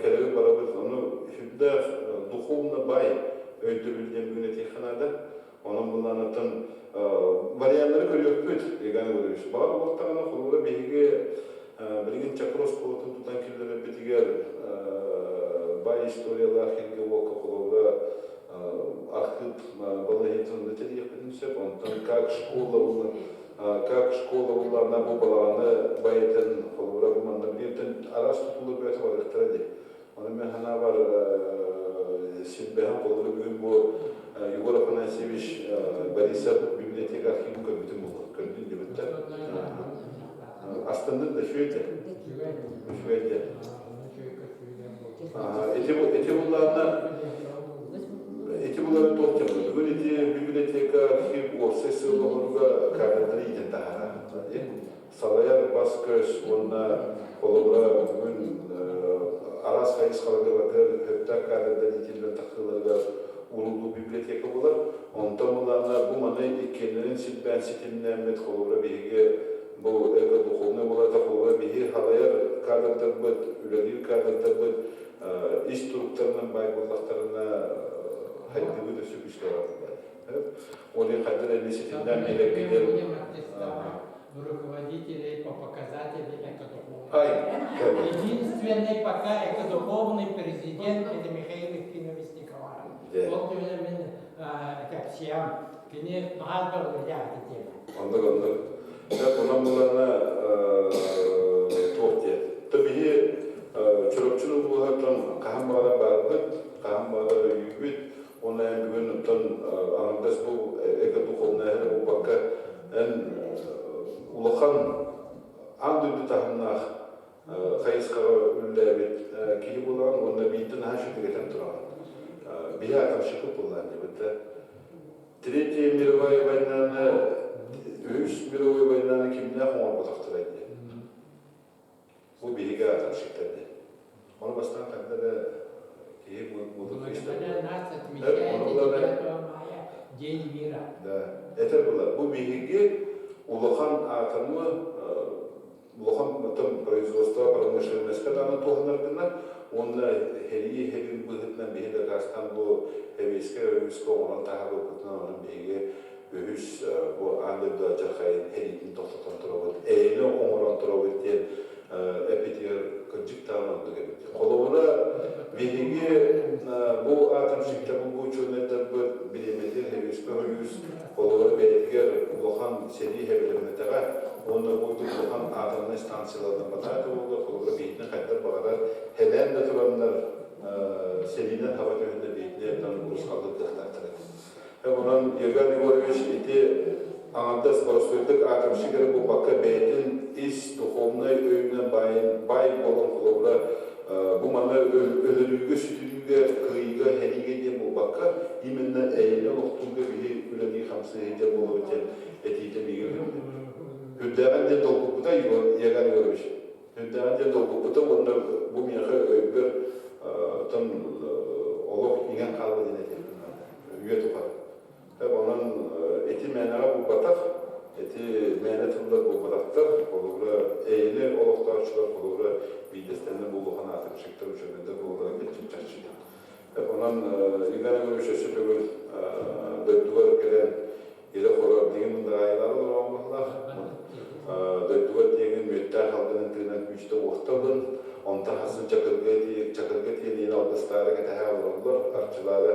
келеби барабыз аны хүдда духовно бай өйдүрүлген бүгүн теханада onun bunlardan variantları görüyoruz. Egani oluyor. Bağlı vaktlarına kolları bilgi bilgin çakros kolutun tutan kirlere bitiger bay istoriyalar hilge voka kolları arxit balahitun deteli yapınca ondan как школа bunlarına bu balağını bayeten kolları bu manda birden aras tutulur böyle var ekstradi. Onun ben hana var Сиббехан kolları bugün bu Егор Афанасьевич Борисов библиотека архив көбүтүн болду. Көбүтүн дебиттер. Астанды да шуйте. Эти буларны токтемди. Бүгүн эти библиотека архив сессияларга кадрдар иден тахара. Салаяр баскыш онна колора бүгүн арас кайыс калгылар хөптар кадрдар иден тахыларга Улуу библиотека болар. Онтан буларна бу маны экенлерин силбен ситимнен мет колора биге бу эко духовный боларда колора биге халаяр кадрдар бит, үлелир кадрдар бит, инструкторнун байгылдактарына хайдыбы да сөкүштөр бар. Оле кадр эне ситимнен мелеккедер руководителей по показателям экодуховности. Единственный пока экодуховный президент это Михаил Ефимович Николаевич. Вот именно как всем, кене багато владяти тема. Андыр. Так онан буларна тохте. Табии чурупчулук булган кахамбара барды, кахамбара юбит, ona бүгүн тон андас бу экодуховный бу пока улахан анды тахнах кайыскага үлләбит кии булган онда биттен хашы дигән турган. Бия каршылык булган дип. Третья мировая война, Үш мировая война кимне хоңор батактырайды. Бу биге каршылык. Оны бастан кандада кии булды. День мира. Да. Это было. Бу биге улахан атомы, улахан производства промышленности Шермеске даны туғанаргынан, онна хери херин бұғытынан бейді қастан бұл хевеске өйіске оңан тағы бұғытынан оның бейге өйіс бұл аңдырда жарқайын херитін тоқтатан тұрауыд, әйіні оңыран тұрауыд ден әпетер күнжік тағынан бұғы бітті. Қолуына бейге бұл атымшықта бұл чөнеттер бұл білеметер хевеске өйіс қолуына бейдігер ұлған сери хевелерінетіға онда бойды бұлған атымны станциялардан батайды олды қолуына бейтіні қайдар бағадар хелен де тұрандар селинен хабат өйінде бейтіне ұрыс қалды дықтақтыры. Онан Ерган Егорович ете аңында скоростойдық атымшығыры бұл баққа бәйтін ис духовной өйінен бай болын қолуына бұл маңа өлілігі, сүтілігі, қиыға, хәліге де бұл баққа именно әйелі ұқтуға бейі өлігі қамсы егер болу өтен әтейті мегер Hüddəğən de dolgupuda Ерган Егорович. Hüddəğən de dolgupuda onda bu miyakı öybür tüm oluq ingen qaldı denedi. Üye tuqar. Onun eti mənağa bu bataq, eti məna tırlar bu bataqlar, olurla eğili oluqlarçılar, olurla biydestenden bu oluqan atım şıktır üçünündə bu oluqlar geçip çarçıdı. Onun Ерган Егорович ösü bugün döydüvar gelen Ere xora деген мұнда айлары орамалар. Дойдуға деген мөттәр халқының тыгынан күшті оқтабын. Онта хасын чакырға тиен ені алғыстары кәтәхә алырылар. Арчылары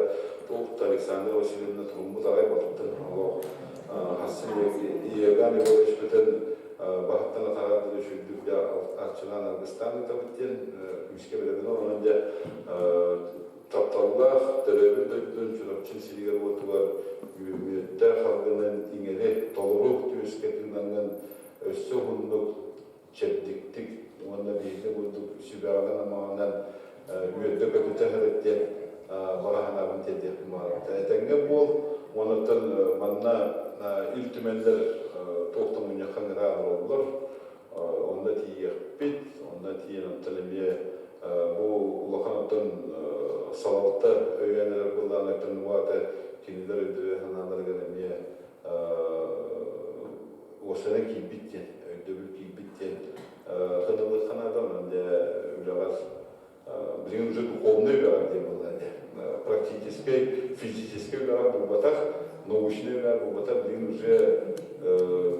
Тоқта Александр Васильевна тұрмыз ағай балыптын. Хасын Ерган Егорович бүтін бағыттан атағады үшілдік арчылан алғыстаны табыттен күшке білемін. Оның да тапталлах, тәрәбір дөйдін чүрапчын сиригер отуғар үметтер халғының иңелі толыруқ түйіскетіңден өссі ғұндық чәбдіктік, онда бейді ғұндық сүбәғын амағынан үйетті көпіті ғыреттен бағахан абын тәддек марапты. Әтәңге бол, онытын манна үлтімендер тоқтың ұнеқан ғырағыр олар, онда тиек бит, онда тиен ұмтылыме бұл ұлақанатын салалты өйенер бұлдан өттін ұғаты кенелер өйдері ғаналарған әме осының кейбіттен, өйдебіл кейбіттен ғынылы қанадан önde үлағар білген уже духовный үлағар дем бұл әне практический, физический үлағар бұл батақ, научный үлағар бұл батақ білген уже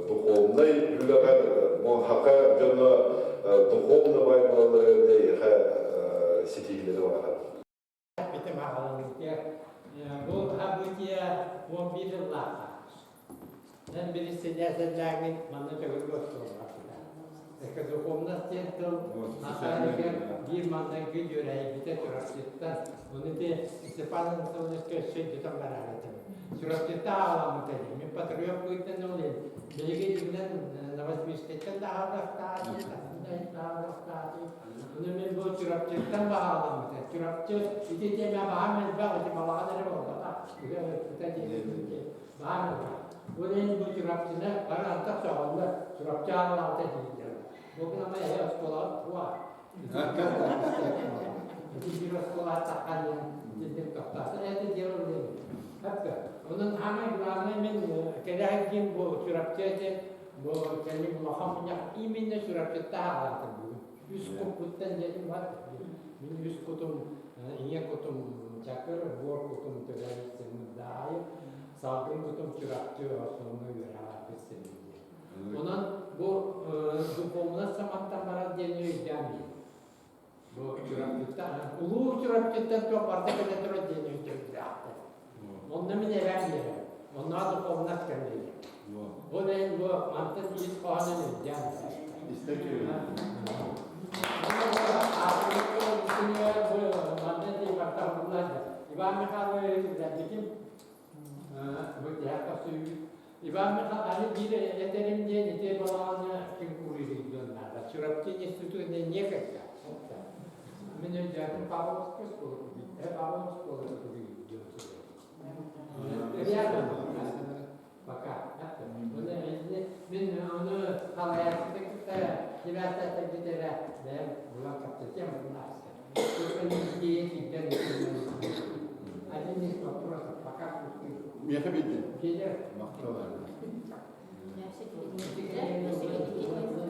духовный үлағар бұл хақа жөні духовный бай болалар өйде сетегілері бағар. Bitte machen bu habutiye 11 yıllar. Ben birisi dersenlerinin bana çok gösteriyor. Çünkü dуховностью наставник bir mandan güdüreyi bite sürekli. Onu da Степан Антонович şimdi tam beraber. Sürekli ağlamı dedi. Mi patriot kuyten oldu. Belediye'den Novosibirsk'ten daha rastladı. Bunu men bu sürekli'den bağlamı dedi. Sürekli iki tema bağımız var. İki bağları var. Bağımız var. Bunun bu sürekli'ne garantak sağlığı sürekli ağlamı dedi. Bugün ama ya sekolah var. Bir sekolah takkan dedim kaptası. Evde diyorum dedim. Hatta onun hemen güvenliğimin kerahkin bu sürekli bu kendi makamnya iminle sürekli tahalatı bu. Üst kutudan dedim var. Benim üst kutum, iyi kutum çakır, bu kutum terörist müdahale, salgın kutum sürekli sonuna göre alakası. Onun bu dupomuna samattan bana deniyor cami. Bu sürekli'den, ulu sürekli'den çok artık elektron deniyor cami. Onunla mı ne vermiyor? Onlar dupomuna kendini. O da bu mantık ilk kanunu cami. İstekiyor. Ağırlıklı düşünüyor bu mantık ilk aktarımlar. İvan Mikhailov'u dedim. Bu diyakta suyu. İvan Mikhailov'u bir yeterim diye nite bağını kim kuruyor diyorlar. Sürekli enstitüde niye kaçar? Ben önce Pavlovski skolu. Pavlovski skolu diyor. Riyad'da bakar. Ben onu halayasıkta üniversitede giderek ben bulan kapatacağım bunlar. Ben diye giden adını kapatırsa bakar. Miyaka bitti. Gelir. Maktalar.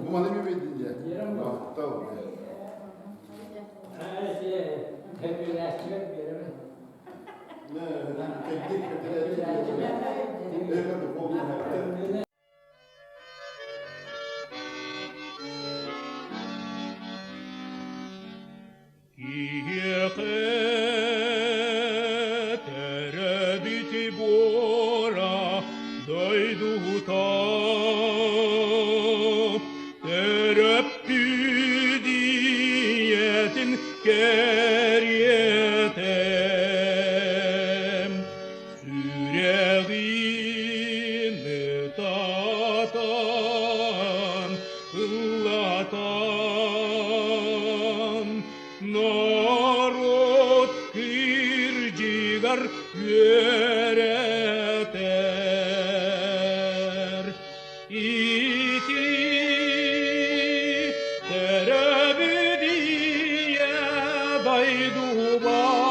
Bu bana bir bitti diye. Maktal. Народ кырдигар yöreter. İti terebidiye daydubar.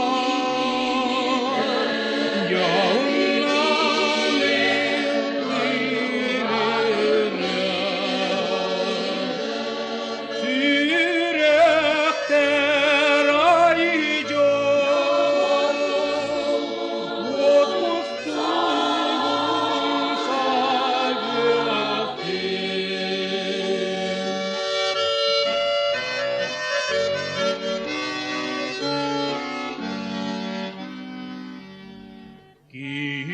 Yağından sürekter ayıcı Ki